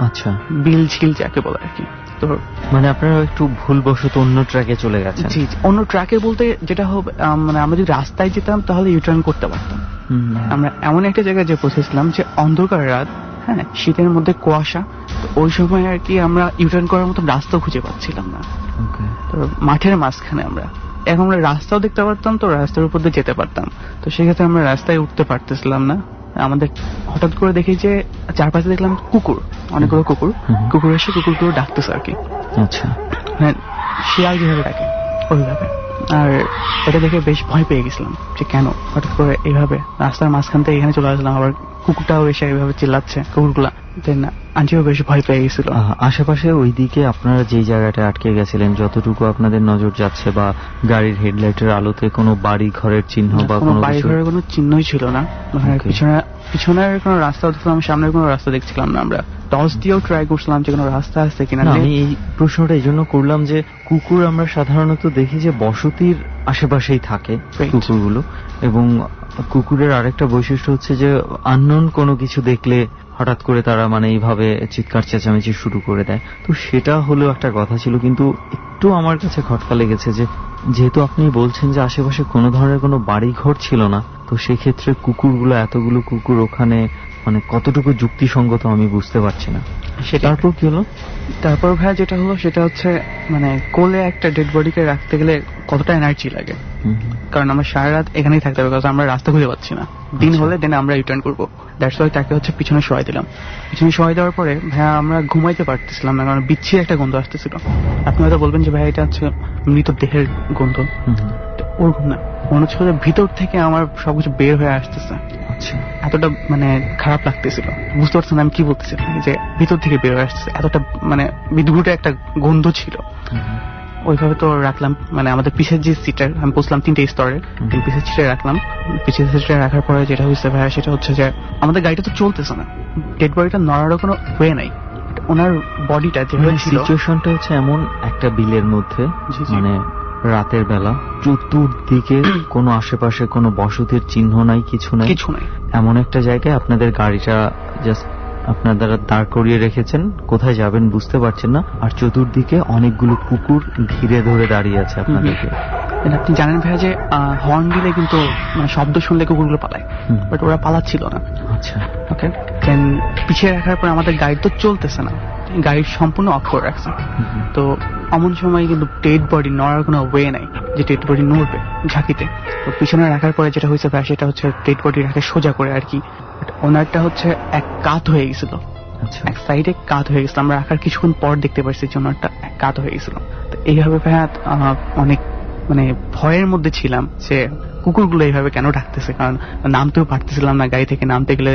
আচ্ছা। বিল ঝিল যাকে বলে আর কি। তো মানে আপনারা একটু ভুলবশত অন্য ট্র্যাকে চলে গেছেন? জি, অন্য ট্র্যাকে বলতে যেটা হবে, মানে আমরা যদি রাস্তায় যেতাম তাহলে ইউটার্ন করতে পারতাম। আমরা এমন একটা জায়গায় যে পৌঁছেছিলাম যে অন্ধকার রাত, হ্যাঁ, শীতের মধ্যে কুয়াশা। তো ওই সময় আর কি আমরা ইউটার্ন করার মতো রাস্তা খুঁজে পাচ্ছিলাম না। তো মাঠের মাঝখানে আমরা, এখন আমরা রাস্তাও দেখতে পারতাম, তো রাস্তার উপর দিয়ে যেতে পারতাম। তো সেক্ষেত্রে আমরা রাস্তায় উঠতে পারতেছিলাম না। আমাদের হঠাৎ করে দেখি যে চারপাশে দেখলাম কুকুর, অনেকগুলো কুকুর এসে কুকুরগুলো ডাকতেছে আর কি। আচ্ছা। হ্যাঁ, শিয়াল যেভাবে ডাকে ওইভাবে। আর এটা দেখে বেশ ভয় পেয়ে গেছিলাম যে কেন হঠাৎ করে এইভাবে রাস্তার মাঝখান থেকে এখানে চলে আসলাম, আবার কুকুরটাও এসে এইভাবে চিল্লাচ্ছে, কুকুরগুলা। আন্টিও বেশ ভয় পেয়ে গেছিল। আশেপাশে ওইদিকে আপনারা যে জায়গাটা আটকে গেছিলেন, যতটুকু আপনাদের নজর যাচ্ছে, বা গাড়ির হেডলাইটের আলোতে কোনো বাড়ি ঘরের চিহ্ন বা কোনো বাড়ি ঘরের কোনো চিহ্নই ছিল না। পিছনের কোনো রাস্তা দেখছিলাম, সামনের কোনো রাস্তা দেখছিলাম না। আমরা টর্চ দিয়েও ট্রাই করছিলাম যে কোনো রাস্তা আছে কিনা। আমি এই প্রশ্নটা এই জন্য করলাম যে কুকুর আমরা সাধারণত দেখি যে বসতির আশেপাশেই থাকে কুকুরগুলো, এবং কুকুরের আরেকটা বৈশিষ্ট্য হচ্ছে যে আননোন কোনো কিছু দেখলে হঠাৎ করে তারা মানে এইভাবে চিৎকার চেঁচামেচি শুরু করে দেয়। তো সেটা হলেও একটা কথা ছিল, কিন্তু একটু আমার কাছে খটকা লেগেছে যে যেহেতু আপনি বলছেন যে আশেপাশে কোনো ধরনের কোনো বাড়ি ঘর ছিল না, তো সেক্ষেত্রে কুকুরগুলো, এতগুলো কুকুর ওখানে মানে কতটুকু যুক্তিসঙ্গত আমি বুঝতে পারছি না। সেটা তারপর কি হলো? তারপর ভাইয়া যেটা হলো সেটা হচ্ছে মানে কোলে একটা ডেড বডিকে রাখতে গেলে কতটা এনার্জি লাগে, কারণ আমরা সারা রাত এখানেই থাকতে হবে, কারণ আমরা রাস্তা খুঁজে পাচ্ছি না। দিন হলে দেন আমরা রিটার্ন করবো। দ্যাটস ওয়াই তাকে হচ্ছে পিছনে শোয়াই দিলাম। পিছনে শোয়াই দেওয়ার পরে ভাইয়া আমরা ঘুমাইতে পারতেছিলাম না, কারণ বিচ্ছির একটা গন্ধ আসতেছিল। আপনি হয়তো বলবেন যে ভাইয়া এটা হচ্ছে মৃতদেহের গন্ধ, ওরকম না, মনে হচ্ছে যে ভিতর থেকে আমার সবকিছু বের হয়ে আসতেছে। এতটা মানে খারাপ লাগতেছিল, বুঝতে পারছেন আমি কি বলতেছি, যে ভিতর থেকে বের হয়ে আসতেছে, এতটা মানে বিদঘুটে একটা গন্ধ ছিল। ওইভাবে তো রাখলাম, মানে আমাদের পিছের যে সিটার, আমি বসলাম 3টে স্তরে, পিছের সিটে রাখলাম। পিছের সিটে রাখার পরে যেটা হয়েছে ভাইয়া সেটা হচ্ছে যে আমাদের গাড়িটা তো চলতেছে না, ডেড বডিটা নড়ারও কোনো ওয়ে নাই। ওনার বডিটা যেভাবে ছিল, সিচুয়েশনটা হচ্ছে এমন একটা বিলের মধ্যে, মানে রাতের বেলা, চতুর্দিকে কোনো আশেপাশে কোনো বসতির চিহ্ন নাই, কিছু নাই। এমন একটা জায়গায় আপনাদের গাড়িটা জাস্ট আপনারা দাঁড় করিয়ে রেখেছেন, কোথায় যাবেন বুঝতে পারছেন না, আর চতুর্দিকে অনেকগুলো কুকুর ঘিরে ধরে দাঁড়িয়ে আছে আপনাদেরকে। আপনি জানেন ভাইয়া যে হর্ন দিলে কিন্তু মানে শব্দ শুনলে কুকুরগুলো পালায়, বাট ওরা পালাচ্ছিল না। আচ্ছা, ওকে। দেন পিছিয়ে রাখার পর আমাদের গাড়ি তো চলতেছে না, গাড়ি সম্পূর্ণ অফ করে রাখছে। তো এমন সময় কিন্তু ডেড বডি নড়ার কোনো ওয়ে নাই যে ডেড বডি নড়বে ঝাঁকিতে। তো পিছনে রাখার পরে যেটা হয়েছে ভাই সেটা হচ্ছে ডেড বডি রাখে সোজা করে আর কি। ওনারটা হচ্ছে এক কাত হয়ে গেছিল, এক সাইডে কাত হয়ে গেছিল। আমরা রাখার কিছুক্ষণ পর দেখতে পাচ্ছি যে ওনারটা এক কাত হয়ে গেছিল। তো এইভাবে ভাইয়া অনেক মানে ভয়ের মধ্যে ছিলাম যে কুকুরগুলো এইভাবে কেন ডাকতেছে, কারণ নামতেও পারতেছিলাম না। গাড়ি থেকে নামতে গেলে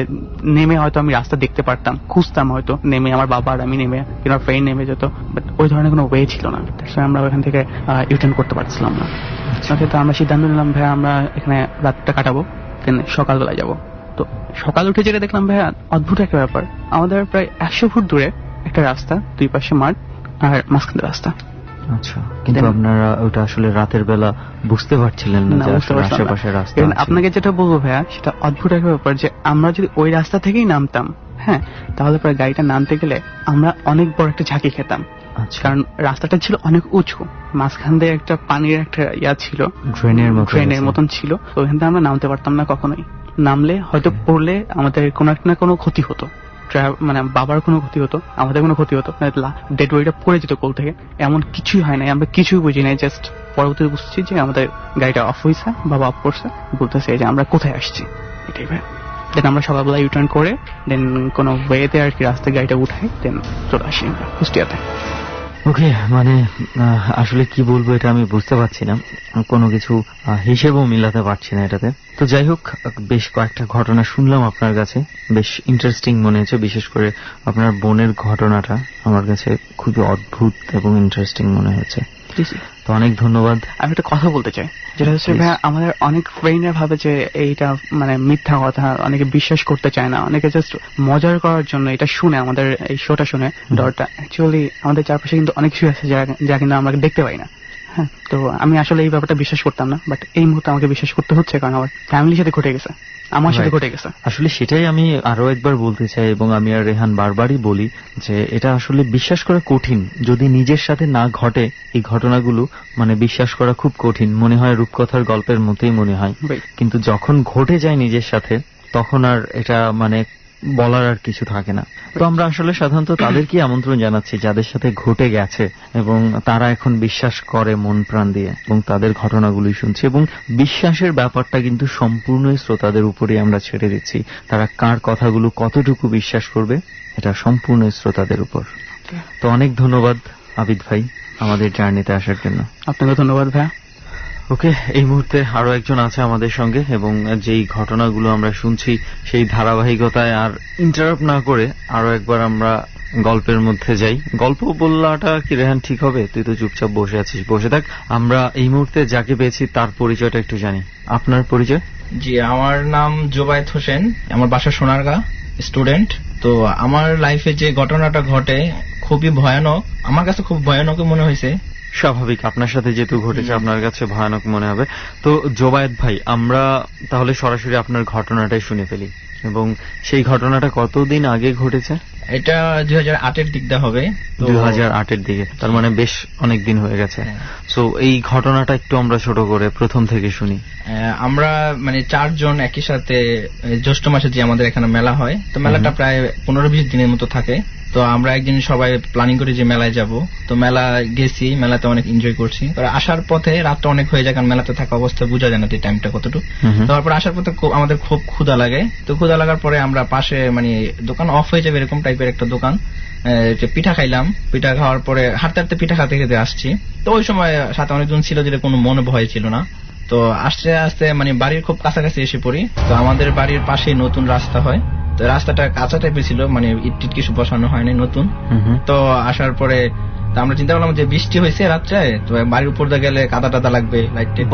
নেমে হয়তো আমি রাস্তা দেখতে পারতাম, খুঁজতাম হয়তো নেমে, আমার বাবা আর আমি নেমে, কিংবা ফ্রেন্ড নেমে যেত, বাট ওই ধরনের কোনো ওয়ে ছিল না। তাছাড়া আমরা ওখান থেকে রিটার্ন করতে পারছিলাম না। তো আমরা সিদ্ধান্ত নিলাম ভাইয়া আমরা এখানে রাতটা কাটাবো, দেন সকালবেলায় যাবো। তো সকাল উঠে যেটা দেখলাম ভাইয়া অদ্ভুত একটা ব্যাপার, আমাদের প্রায় 100 ফুট দূরে একটা রাস্তা, দুই পাশে মাঠ আর মাঝখানে রাস্তা। আচ্ছা, কিন্তু আপনারা ওটা আসলে রাতের বেলা বুঝতে পারছিলেন না যে আশেপাশে রাস্তা। আপনাকে যেটা বলবো ভাইয়া সেটা অদ্ভুত একটা ব্যাপার, যে আমরা যদি ওই রাস্তা থেকেই নামতাম, হ্যাঁ, তাহলে পরে গাড়িটা নামতে গেলে আমরা অনেক বড় একটা ঝাঁকি খেতাম। কারণ রাস্তাটা ছিল অনেক উঁচু, মাঝখান দিয়ে একটা পানির একটা ইয়া ছিল, ড্রেনের মতন ছিল। তো ওখান থেকে আমরা নামতে পারতাম না কখনোই। নামলে হয়তো পড়লে আমাদের কোনো একটা না কোনো ক্ষতি হতো, মানে বাবার কোনো ক্ষতি হতো, আমাদের কোনো ক্ষতি হতো, ডেড বডিটা পড়ে যেত কোল থেকে। এমন কিছুই হয় নাই, আমরা কিছুই বুঝি নাই। জাস্ট পরবর্তীতে বুঝছি যে আমাদের গাড়িটা অফ হয়েছে, বাবা অফ করছে, বলতেছে যে আমরা কোথায় আসছি, এটাই ভাই। দেন আমরা সকালবেলা ইউটার্ন করে দেন কোনো ওয়েতে আর কি রাস্তায় গাড়িটা উঠাই, দেন চলে আসি আমরা কুষ্টিয়াতে। ওকে, মানে আসলে কি বলবো এটা আমি বুঝতে পারছি না, কোনো কিছু হিসেবেও মিলাতে পারছি না এটাতে। তো যাই হোক, বেশ কয়েকটা ঘটনা শুনলাম আপনার কাছে, বেশ ইন্টারেস্টিং মনে হয়েছে। বিশেষ করে আপনার বোনের ঘটনাটা আমার কাছে খুবই অদ্ভুত এবং ইন্টারেস্টিং মনে হয়েছে। তো অনেক ধন্যবাদ। আমি একটা কথা বলতে চাই, যেটা হচ্ছে ভাই আমাদের অনেক ফ্রেন্ডরা ভাবে যে এইটা মানে মিথ্যা কথা, অনেকে বিশ্বাস করতে চায় না, অনেকে জাস্ট মজার করার জন্য এটা শুনে, আমাদের এই শোটা শুনে ডরটা। অ্যাকচুয়ালি আমাদের চারপাশে কিন্তু অনেক কিছু আছে যা কিন্তু আমরা দেখতে পাই না। হ্যাঁ, তো আমি আসলে এই ব্যাপারটা বিশ্বাস করতাম না, বাট এই মুহূর্তে আমাকে বিশ্বাস করতে হচ্ছে, কারণ আমার ফ্যামিলির সাথে ঘটে গেছে, আমার সাথে ঘটে গেছে। আসলে সেটাই আমি আরো একবার বলতে চাই, এবং আমি আর রেহান বারবারই বলি যে এটা আসলে বিশ্বাস করা কঠিন। যদি নিজের সাথে না ঘটে এই ঘটনাগুলো, মানে বিশ্বাস করা খুব কঠিন মনে হয়, রূপকথার গল্পের মতোই মনে হয়। কিন্তু যখন ঘটে যায় নিজের সাথে, তখন আর এটা মানে বলার আর কিছু থাকে না। তো আমরা আসলে সাধারণত তাদেরকে আমন্ত্রণ জানাচ্ছি যাদের সাথে ঘটে গেছে এবং তারা এখন বিশ্বাস করে মন প্রাণ দিয়ে, এবং তাদের ঘটনাগুলি শুনছে। এবং বিশ্বাসের ব্যাপারটা কিন্তু সম্পূর্ণই শ্রোতাদের উপরেই আমরা ছেড়ে দিচ্ছি। তারা কার কথাগুলো কতটুকু বিশ্বাস করবে এটা সম্পূর্ণ শ্রোতাদের উপর। তো অনেক ধন্যবাদ আবিদ ভাই আমাদের জার্নিতে আসার জন্য। আপনাকে ধন্যবাদ ভাই। ওকে, এই মুহূর্তে আরো একজন আছে আমাদের সঙ্গে, এবং যেই ঘটনাগুলো আমরা শুনছি সেই ধারাবাহিকতায় আর ইন্টারাপ্ট না করে আরো একবার আমরা গল্পের মধ্যে যাই। গল্প বলাটা কি রেহান ঠিক হবে? তুই তো চুপচাপ বসে আছিস, বসে থাক। আমরা এই মুহূর্তে যাকে পেয়েছি তার পরিচয়টা একটু জানি। আপনার পরিচয়? জি, আমার নাম জোবায়েত হোসেন, আমার বাসা সোনারগাঁ, স্টুডেন্ট। তো আমার লাইফে যে ঘটনাটা ঘটে খুবই ভয়ানক, আমার কাছে খুব ভয়ানক মনে হয়েছে। স্বাভাবিক, আপনার সাথে যেহেতু ঘটেছে আপনার কাছে ভয়ানক মনে হবে। তো জোবায়েত ভাই, আমরা তাহলে সরাসরি আপনার ঘটনাটাই শুনে ফেলি, এবং সেই ঘটনাটা কতদিন আগে ঘটেছে? এটা 2008-এর দিক দিয়ে হবে। 2008-এর দিকে, তার মানে বেশ অনেক দিন হয়ে গেছে। সো এই ঘটনাটা একটু আমরা ছোট করে প্রথম থেকে শুনি। আমরা মানে 4 জন একই সাথে জ্যৈষ্ঠ মাসে যে আমাদের এখানে মেলা হয়, তো মেলাটা প্রায় 15-20 দিনের মতো থাকে। তো আমরা একদিন সবাই প্ল্যানিং করি যে মেলায় যাব। তো মেলা গেছি, মেলাতে অনেক এনজয় করছি। আসার পথে রাতটা অনেক হয়ে যায়, কারণ মেলাতে থাকা অবস্থায় বোঝা যায় না টাইমটা কতটুকু। তারপর আসার পথে আমাদের খুব ক্ষুধা লাগে। তো ক্ষুধা লাগার পরে আমরা পাশে মানে দোকান অফ হয়ে যাবে এরকম টাইপের একটা দোকান, পিঠা খাইলাম। পিঠা খাওয়ার পরে হাঁটতে হাঁটতে পিঠা খেতে খেতে আসছি। তো ওই সময় সাথে অনেকজন ছিল, যেটা কোনো মনে ভয় ছিল না। তো আস্তে আস্তে মানে বাড়ির খুব কাছাকাছি এসে পড়ি। তো আমাদের বাড়ির পাশে নতুন রাস্তা হয়, তো রাস্তাটা কাঁচা টাইপের ছিল, মানে ইট টিট কিছু বসানো হয়নি, নতুন। তো আসার পরে আমরা চিন্তা করলাম যে বৃষ্টি হয়েছে রাত্রে, তো বাড়ির উপর দিয়ে গেলে কাদা টাদা লাগবে।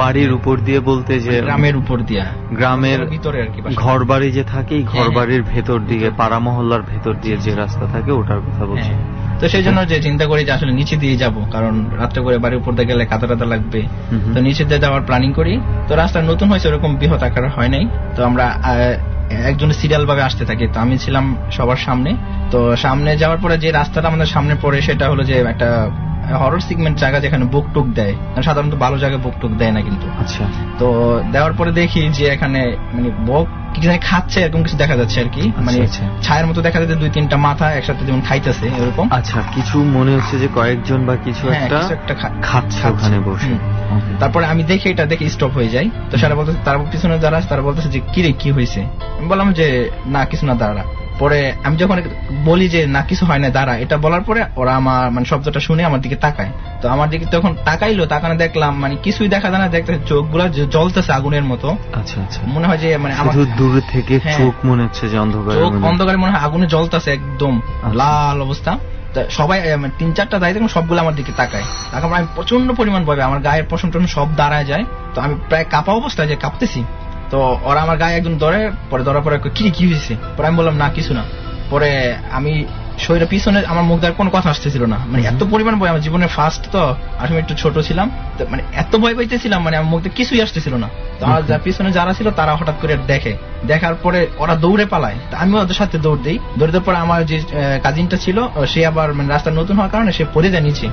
বাড়ির উপর দিয়ে বলতে যে গ্রামের উপর দিয়া, গ্রামের ভিতরে আর কি, ঘর বাড়ি যে থাকে, ঘর বাড়ির ভেতর দিকে, পাড়া মহল্লার ভেতর দিয়ে যে রাস্তা থাকে ওটার কথা বলছি। তো সেই জন্য যে চিন্তা করি যে আসলে নিচে দিয়ে যাব, কারণ রাত্রে করে বাড়ির উপর দিয়ে গেলে কাদা টাদা লাগবে। তো নিচে দিয়ে যাওয়ার প্ল্যানিং করি। তো রাস্তা নতুন হয়েছে, ওরকম বৃহৎ আকার হয় নাই। তো আমরা একজন সিরিয়াল ভাবে আসতে থাকি। তো আমি ছিলাম সবার সামনে। তো সামনে যাওয়ার পরে যে রাস্তাটা আমাদের সামনে পড়ে, সেটা হলো যে একটা হরর সিগমেন্ট জায়গা, যেখানে বুক টুক দেয়। সাধারণত ভালো জায়গায় বুক টুক দেয় না কিন্তু। আচ্ছা। তো দেওয়ার পরে দেখি যে এখানে মানে বক কিছু খাচ্ছে, এরকম কিছু দেখা যাচ্ছে আর কি। মানে ছায়ের মতো দেখা যাচ্ছে, 2-3টা মাথা একসাথে যেমন খাইতেছে এরকম। আচ্ছা, কিছু মনে হচ্ছে যে কয়েকজন বা কিছু একটা খাচ্ছে ওখানে বসে। তারপরে আমি দেখি, এটা দেখে স্টপ হয়ে যাই। তো সারা বলতেছে, তার পিছনে যারা তারা বলতেছে যে কিরে কি হয়েছে। আমি বললাম যে না কিছু না, দাঁড়া। পরে আমি যখন বলি যে না কিছু হয় না, দাঁড়া, এটা বলার পরে ওরা আমার মানে শব্দটা শুনে আমার দিকে তাকায়। তো আমার দিকে তখন তাকাইলো, তাকানো দেখলাম মানে কিছুই দেখা যায় না, দেখতে চোখগুলা জ্বলতেছে আগুনের মতো। আচ্ছা আচ্ছা, মনে হয় যে মানে আমার দূর থেকে চোখ মনে হচ্ছে যে অন্ধকারে মনে হয় আগুনে জ্বলতেছে, একদম লাল অবস্থা। সবাই 3-4টা দাঁড়িয়ে থাকুন, সবগুলো আমার দিকে তাকায়। তারপর আমি প্রচন্ড পরিমাণ ভয়, আমার গায়ের পশম টশম সব দাঁড়ায় যায়। তো আমি প্রায় কাঁপা অবস্থায় যে কাঁপতেছি। তো ওরা আমার গায়ে একজন ধরে, পরে ধরার পরে কি হয়েছে। পরে আমি বললাম না কিছু না। পরে আমি শরীরের পিছনে আমার মুখ দ্বারা কোনো কথা আসতেছিল না, মানে এত পরিমাণ ভয়। আমার জীবনের ফার্স্ট, তো আসলে একটু ছোট ছিলাম, মানে এত ভয় পাইতেছিলাম, মানে আমার মুখ দিয়ে কিছুই আসতেছিল না। তো আমার পিছনে যারা ছিল তারা হঠাৎ করে দেখার পরে ওরা দৌড়ে পালায়। আমি ওদের সাথে দৌড় দিই। দৌড়তে পরে আমার যে কাজিনটা ছিল, সে আবার মানে রাস্তা নতুন হওয়ার কারণে সে পড়ে যায় নিচে।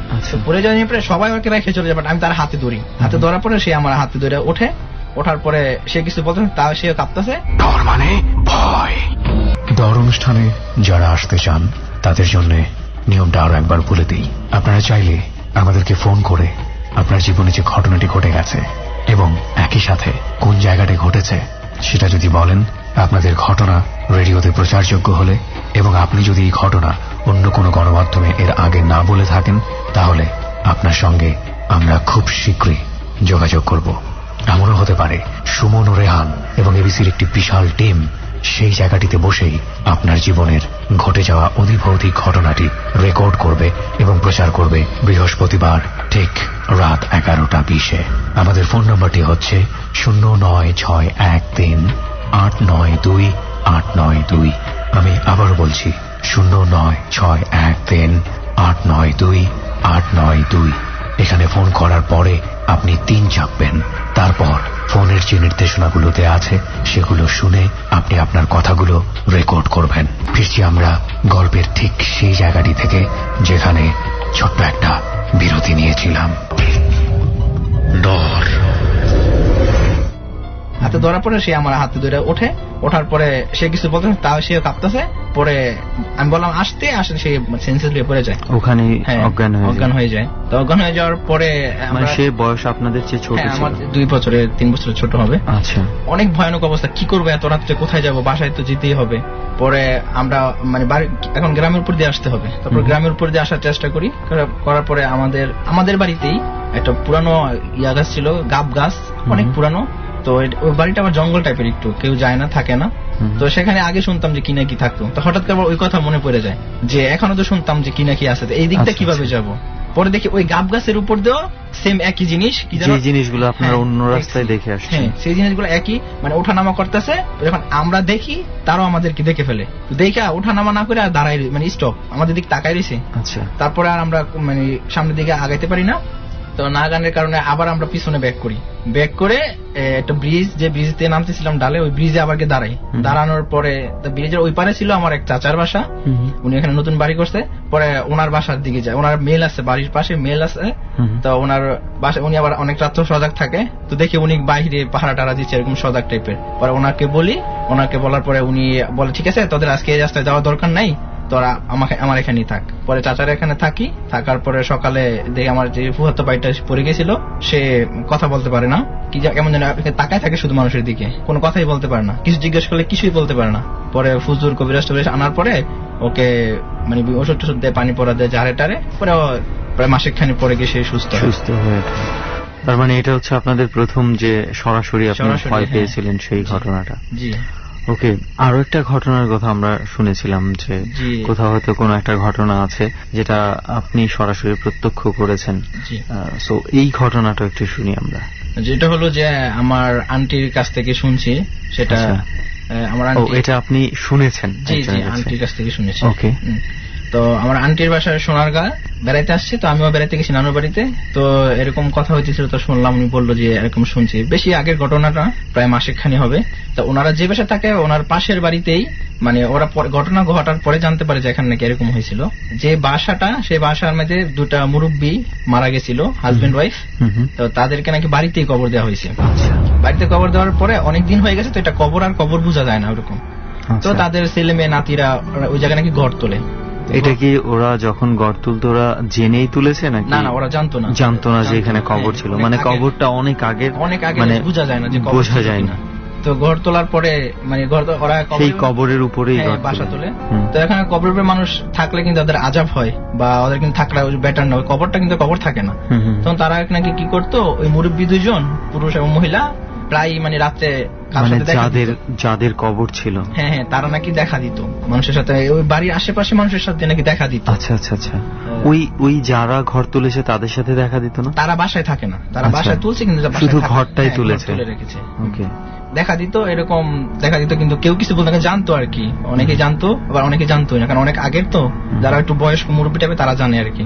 পড়ে যাওয়ার পরে সবাই ওকে রেখে চলে যায়, বাট আমি তার হাতে ধরি। হাতে ধরার পরে সে আমার হাতে ধরে ওঠার পরে সে কিছু বলতে, তাও সে কাঁপতেছে। ডর মানে ভয়। ডর অনুষ্ঠানে যারা আসতে চান তাদের জন্য নিয়মটা আরো একবার বলে দিই। আপনারা চাইলে আমাদেরকে ফোন করে আপনার জীবনে যে ঘটনাটি ঘটে গেছে এবং একই সাথে কোন জায়গাটি ঘটেছে সেটা যদি বলেন, আপনাদের ঘটনা রেডিওতে প্রচারযোগ্য হলে এবং আপনি যদি এই ঘটনা অন্য কোনো গণমাধ্যমে এর আগে না বলে থাকেন, তাহলে আপনার সঙ্গে আমরা খুব শীঘ্রই যোগাযোগ করব। এমনও হতে পারে সুমন ও রেহান এবং এবিসির একটি বিশাল টিম সেই জায়গাটিতে বসেই আপনার জীবনের ঘটে যাওয়া অধিভৌতিক ঘটনাটি রেকর্ড করবে এবং প্রচার করবে বৃহস্পতিবার ঠিক রাত 11:20-এ। আমাদের ফোন নম্বরটি হচ্ছে 09613892892। আমি আবারও বলছি 09613892892। এখানে ফোন করার পরে আপনি 3 চাপবেন। তারপর ফোনের যে নির্দেশনাগুলোতে আছে সেগুলো শুনে আপনি আপনার কথাগুলো রেকর্ড করবেন। ফিরছি আমরা গল্পের ঠিক সেই জায়গাটি থেকে যেখানে ছোট্ট একটা বিরতি নিয়েছিলাম। ডর। হাতে ধরার পরে সে আমার হাতে ধরে ওঠার পরে সে কিছু বলতে, তাও সে কাঁপতেছে। পরে আমি বললাম আসতে সে সেন্সেস হয়ে পড়ে যায়, ওখানে অজ্ঞান হয়ে যায়। তো অজ্ঞান হয়ে যাওয়ার পরে সে বয়স আপনাদের চেয়ে ছোট ছিল? আমার 2 বছরের 3 বছরের ছোট হবে। আচ্ছা। অনেক ভয়ানক অবস্থা, কি করবো এত রাত্রে, কোথায় যাবো, বাসায় তো যেতেই হবে। পরে আমরা মানে এখন গ্রামের উপর দিয়ে আসতে হবে। তারপর গ্রামের উপর দিয়ে আসার চেষ্টা করার পরে আমাদের বাড়িতেই একটা পুরানো গাছ ছিল, গাব গাছ, অনেক পুরানো। তো ওই বাড়িটা আমার জঙ্গল টাইপের, একটু কেউ যায় না, থাকে না। তো সেখানে আগে শুনতাম যে কি না কি থাকতো। তো হঠাৎ করে ওই কথা মনে পড়ে যায় যে এখনো তো শুনতাম যে কি না কি আছে, এই দিকটা কিভাবে যাব। পরে দেখি ওই গাব গাছের উপর দিয়েও সেম একই জিনিস, যে জিনিসগুলো আপনারা অন্য রাস্তায় দেখে আসছেন, সেই জিনিসগুলো একই, মানে ওঠানামা করতেছে। যখন আমরা দেখি তারাও আমাদেরকে দেখে ফেলে। দেখা ওঠানামা না করে আর দাঁড়াই, মানে স্টপ, আমাদের দিক তাকাই রয়েছে। আচ্ছা। তারপরে আর আমরা মানে সামনের দিকে আগাইতে পারি না। তো না গানের কারণে আবার আমরা পিছনে ব্যাক করে একটা ব্রিজ, যে ব্রিজ দিয়ে নামতেছিলাম ডালে, ওই ব্রিজে আবার গিয়ে দাঁড়াই। দাঁড়ানোর পরে ব্রিজের ওই পারে ছিল আমার এক চাচার বাসা, উনি এখানে নতুন বাড়ি করছে। পরে ওনার বাসার দিকে যায়, ওনার মেল আছে, বাড়ির পাশে মেল আছে। তো ওনার বাসা, উনি আবার অনেক রাত্র সজাগ থাকে, তো দেখি উনি বাইরে পাহারা টারা দিচ্ছে এরকম সজাগ টাইপের। পরে ওনাকে বলার পরে উনি বলে ঠিক আছে তোদের আজকে এই রাস্তায় যাওয়ার দরকার নাই, তোরা আমার এখানেই থাক। পরে চাচার এখানে থাকার পরে সকালে দেখি আমার যে ফুফাতো ভাইটা পড়ে গেছিল, সে কথা বলতে পারে না, কি কেমন যেন তাকায় থাকে শুধু মানুষের দিকে, কোনো কথাই বলতে পারে না, কিছু জিজ্ঞেস করলে কিছুই বলতে পারে না। পরে ফুজুর কবিরাজ আনার পরে ওকে মানে ওষুধ টষুধ দেয়, পানি পড়া দেয়, জারে টারে, পরে প্রায় মাসেখানি পরে গিয়ে সে সুস্থ হয়ে। তার মানে এটা হচ্ছে আপনাদের প্রথম যে সরাসরি আপনি ভয় পেয়েছিলেন সেই ঘটনাটা। জি। ওকে, আরো একটা ঘটনার কথা আমরা শুনেছিলাম যে কোথাও হয়তো কোনো একটা ঘটনা আছে যেটা আপনি সরাসরি প্রত্যক্ষ করেছেন। সো এই ঘটনাটা একটু শুনি আমরা। যেটা হলো যে আমার আন্টির কাছ থেকে শুনছি, সেটা আমার আন্টি। এটা আপনি শুনেছেন? জি জি, আন্টির কাছ থেকে শুনেছি। ওকে। তো আমার আন্টির বাসায় সোনারগাঁ বেড়াইতে আসছি, তো আমিও বেড়াইতে গেছি নানুর বাড়িতে। তো এরকম কথা হইতেছিল, তো শুনলাম, উনি বললো যে এরকম শুনছি। বেশি আগের ঘটনাটা, প্রায় মাসেখানি হবে। তো ওনারা যে বাসা থাকে ওনার পাশের বাড়িতেই, মানে ওরা ঘটনা ঘটার পরে জানতে পারে যে এখানে নাকি এরকম হয়েছিল। যে বাসাটা, সেই বাসার মধ্যে দুটা মুরব্বী মারা গেছিল, হাজবেন্ড ওয়াইফ। তো তাদেরকে নাকি বাড়িতেই কবর দেওয়া হয়েছে। বাড়িতে কবর দেওয়ার পরে অনেক দিন হয়ে গেছে, তো এটা কবর আর কবর বোঝা যায় না ওরকম। তো তাদের ছেলে মেয়ে নাতিরা ওই জায়গায় নাকি ঘর তোলে। এটা কি ওরা যখন ঘর তুলতো ওরা জেনেই তুলেছে নাকি? না না, ওরা জানতো না যে এখানে কবর ছিল, মানে কবরটা অনেক আগে, মানে বোঝা যায় না, যে বোঝা যায় না। তো ঘর তোলার পরে মানে ওরা সেই কবরের উপরেই বাসা তোলে। তো এখানে কবরের উপরে মানুষ থাকলে কিন্তু তাদের আজাব হয়, বা ওদের কিন্তু থাকলে বেটার না, কবরটা কিন্তু কবর থাকে না। তখন তারা নাকি কি করতো, ওই মুরব্বী দুইজন, পুরুষ এবং মহিলা, প্রায় মানে রাত্রে যাদের কবর ছিল, হ্যাঁ হ্যাঁ, তারা নাকি দেখা দিত মানুষের সাথে, ওই বাড়ির আশেপাশে মানুষের সাথে নাকি দেখা দিত। আচ্ছা আচ্ছা আচ্ছা। ওই যারা ঘর তুলেছে তাদের সাথে দেখা দিত না? তারা বাসায় থাকে না, তারা বাসায় তুলছে কিন্তু শুধু ঘরটাই তুলেছে, তুলে রেখেছে। ওকে। দেখা দিত, এরকম দেখা দিত, কিন্তু কেউ কিছু বলতে জানতো আর কি। অনেকে জানতো, আবার অনেকে জানতো না, কারণ অনেক আগের তো, যারা একটু বয়স্ক মুরব্বী টাইপের তারা জানে আর কি।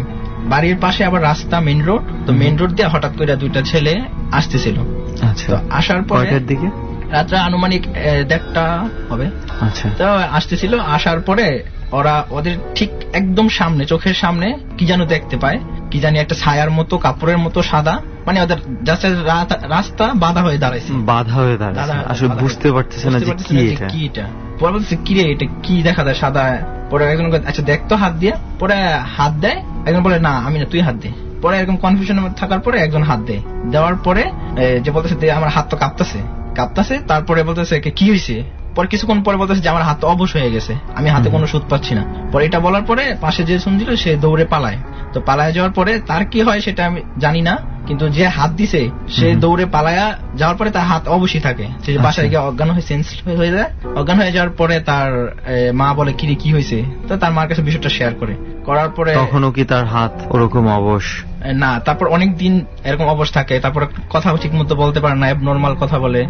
বাড়ির পাশে আবার রাস্তা, মেইন রোড, তো মেইন রোড দিয়ে হঠাৎ করে দুইটা ছেলে আসতেছিল। আচ্ছা। তো আসার পরে দিকে রাত্রে আনুমানিক 1:30 হবে। আচ্ছা। তো আসতেছিল, আসার পরে ওদের ঠিক একদম সামনে, চোখের সামনে কি যেন দেখতে পায়, কি জানি একটা ছায়ার মতো, কাপড়ের মতো সাদা, মানে ওদের রাস্তা বাধা হয়ে দাঁড়াইছে, আসলে বুঝতে পারতেছে না যে কি এটা। পরে বলছে কি রে, এটা কি দেখা যায় সাদা। পরে একজন আচ্ছা দেখতো, হাত দিয়ে। পরে হাত দেয়, একজন বলে না আমি না, তুই হাত দে। পরে এরকম কনফিউশন থাকার পরে একজন হাত দেয়, দেওয়ার পরে যে বলতেছে আমার হাত তো কাঁপতেছে। তারপরে বলতেছে কি হয়েছে। পরে কিছুক্ষণ পরে বলতেছে যে আমার হাত অবশ হয়ে গেছে, আমি হাতে কোনো সুদ পাচ্ছি না। পরে এটা বলার পরে পাশে যে শুনছিল সে দৌড়ে পালায়। তো পালায় যাওয়ার পরে তার কি হয় সেটা আমি জানি না, কিন্তু যে হাত দিছে সে দৌড়ে পালায়া যাওয়ার পরে তার হাত অবশ্যই থাকে। সে বাসায় গিয়ে অজ্ঞান হয়ে সেন্সলেস হয়ে যায়। অজ্ঞান হয়ে যাওয়ার পরে তার মা বলে কিরে কি হয়েছে, তো তার মার কাছে বিষয়টা শেয়ার করার পরে তখনও কি তার হাত ওরকম অবশ না, তারপর অনেক দিন এরকম অবশ থাকে, তারপর কথা ঠিক মতো বলতে পারে না, নর্মাল কথা বলে,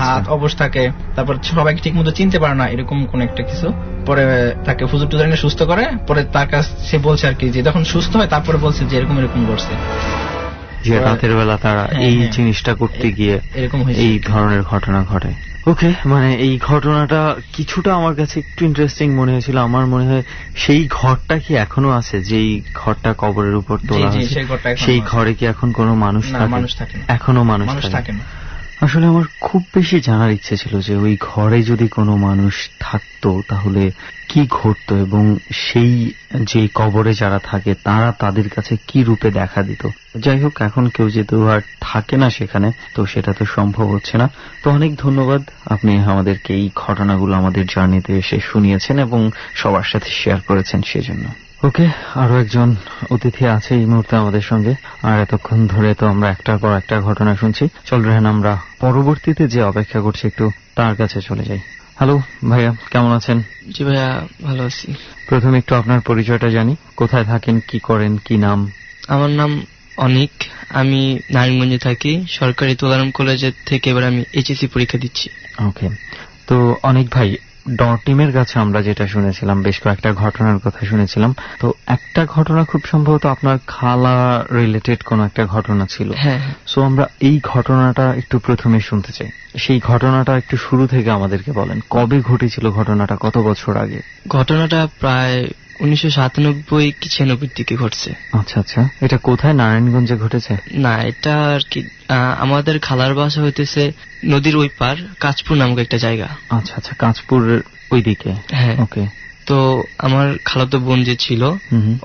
হাত অবশ থাকে, তারপর সবাইকে ঠিক মতো চিনতে পারে না, এরকম কোন একটা কিছু। পরে তাকে ফুজুর টুজুর এনে সুস্থ করে, পরে তার কাছে সে বলছে আর কি, যে যখন সুস্থ হয় তারপরে বলছে যে এরকম করছে, যে রাতের বেলা তারা এই জিনিসটা করতে গিয়ে এরকম এই ধরনের ঘটনা ঘটে। ওকে, মানে এই ঘটনাটা কিছুটা আমার কাছে একটু ইন্টারেস্টিং মনে হয়েছিল। আমার মনে হয় সেই ঘরটা কি এখনো আছে, যেই ঘরটা কবরের উপর তোলা হয়েছে, সেই ঘরে কি এখন কোনো মানুষ থাকে? এখনো মানুষ থাকে না। আসলে আমার খুব বেশি জানার ইচ্ছে ছিল যে ওই ঘরে যদি কোনো মানুষ থাকতো তাহলে কি ঘটতো, এবং সেই যে কবরে যারা থাকে তারা তাদের কাছে কি রূপে দেখা দিত। যাই হোক, এখন কেউ যেহেতু আর থাকে না সেখানে, তো সেটা তো সম্ভব হচ্ছে না। তো অনেক ধন্যবাদ, আপনি আমাদেরকে এই ঘটনাগুলো আমাদের জার্নিতে এসে শুনিয়েছেন এবং সবার সাথে শেয়ার করেছেন, সেজন্য। ওকে, আরো একজন অতিথি আছে এই মুহূর্তে আমাদের সঙ্গে, আর এতক্ষণ ধরে তো আমরা একটার পর একটা ঘটনা শুনছি। চল রেহান, আমরা পরবর্তীতে যে অপেক্ষা করছি একটু তার কাছে চলে যাই। হ্যালো ভাইয়া, কেমন আছেন? জি ভাইয়া, ভালো আছি। প্রথমে একটু আপনার পরিচয়টা জানি, কোথায় থাকেন, কি করেন, কি নাম? আমার নাম অনিক, আমি নারায়ণগঞ্জে থাকি, সরকারি তোলারাম কলেজের থেকে এবার আমি এইচএসসি পরীক্ষা দিচ্ছি। ওকে, তো অনিক ভাই, ডর টিমের কাছে আমরা যেটা শুনেছিলাম, বেশ কয়েকটা ঘটনার কথা শুনেছিলাম, তো একটা ঘটনা খুব সম্ভবত আপনার খালা রিলেটেড কোন একটা ঘটনা ছিল। হ্যাঁ। সো আমরা এই ঘটনাটা একটু প্রথমে শুনতে চাই। সেই ঘটনাটা একটু শুরু থেকে আমাদেরকে বলেন, কবে ঘটেছিল ঘটনাটা, কত বছর আগে? ঘটনাটা প্রায় 1997 কি 96 দিকে ঘটছে। আচ্ছা আচ্ছা, এটা কোথায়, নারায়ণগঞ্জে ঘটেছে? না, এটা আর কি আমাদের খালার বাসা হইতেছে নদীর ওই পার, কাঁচপুর নামক একটা জায়গা। আচ্ছা আচ্ছা, কাঁচপুরের ওই দিকে। হ্যাঁ। ওকে। তো আমার খালাতো বোন যে ছিল,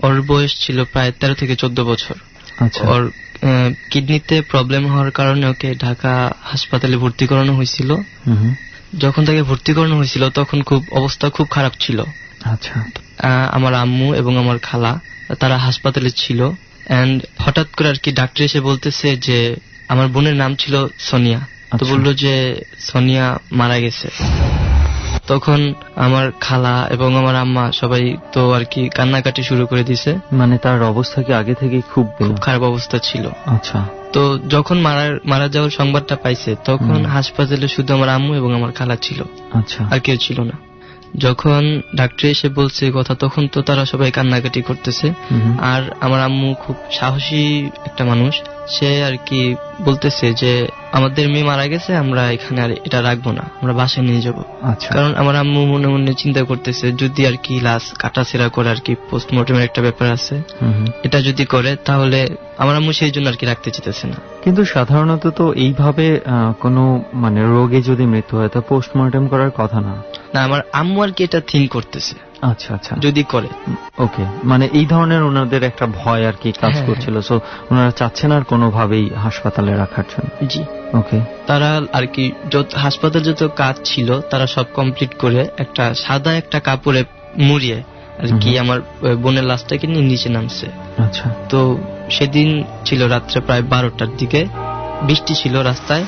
ওর বয়স ছিল প্রায় 13 থেকে 14 বছর। আচ্ছা। ওর কিডনিতে প্রবলেম হওয়ার কারণে ওকে ঢাকা হাসপাতালে ভর্তি করানো হয়েছিল। যখন তাকে ভর্তি করানো হয়েছিল তখন অবস্থা খুব খারাপ ছিল। আচ্ছা। আমার আম্মু এবং আমার খালা তারা হাসপাতালে ছিল, এন্ড হঠাৎ করে আর কি ডাক্তার এসে বলতেছে যে আমার বোনের নাম ছিল সোনিয়া, তো বললো যে সোনিয়া মারা গেছে। তখন আমার খালা এবং আমার আম্মা সবাই তো আর কি কান্নাকাটি শুরু করে দিছে। মানে তার অবস্থা কি আগে থেকে খুব খারাপ অবস্থা ছিল। আচ্ছা। তো যখন মারা যাওয়ার সংবাদটা পাইছে তখন হাসপাতালে শুধু আমার আম্মু এবং আমার খালা ছিল। আচ্ছা। আর কেউ ছিল না। যখন ডাক্তার এসে বলছে কথা তখন তো তারা সবাই কান্নাকাটি করতেছে। আর আমার আম্মু খুব সাহসী একটা মানুষ, সে আর কি বলতেছে যে আমাদের মেয়ে মারা গেছে, আমরা এখানে আর এটা রাখবো না, আমরা বাসায় নিয়ে যাবো। কারণ আমার আম্মু মনে মনে চিন্তা করতেছে যদি আর কি লাশ কাটাছেড়া করে আর কি পোস্টমর্টমের একটা ব্যাপার আছে, এটা যদি করে তাহলে আমার আম্মু সেই জন্য আর কি রাখতে চাইতেছে না। কিন্তু সাধারণত তো এইভাবে কোনো মানে রোগে যদি মৃত্যু হয় তা পোস্টমর্টম করার কথা না। না, আমার আম্মু আর কি এটা থিঙ্ক করতেছে। আচ্ছা আচ্ছা, যদি করে। ওকে, মানে এই ধরনের ওনাদের একটা ভয় আর কি কাজ করছিল, সো ওনারা চাচ্ছেন আর কোনোভাবেই হাসপাতালে রাখার জন্য। জি। ওকে। তারা আর কি হাসপাতাল যত কাজ ছিল তারা সব কমপ্লিট করে একটা সাদা একটা কাপড়ে মুড়িয়ে আর কি আমার বোনের লাশটাকে নিয়ে নিচে নামছে। আচ্ছা। তো সেদিন ছিল রাত্রে প্রায় 12টার দিকে, বৃষ্টি ছিল, রাস্তায়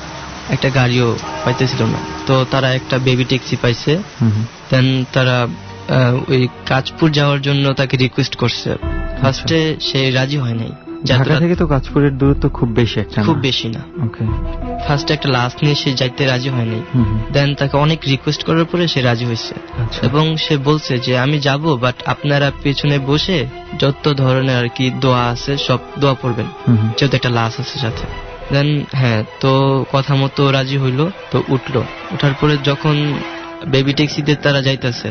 একটা গাড়িও পাইতেছিল না, তো তারা একটা বেবি ট্যাক্সি পাইছে। দেন তারা ওই কাঁচপুর যাওয়ার জন্য তাকে রিকোয়েস্ট করছে। ফার্স্টে সে রাজি হয় নাই। ঢাকা থেকে তো কাঁচপুরের দূরত্ব খুব বেশি একটা, খুব বেশি না। ওকে। ফার্স্টে একটা লাশ নিয়ে সে যাইতে রাজি হয় নাই। দেন তাকে অনেক রিকোয়েস্ট করার পরে সে রাজি হয়েছে এবং সে বলছে যে আমি যাব, বাট আপনারা পেছনে বসে যত ধরনের আর কি দোয়া আছে সব দোয়া পড়বেন, যেহেতু একটা লাশ আছে সাথে। দেন হ্যাঁ, তো কথা মতো রাজি হইলো, তো উঠলো। ওঠার পরে যখন বেবি ট্যাক্সিতে তারা যাইতেছে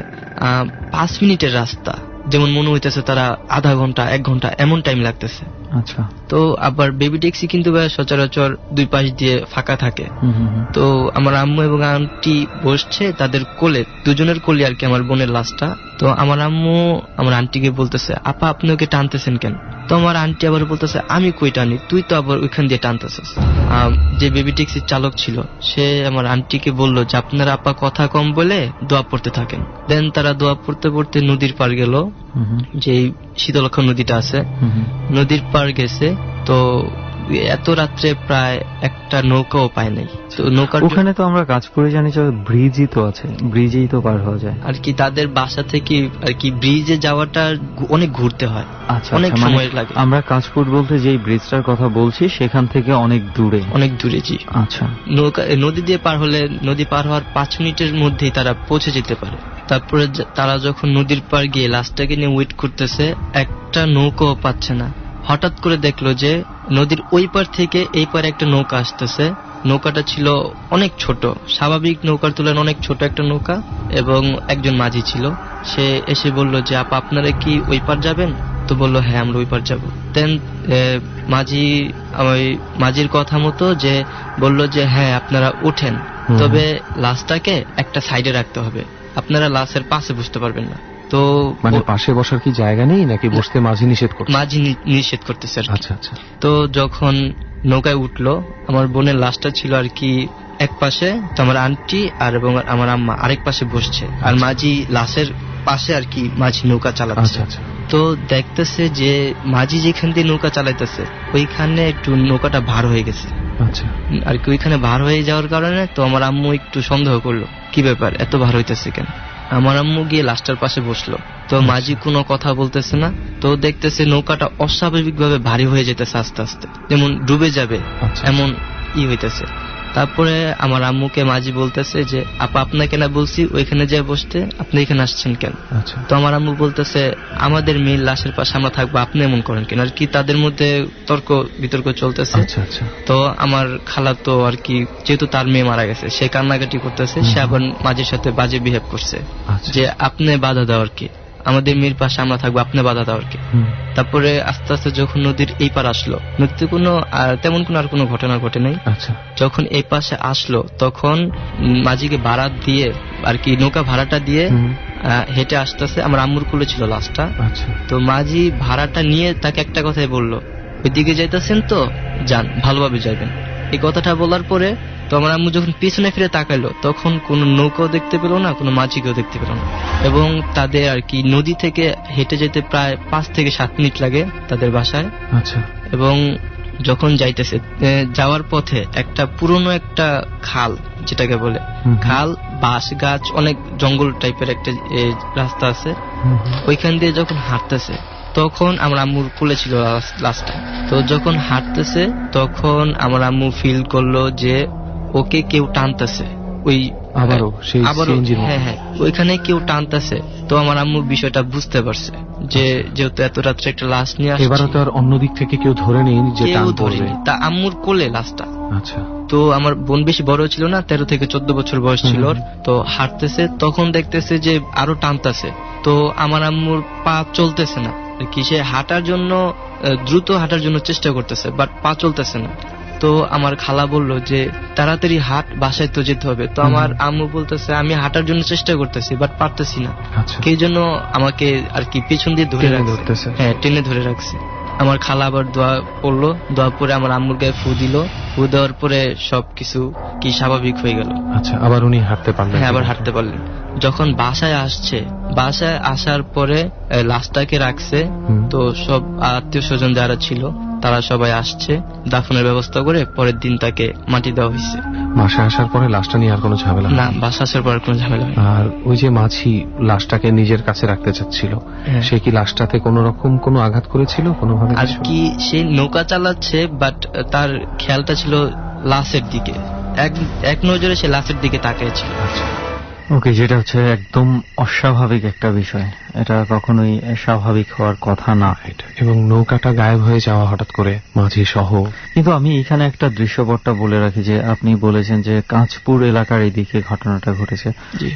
5 মিনিটের রাস্তা, যেমন মনে হইতেছে তারা আধা ঘন্টা 1 ঘন্টা এমন টাইম লাগতেছে। আচ্ছা। তো আবার বেবি ট্যাক্সি কিন্তু সচরাচর দুই পাশ দিয়ে ফাঁকা থাকে। তো আমার আম্মু এবং আন্টি বসছে তাদের কোলে, দুজনের কোলে আর কি আমার বোনের লাশটা। তো আমার আম্মু আমার আন্টিকে বলতেছে আপা আপনি ওকে টানতেছেন কেন? তো আমার আন্টি আবার বলতেছে আমি কই টানি, তুই তো আবার ওইখান দিয়ে টানতেছিস। যে বেবি ট্যাক্সির চালক ছিল সে আমার আন্টিকে বলল যে আপনারা আপা কথা কম বলে দোয়া পড়তে থাকেন। দেন তারা দোয়া পড়তে পড়তে নদীর পার গেল, যে শীতলক্ষা নদীটা আছে, নদীর পার গেছে। তো এত রাত্রে প্রায় একটা নৌকাও পায় নাই। তো নৌকার ওখানে তো আমরা কাঁচপুরে জানি যে ব্রিজই তো আছে, ব্রিজেই তো পার হওয়া যায় আর কি। তাদের বাসা থেকে আর কি ব্রিজে যাওয়াটা অনেক ঘুরতে হয়। আচ্ছা, অনেক সময় লাগে। আমরা কাঁচপুর বলতে যেই ব্রিজটার কথা বলছি সেখান থেকে অনেক দূরে। অনেক দূরে, জি। আচ্ছা। নদী দিয়ে পার হলে, নদী পার হওয়ার 5 মিনিটের মধ্যেই তারা পৌঁছে যেতে পারে। তারপরে তারা যখন নদীর পার গিয়ে লাশটাকে নিয়ে ওয়েট করতেছে, একটা নৌকাও পাচ্ছে না। হঠাৎ করে দেখলো যে নদীর ওই পার থেকে এই পারে একটা নৌকা আসতেছে। নৌকাটা ছিল অনেক ছোট, স্বাভাবিক নৌকার তুলনায় অনেক ছোট একটা নৌকা, এবং একজন মাঝি ছিল। সে এসে বলল যে আপা আপনারা কি ওই পার যাবেন? তো বললো হ্যাঁ আমরা ওই পার যাবো। দেন মাঝির কথা মতো যে বললো যে হ্যাঁ আপনারা উঠেন, তবে লাশটাকে একটা সাইডে রাখতে হবে, আপনারা লাশের পাশে বসতে পারবেন না। তো মানে পাশে বসার কি জায়গা নেই নাকি বসতে মাঝি নিষেধ করছে? মাঝি নিষেধ করতেছে। আচ্ছা আচ্ছা। তো যখন নৌকায় উঠলো, আমার বোনের লাশটা ছিল আর কি এক পাশে, তো আমার আন্টি আর এবং আমার আম্মা আরেক পাশে বসছে, আর মাঝি লাশের পাশে আর কি মাঝি নৌকা চালাচ্ছে। তো দেখতেছে যে মাঝি যেখান দিয়ে নৌকা চালাইতেছে ওইখানে একটু নৌকাটা ভার হয়ে গেছে। আচ্ছা। আর কি ওইখানে ভার হয়ে যাওয়ার কারণে তো আমার আম্মু একটু সন্দেহ করলো কি ব্যাপার, এত ভার হইতেছে কেন। আমার আম্মু গিয়ে লাশটার পাশে বসলো। তো মাঝি কোনো কথা বলতেছে না। তো দেখতেছে নৌকাটা অস্বাভাবিক ভাবে ভারী হয়ে যেতেছে আস্তে আস্তে, যেমন ডুবে যাবে এমন হইতেছে। তারপরে আমার আম্মুকে মাঝি বলতেছে যে আপা আপনাকে না বলছি ওইখানে যে বসতে, আপনি এখানে আসছেন কেন? আচ্ছা। তো আমার আম্মু বলতেছে আমাদের মেয়ের লাশের পাশে আমরা থাকবো, আপনি এমন করেন কেন? আর কি তাদের মধ্যে তর্ক বিতর্ক চলতেছে। আচ্ছা আচ্ছা। তো আমার খালা তো আর কি যেহেতু তার মেয়ে মারা গেছে সে কান্নাকাটি করতেছে, সে আবার মাঝির সাথে বাজে বিহেভ করছে যে আপনি বাধা দাও আর কি, আমাদের মেয়ের পাশে আমরা থাকবো, আপনি বাধা দাও আর কি। তারপরে আস্তে আস্তে যখন নদীর এই পার আসলো, নদীতে তেমন কোনো আর কোনো ঘটনা ঘটে নাই। আচ্ছা। যখন এই পাশে আসলো তখন মাঝিকে ভাড়া দিয়ে আর কি নৌকা ভাড়াটা দিয়ে হেঁটে আসতেছে, আমার আম্মুর কুলে ছিল লাশটা। আচ্ছা। তো মাঝি ভাড়াটা নিয়ে তাকে একটা কথাই বললো, ওইদিকে যাইতেছেন তো যান, ভালোভাবে যাবেন। এই কথাটা বলার পরে তো আমার আম্মু যখন পিছনে ফিরে তাকাইলো তখন কোনো নৌকাও দেখতে পেল না, কোনো মাঝিকেও দেখতে পেল না। এবং তাদের আর কি নদী থেকে হেঁটে যেতে প্রায় 5 থেকে 7 মিনিট লাগে তাদের বাসায়। আচ্ছা। এবং যখন যাইতেছে যাওয়ার পথে একটা পুরনো একটা খাল যেটাকে বলে খাল, বাঁশ গাছ, অনেক জঙ্গল টাইপের একটা রাস্তা আছে, ওইখান দিয়ে যখন হাঁটতেছে তখন আমার আম্মুর কোলে ছিল লাশটা। তো যখন হাঁটতেছে তখন আমার আম্মু ফিল করলো যে ওকে কেউ টানতেছে, ওই আবারও হ্যাঁ ওইখানে কেউ টানতেছে। তো আমার আম্মু বিষয়টা বুঝতে পারছে যে যেহেতু এত রাত্রে একটা লাশ নিয়ে আসছে, এবারে তো আর অন্য দিক থেকে কেউ ধরে নেই যে টান পড়বে, তা আম্মুর কোলে লাশটা। আচ্ছা। তো আমার বোন বেশি বড় ছিল না, 13 থেকে 14 বছর বয়স ছিল। তো হাঁটতেছে তখন দেখতেছে যে আরো টানতেছে। তো আমার আম্মুর পা চলতেছে না কি, সে হাঁটার জন্য দ্রুত হাঁটার জন্য চেষ্টা করতেছে বাট পা চলতেছে না। তো আমার খালা বললো যে তাড়াতাড়ি হাঁট, বাসায় তো যেতে হবে। তো আমার আম্মু বলতেছে আমি হাঁটার জন্য চেষ্টা করতেছি বাট পারতেছি না, সেই জন্য আমাকে আর কি পেছন দিয়ে ধরে রাখছে, হ্যাঁ টেনে ধরে রাখছে। আমার খালা আবার দোয়া পড়লো, দোয়া পরে আমার আম্মুর গায়ে ফু দিল, ফু দেওয়ার পরে সবকিছু কি স্বাভাবিক হয়ে গেল। আচ্ছা, আবার উনি হাঁটতে পারলেন? হ্যাঁ, আবার হাঁটতে পারলেন। যখন বাসায় আসছে, বাসায় আসার পরে লাশটাকে রাখছে, তো সব আত্মীয় স্বজন যারা ছিল তারা সবাই আসছে, দাফনের ব্যবস্থা করে পরের দিন তাকে মাটি দেওয়া হয়েছে। বাসায় আসার পরে লাশটা নিয়ে আর কোনো ঝামেলা না, বাসায় আসার পর কোনো ঝামেলা নেই। আর ওই যে মাঝি লাশটাকে নিজের কাছে রাখতে চাচ্ছিল, সে কি লাশটাতে কোন রকম কোনো আঘাত করেছিল কোনোভাবে? আর কি সে নৌকা চালাচ্ছে বাট তার খেয়ালটা ছিল লাশের দিকে, এক নজরে সে লাশের দিকে তাকিয়েছিল। ওকে, যেটা হচ্ছে একদম অস্বাভাবিক একটা বিষয়, এটা কখনোই স্বাভাবিক হওয়ার কথা না। এবং নৌকাটা গায়েব হয়ে যাওয়া হঠাৎ করে মাঝি সহ। কিন্তু আমি এখানে একটা দৃশ্যপটটা বলে রাখি যে আপনি বলেছেন যে কাঁচপুর এলাকার এইদিকে ঘটনাটা ঘটেছে।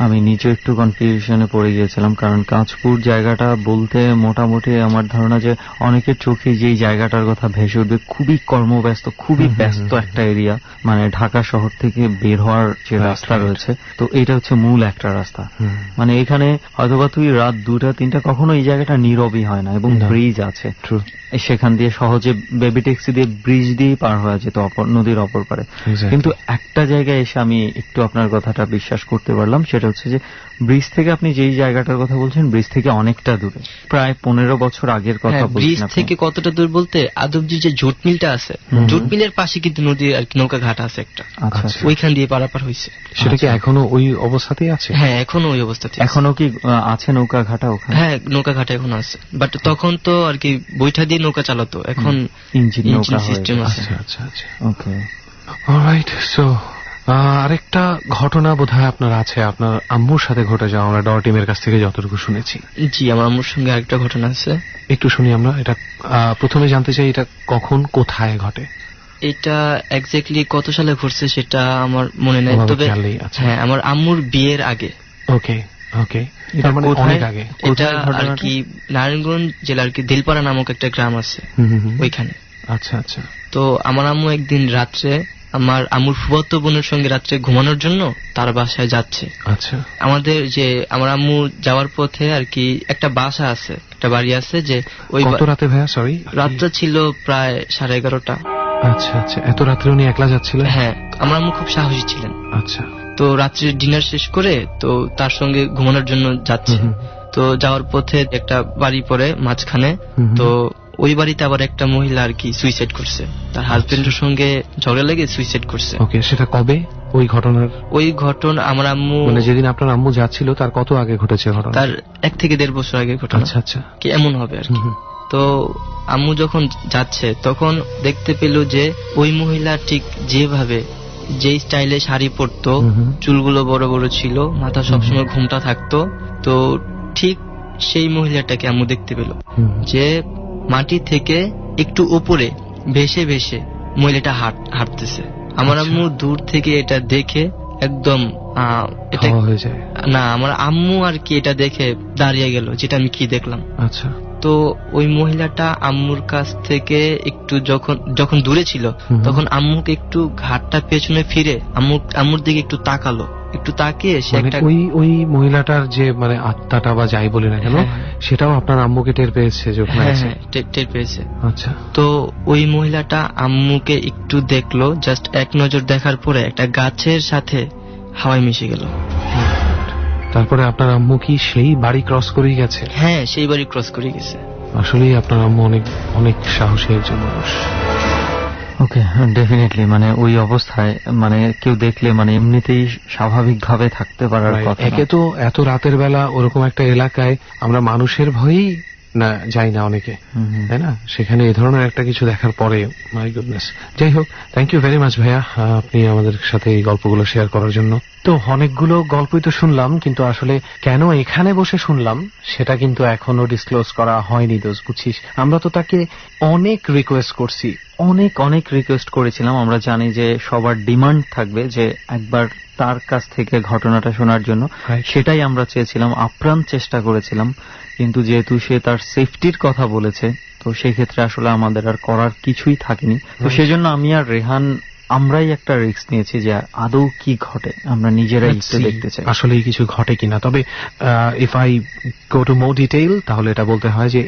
আমি নিজে একটু কনফিউশনে পড়ে গিয়েছিলাম, কারণ কাঁচপুর জায়গাটা বলতে মোটামুটি আমার ধারণা যে অনেকের চোখে যে জায়গাটার কথা ভেসে উঠবে, খুবই কর্মব্যস্ত, খুবই ব্যস্ত একটা এরিয়া, মানে ঢাকা শহর থেকে বের হওয়ার যে রাস্তা রয়েছে, তো এটা হচ্ছে মূল একটা রাস্তা। মানে এখানে হয়তোবা তুই রাত 2টা-3টা কখনো এই জায়গাটা নীরবই হয় না, এবং ব্রিজ আছে, সেখান দিয়ে সহজে বেবি ট্যাক্সি দিয়ে ব্রিজ দিয়ে পার হওয়া যেত নদীর অপর পারে। কিন্তু একটা জায়গায় এসে আমি একটু আপনার কথাটা বিশ্বাস করতে পারলাম, সেটা হচ্ছে যে ব্রিজ থেকে আপনি যেই জায়গাটার কথা বলছেন ব্রিজ থেকে অনেকটা দূরে, প্রায় 15 বছর আগের কথা বলছেন। ব্রিজ থেকে কতটা দূর বলতে আদবজির যে জুট মিলটা আছে, জুট মিলের পাশে কিন্তু নদী আর নৌকা ঘাট আছে একটা, ওইখান দিয়ে পারাপার হয়েছে। সেটা কি এখনো ওই অবস্থাতেই আছে? হ্যাঁ, এখনো ওই অবস্থাতে। এখনো কি আছে নৌকা ঘাটা ওখানে? হ্যাঁ, নৌকা ঘাটা এখন আছে, বাট তখন তো আর কি বৈঠা দিয়ে নৌকা চালাতো, এখন ইঞ্জিন সিস্টেম আছে। আচ্ছা আচ্ছা, ওকে, অলরাইট। সো আরেকটা ঘটনা বোধহয় আপনার আছে, আপনার আম্মুর সাথে ঘটে যাওয়া, আমরা ডর টিমের কাছ থেকে যতটুকু শুনেছি। জি, আমার আম্মুর সঙ্গে আরেকটা ঘটনা আছে, একটু শুনি আমরা। এটা প্রথমে জানতে চাই, এটা কখন কোথায় ঘটে? এটা এক্স্যাক্টলি কত সালে ঘটছে সেটা আমার মনে নেই, তবে হ্যাঁ আমার আম্মুর বিয়ের আগে। ওকে ওকে, এটা মানে অনেক আগে। এটা আর কি নারায়ণগঞ্জ জেলার কি দিলপাড়া নামক একটা গ্রাম আছে, ওইখানে। আচ্ছা আচ্ছা। তো আমার আম্মু একদিন রাত্রে আমার আম্মুর ফুফাতো বোনের সঙ্গে রাত্রে ঘুমানোর জন্য তার বাসায় যাচ্ছে। আচ্ছা। আমাদের যে আমার আম্মু যাওয়ার পথে আর কি একটা বাসা আছে, একটা বাড়ি আছে, যে ওই কত রাতে ভাইয়া? সরি, রাতটা ছিল প্রায় 11:30। আচ্ছা আচ্ছা, এত রাত্রে উনি একলা যাচ্ছিলেন? হ্যাঁ, আমার আম্মু খুব সাহসী ছিলেন। আচ্ছা। তো রাত্রে ডিনার শেষ করে তো তার সঙ্গে ঘুমানোর জন্য যাচ্ছে। তো যাওয়ার পথে একটা বাড়ি পড়ে মাঝখানে, তো ওই বাড়িতে আবার একটা মহিলা আর কি সুইসাইড করছে, তার হাজবেন্ডের সঙ্গে ঝগড়া লেগে সুইসাইড করছে। ওকে, সেটা কবে? ওই ঘটনা আমার আম্মু মানে যেদিন আপনার আম্মু যাচ্ছিল তার কত আগে ঘটেছে ঘটনা? তার 1 থেকে 1.5 বছর আগে ঘটনা। আচ্ছা আচ্ছা, কি এমন হবে আর কি। তো আম্মু যখন যাচ্ছে তখন দেখতে পেল যে ওই মহিলা ঠিক যেভাবে যেই স্টাইলে শাড়ি পরতো, চুলগুলো বড় বড় ছিল, মাথা সবসময় ঘুমটা থাকতো, তো ঠিক সেই মহিলাটাকে আম্মু দেখতে পেল, যে মাটি থেকে একটু উপরে ভেসে ভেসে মহিলাটা হাঁটতেছে। আমার আম্মু দূর থেকে এটা দেখে একদম এটা হয়ে যায় না, আমার আম্মু আর কি এটা দেখে দাঁড়িয়ে গেল, যেটা আমি কি দেখলাম। আচ্ছা, তো ওই মহিলাটা আম্মুর কাছ থেকে একটু যখন দূরে ছিল, তখন আম্মুকে একটু ঘাটটা পেছনে ফিরে আম্মুর দিকে একটু তাকালো, একটু তাকিয়ে সে একটা ওই মহিলাটার যে মানে আত্মাটা বা যাই বলি না কেন, সেটাও আপনার আম্মুকে টের পেয়েছে যখন টের পেয়েছে। আচ্ছা, তো ওই মহিলাটা আম্মুকে একটু দেখলো, জাস্ট এক নজর দেখার পরে একটা গাছের সাথে হাওয়ায় মিশে গেল। তারপরে আপনার আম্মু কি সেই বাড়ি ক্রস করে গেছে? হ্যাঁ, সেই বাড়ি ক্রস করে গেছে। আসলেই আপনার আম্মু অনেক অনেক সাহসী একজন মানুষ। ওকে, ডেফিনেটলি মানে ওই অবস্থায় মানে কেউ দেখলে মানে এমনিতেই স্বাভাবিকভাবে থাকতে পারার কথা। একে তো এত রাতের বেলা ওরকম একটা এলাকায় আমরা মানুষের ভয়েই না যাই না অনেকে, তাই না? সেখানে এই ধরনের একটা কিছু দেখার পরে মাই গুডনেস। যাই হোক, থ্যাংক ইউ ভেরি মাচ ভাইয়া, আপনি আমাদের সাথে এই গল্পগুলো শেয়ার করার জন্য। তো অনেকগুলো গল্পই তো শুনলাম, কিন্তু আসলে কেন এখানে বসে শুনলাম সেটা কিন্তু এখনো ডিসক্লোজ করা হয়নি। দোষ বুঝছিস, আমরা তো তাকে অনেক রিকোয়েস্ট করছি, অনেক রিকোয়েস্ট করেছিলাম। আমরা জানি যে সবার ডিমান্ড থাকবে যে একবার তার কাছ থেকে ঘটনাটা শোনার জন্য, সেটাই আমরা চেয়েছিলাম, আপ্রাণ চেষ্টা করেছিলাম। কিন্তু যেহেতু সে তার সেফটির কথা বলেছে, তো সেই ক্ষেত্রে আসলে আমাদের আর করার কিছুই থাকেনি। তো সেজন্য আমি আর রেহান আমরাই একটা রিস্ক নিয়েছি যে আদৌ কি ঘটে, আমরা নিজেরাই একটু দেখতে চাই আসলেই কিছু ঘটে কিনা। তবে if I go to more detail, তাহলে এটা বলতে হয় যে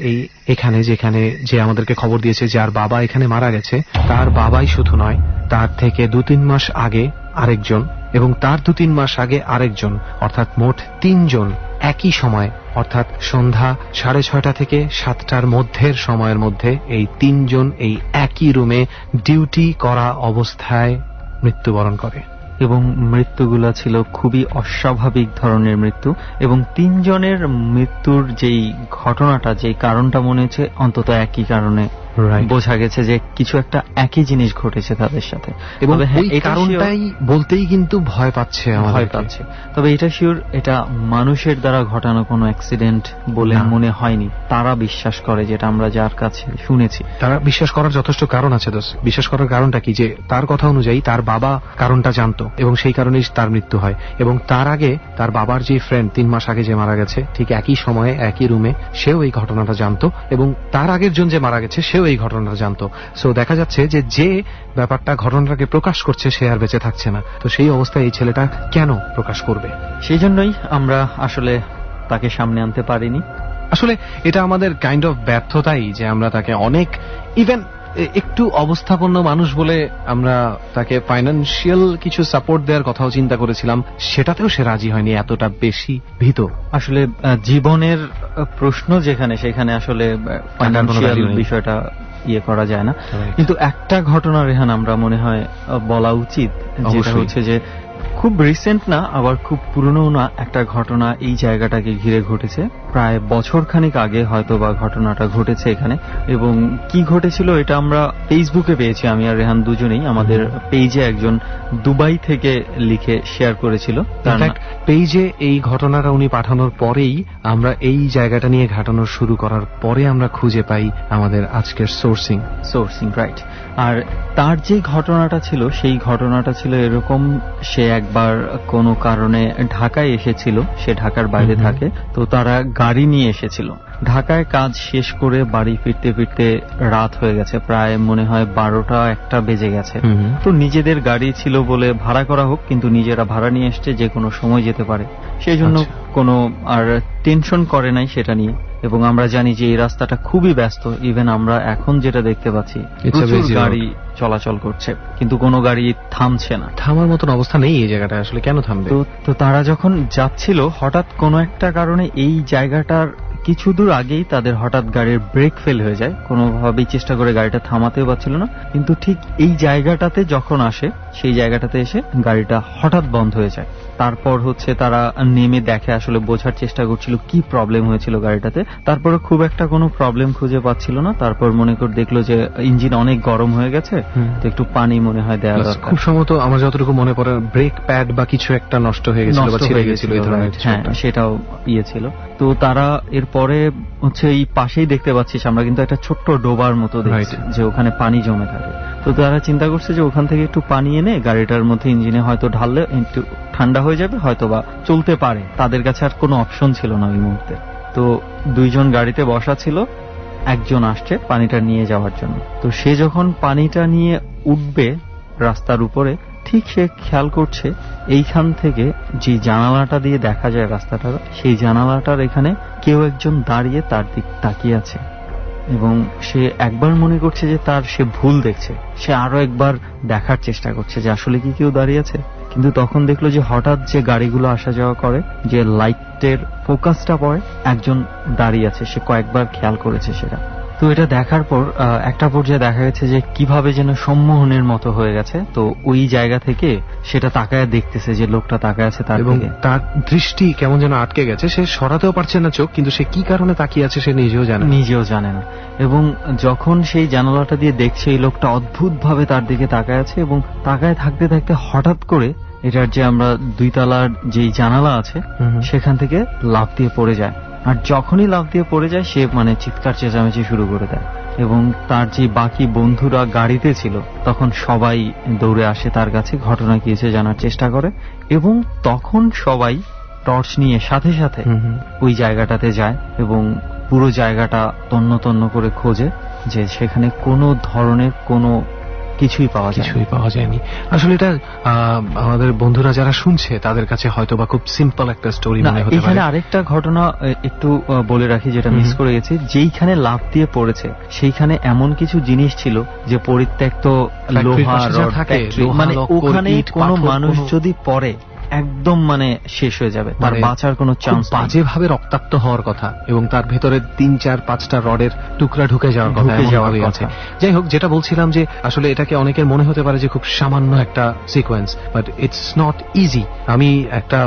এখানে যেখানে যে আমাদেরকে খবর দিয়েছে যার বাবা এখানে মারা গেছে, তার বাবাই শুধু নয়, তার থেকে 2-3 মাস আগে আরেকজন, এবং তার 2-3 মাস আগে আরেকজন, অর্থাৎ মোট 3 জন একই সময়, অর্থাৎ সন্ধ্যা 6:30 থেকে 7টার মধ্যের সময়ের মধ্যে এই 3 জন এই একই রুমে ডিউটি করা অবস্থায় মৃত্যুবরণ করে। এবং মৃত্যুগুলা ছিল খুবই অস্বাভাবিক ধরনের মৃত্যু, এবং 3 জনের মৃত্যুর যেই ঘটনাটা, যেই কারণটা মনে হচ্ছে অন্তত একই কারণে বোঝা গেছে যে কিছু একটা একই জিনিস ঘটেছে তাদের সাথে, এবং এই কারণটাই বলতেই কিন্তু ভয় পাচ্ছে। তবে এটা শিওর, এটা মানুষের দ্বারা ঘটানো কোনো অ্যাক্সিডেন্ট বলে মনে হয়নি। তারা বিশ্বাস করে, যেটা আমরা যার কাছে শুনেছি, তারা বিশ্বাস করার যথেষ্ট কারণ আছে। দোষ, বিশ্বাস করার কারণটা কি, যে তার কথা অনুযায়ী তার বাবা কারণটা জানতো এবং সেই কারণেই তার মৃত্যু হয়। এবং তার আগে তার বাবার যে ফ্রেন্ড 3 মাস আগে যে মারা গেছে, ঠিক একই সময়ে একই রুমে সেও এই ঘটনাটা জানতো, এবং তার আগের জন যে মারা গেছে সেও এই ঘটনাটা জানতো। সো দেখা যাচ্ছে যে ব্যাপারটা ঘটনাটাকে প্রকাশ করছে সে আর বেঁচে থাকছে না। তো সেই অবস্থায় এই ছেলেটা কেন প্রকাশ করবে? সেই জন্যই আমরা আসলে তাকে সামনে আনতে পারিনি। আসলে এটা আমাদের কাইন্ড অফ ব্যর্থতাই, যে আমরা তাকে অনেক ইভেন একটু অবস্থাপন্ন মানুষ বলে আমরা তাকে ফাইন্যান্সিয়াল কিছু সাপোর্ট দেওয়ার কথাও চিন্তা করেছিলাম, সেটাতেও সে রাজি হয়নি, এতটা বেশি ভীত। আসলে জীবনের প্রশ্ন যেখানে, সেখানে আসলে ফাইন্যান্সিয়াল বিষয়টা ইয়ে করা যায় না। কিন্তু একটা ঘটনা রেহান আমরা মনে হয় বলা উচিত, যেটা হচ্ছে যে খুব রিসেন্ট না, আবার খুব পুরনো না, একটা ঘটনা এই জায়গাটাকে ঘিরে ঘটেছে। প্রায় বছরখানেক আগে হয়তো বা ঘটনাটা ঘটেছে এখানে। এবং কি ঘটেছিল এটা আমরা ফেসবুকে পেয়েছি, আমি আর রেহান দুজনেই। আমাদের পেজে একজন দুবাই থেকে লিখে শেয়ার করেছিল। পেজে এই ঘটনাটা উনি পাঠানোর পরেই আমরা এই জায়গাটা নিয়ে ঘাটানো শুরু করার পরে আমরা খুঁজে পাই আমাদের আজকের সোর্সিং রাইট। আর তার যে ঘটনাটা ছিল, সেই ঘটনাটা ছিল এরকম, সে একবার কোনো কারণে ঢাকায় এসেছিল, সে ঢাকার বাইরে থাকে, তো তারা গাড়ি নিয়ে এসেছিল। ঢাকায় কাজ শেষ করে বাড়ি ফিরতে ফিরতে রাত হয়ে গেছে, প্রায় মনে হয় 12টা-1টা বেজে গেছে। তো নিজেদের গাড়ি ছিল বলে ভাড়া করা হোক, কিন্তু নিজেরা ভাড়া নিয়ে এসছে, যে কোনো সময় যেতে পারে, সেই জন্য কোনো আর টেনশন করে নাই সেটা নিয়ে। এবং আমরা জানি যে এই রাস্তাটা খুবই ব্যস্ত, ইভেন আমরা এখন যেটা দেখতে পাচ্ছি প্রচুর গাড়ি চলাচল করছে, কিন্তু কোনো গাড়ি থামছে না, থামার মতন অবস্থা নেই এই জায়গাটা, আসলে কেন থামবে? তো তারা যখন যাচ্ছিল, হঠাৎ কোনো একটা কারণে এই জায়গাটার কিছু দূর আগেই তাদের হঠাৎ গাড়ির ব্রেক ফেল হয়ে যায়, কোনোভাবেই চেষ্টা করে গাড়িটা থামাতেও পারছিল না, কিন্তু ঠিক এই জায়গাটাতে যখন আসে সেই জায়গাটাতে এসে গাড়িটা হঠাৎ বন্ধ হয়ে যায়। তারপর হচ্ছে তারা নেমে দেখে, আসলে বোঝার চেষ্টা করছিল কি প্রবলেম হয়েছিল গাড়িটাতে। তারপরে খুব একটা কোনো প্রবলেম খুঁজে পাচ্ছিল না। তারপর মনে করে দেখলো যে ইঞ্জিন অনেক গরম হয়ে গেছে, তো একটু পানি মনে হয় দেওয়া দরকার। খুব সম্ভবত আমার যতটুকু মনে পড়ে ব্রেক প্যাড বা কিছু একটা নষ্ট হয়ে গেছিল বা ছিঁড়ে গেছিল, এই ধরনের কিছু হ্যাঁ একটা। সেটাও ছিল। তো তারা এরপরে হচ্ছে এই পাশেই দেখতে পাচ্ছিস আমরা কিন্তু একটা ছোট্ট ডোবার মতো দেখছি যে ওখানে পানি জমে থাকে। তো তারা চিন্তা করছে যে ওখান থেকে একটু পানি এনে গাড়িটার মধ্যে ইঞ্জিনে হয়তো ঢাললে একটু ঠান্ডা হয়ে যাবে, হয়তো বা চলতে পারে। তাদের কাছে আর কোনো অপশন ছিল না ওই মুহূর্তে। তো দুইজন গাড়িতে বসা ছিল, একজন আসছে পানিটা নিয়ে যাওয়ার জন্য। তো সে যখন পানিটা নিয়ে উঠবে রাস্তার উপরে, ঠিক সে খেয়াল করছে এইখান থেকে যে জানালাটা দিয়ে দেখা যায় রাস্তাটা, সেই জানালাটার এখানে কেউ একজন দাঁড়িয়ে তার দিক তাকিয়ে আছে। এবং সে একবার মনে করছে যে সে ভুল দেখছে, সে আরো একবার দেখার চেষ্টা করছে যে আসলে কি কেউ দাঁড়িয়ে আছে। কিন্তু তখন দেখলো যে হঠাৎ যে গাড়িগুলো আসা যাওয়া করে, যে লাইটের ফোকাসটা পড়ে, একজন দাঁড়িয়ে আছে। সে কয়েকবার খেয়াল করেছে সেটা। তো এটা দেখার পর একটা পর্যায়ে দেখা গেছে যে কিভাবে যেন সম্মোহনের মতো হয়ে গেছে। তো ওই জায়গা থেকে সেটা তাকায় দেখতেছে যে লোকটা তাকায় আছে তার এবং দিকে। তার দৃষ্টি কেমন যেন আটকে গেছে, সে সরাতেও পারছে না চোখ, কিন্তু সে কি কারণে তাকিয়ে আছে সে নিজেও জানে না। এবং যখন সেই জানালাটা দিয়ে দেখছে এই লোকটা অদ্ভুত ভাবে তার দিকে তাকায় আছে, এবং তাকায় থাকতে থাকতে হঠাৎ করে এটার যে আমরা 2 তলার যেই জানালা আছে সেখান থেকে লাফ দিয়ে পড়ে যায়। আর যখনই লাফ দিয়ে পড়ে যায় সে চিৎকার চেঁচামেচি শুরু করে দেয়। এবং তার যে বাকি বন্ধুরা গাড়িতে ছিল তখন সবাই দৌড়ে আসে তার কাছে, ঘটনা কি হয়েছে জানার চেষ্টা করে। এবং তখন সবাই টর্চ নিয়ে সাথে সাথে ওই জায়গাটাতে যায় এবং পুরো জায়গাটা তন্ন তন্ন করে খোঁজে যে সেখানে কোনো ধরনের কোনো কিছুই পাওয়া যায়নি। আসলে এটা আমাদের বন্ধুরা যারা শুনছে তাদের কাছে হয়তো বা খুব সিম্পল একটা স্টোরি মনে হতে পারে। এখানে আরেকটা ঘটনা একটু বলে রাখি, যেটা মিস করে গেছি। যেইখানে লাফ দিয়ে পড়েছে সেইখানে এমন কিছু জিনিস ছিল যে পরিত্যক্ত লোহা রড, মানে ওখানে কোনো মানুষ যদি পড়ে একদম শেষ হয়ে যাবে, তার বাঁচার কোনো চান্স। বাজেভাবে রক্তাক্ত হওয়ার কথা এবং তার ভেতরে 3-4-5টা রডের টুকরা ঢুকে যাওয়ার কথা। যাই হোক, যেটা বলছিলাম যে আসলে এটাকে অনেকের মনে হতে পারে যে খুব সামান্য একটা sequence, but it's not easy. আমি একটা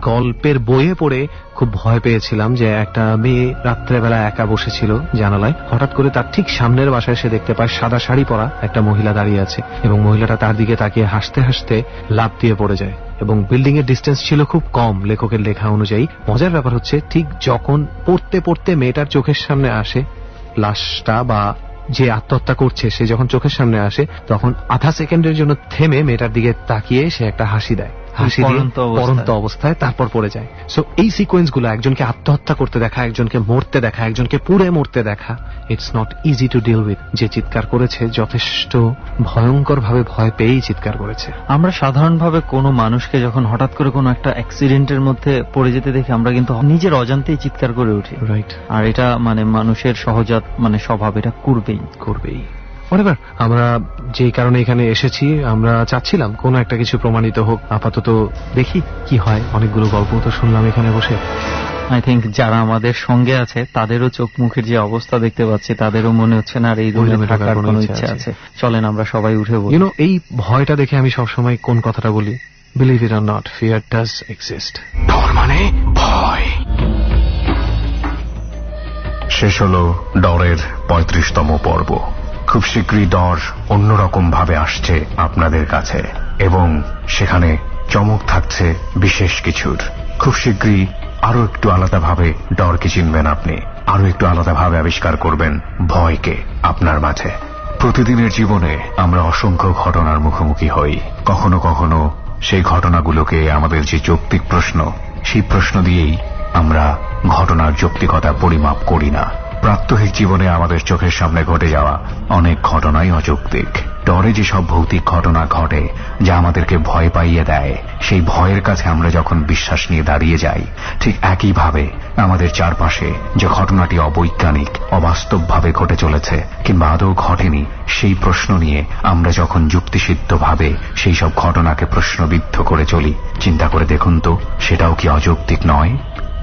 গল্পের বইয়ে পড়ে খুব ভয় পেয়েছিলাম যে একটা মেয়ে রাত্রেবেলা একা বসেছিল জানালায়, হঠাৎ করে তার ঠিক সামনের বাসায় সে দেখতে পায় সাদা শাড়ি পরা একটা মহিলা দাঁড়িয়ে আছে এবং মহিলাটা তার দিকে তাকিয়ে হাসতে হাসতে লাফ দিয়ে পড়ে যায়। এবং বিল্ডিং এর ডিস্টেন্স ছিল খুব কম লেখকের লেখা অনুযায়ী। মজার ব্যাপার হচ্ছে ঠিক যখন পড়তে পড়তে মেয়েটার চোখের সামনে আসে লাশটা, বা যে আত্মহত্যা করছে সে যখন চোখের সামনে আসে, তখন আধা সেকেন্ডের জন্য থেমে মেয়েটার দিকে তাকিয়ে সে একটা হাসি দেয়, হাসি দিয়ে পড়ন্ত অবস্থায় তারপর পড়ে যায়। সো এই সিকোয়েন্স গুলো, একজনকে আত্মহত্যা করতে দেখা, একজনকে মরতে দেখা, একজনকে পুড়ে মরতে দেখা, it's not easy to deal with. যে চিৎকার করেছে যথেষ্ট ভয়ঙ্কর ভাবে ভয় পেয়েই চিৎকার করেছে। আমরা সাধারণভাবে কোনো মানুষকে যখন হঠাৎ করে কোনো একটা অ্যাক্সিডেন্টের মধ্যে পড়ে যেতে দেখি আমরা কিন্তু নিজের অজান্তেই চিৎকার করে উঠি, রাইট? আর এটা মানুষের সহজাত স্বভাব, এটা করবেই। Whatever, আমরা যে কারণে এখানে এসেছি, আমরা চাচ্ছিলাম কোনো একটা কিছু প্রমাণিত হোক। আপাতত দেখি কি হয়। অনেকগুলো গল্প তো শুনলাম এখানে বসে। আই থিঙ্ক যারা আমাদের সঙ্গে আছে তাদেরও চোখ মুখের যে অবস্থা দেখতে পাচ্ছি, তাদেরও মনে হচ্ছে না আর এই রুমে থাকার কোনো ইচ্ছা আছে। চলেন আমরা সবাই উঠে বলি। এই ভয়টা দেখে আমি সবসময় কোন কথাটা বলি, believe it or not, fear does exist. ডর মানে ভয়। শেষ হলো ডরের 35তম পর্ব। খুব শীঘ্রই ডর অন্যরকম ভাবে আসছে আপনাদের কাছে এবং সেখানে চমক থাকছে বিশেষ কিছুর। খুব শীঘ্রই আরো একটু আলাদাভাবে ডরকে চিনবেন আপনি, আরো একটু আলাদাভাবে আবিষ্কার করবেন ভয়কে আপনার মাঝে। প্রতিদিনের জীবনে আমরা অসংখ্য ঘটনার মুখোমুখি হই। কখনো কখনো সেই ঘটনাগুলোকে আমাদের যে যৌক্তিক প্রশ্ন, সেই প্রশ্ন দিয়েই আমরা ঘটনার যৌক্তিকতা পরিমাপ করি না। প্রাত্যহিক জীবনে আমাদের চোখের সামনে ঘটে যাওয়া অনেক ঘটনাই অযৌক্তিক। ডরে যেসব ভৌতিক ঘটনা ঘটে যা আমাদেরকে ভয় পাইয়ে দেয়, সেই ভয়ের কাছে আমরা যখন বিশ্বাস নিয়ে দাঁড়িয়ে যাই, ঠিক একইভাবে আমাদের চারপাশে যে ঘটনাটি অবৈজ্ঞানিক, অবাস্তবভাবে ঘটে চলেছে কিংবা আদৌ ঘটেনি, সেই প্রশ্ন নিয়ে আমরা যখন যুক্তিসিদ্ধভাবে সেই সব ঘটনাকে প্রশ্নবিদ্ধ করে চলি, চিন্তা করে দেখুন তো সেটাও কি অযৌক্তিক নয়?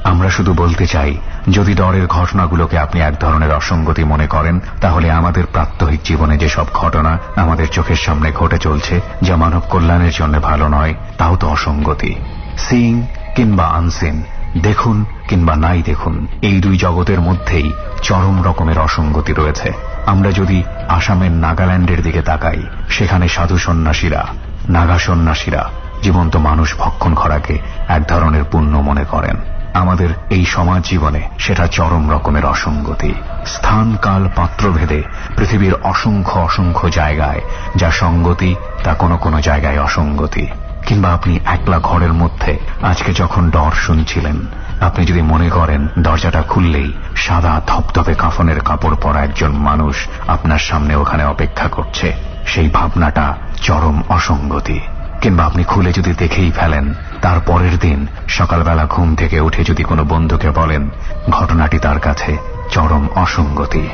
আমরা শুধু বলতে চাই, যদি ডরের ঘটনাগুলোকে আপনি এক ধরনের অসঙ্গতি মনে করেন, তাহলে আমাদের প্রাত্যহিক জীবনে যেসব ঘটনা আমাদের চোখের সামনে ঘটে চলছে, যা মানব কল্যাণের জন্য ভালো নয়, তাও তো অসঙ্গতি। সিইং কিংবা আনসিন, দেখুন কিংবা নাই দেখুন, এই দুই জগতের মধ্যেই চরম রকমের অসঙ্গতি রয়েছে। আমরা যদি আসামের নাগাল্যান্ডের দিকে তাকাই, সেখানে সাধু সন্ন্যাসীরা, নাগা সন্ন্যাসীরা জীবন্ত মানুষ ভক্ষণ করাকে এক ধরনের পুণ্য মনে করেন। আমাদের এই সমাজ জীবনে সেটা চরম রকমের অসঙ্গতি। স্থান কাল পাত্রভেদে পৃথিবীর অসংখ্য অসংখ্য জায়গায় যা সঙ্গতি, তা কোনো কোনো জায়গায় অসঙ্গতি। কিংবা আপনি একলা ঘরের মধ্যে আজকে যখন ডর শুনছিলেন, আপনি যদি মনে করেন দরজাটা খুললেই সাদা ধপধপে কাফনের কাপড় পরা একজন মানুষ আপনার সামনে ওখানে অপেক্ষা করছে, সেই ভাবনাটা চরম অসঙ্গতি। কিংবা আপনি খুলে যদি দেখেই ফেলেন, তার পরের দিন সকালবেলা ঘুম থেকে উঠে যদি কোনো বন্ধুকে বলেন, ঘটনাটি তার কাছে চরম অসঙ্গতি,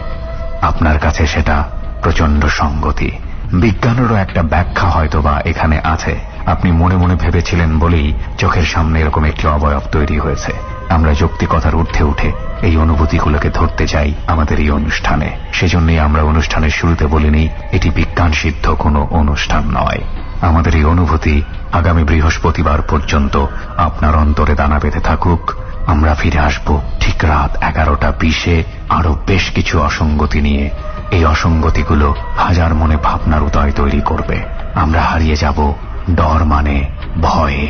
আপনার কাছে সেটা প্রচন্ড সঙ্গতি। বিজ্ঞানেরও একটা ব্যাখ্যা হয়তোবা এখানে আছে। আপনি মনে মনে ভেবেছিলেন বলেই চোখের সামনে এরকম একটি অবয়ব তৈরি হয়েছে। আমরা যৌক্তিকতার ঊর্ধ্বে উঠে এই অনুভূতিগুলোকে ধরতে চাই আমাদের এই অনুষ্ঠানে। সেজন্যই আমরা অনুষ্ঠানের শুরুতে বলিনি এটি বিজ্ঞান সিদ্ধ কোনো অনুষ্ঠান নয়। আমাদের এই অনুভূতি আগামী বৃহস্পতিবার পর্যন্ত আপনার অন্তরে দানা বেঁধে থাকুক। আমরা ফিরে আসব ঠিক রাত 11:20 আরো বেশ কিছু অসঙ্গতি নিয়ে। এই অসঙ্গতিগুলো হাজার মনে ভাবনার উদয় তৈরি করবে। আমরা হারিয়ে যাব ডর মানে ভয়ে।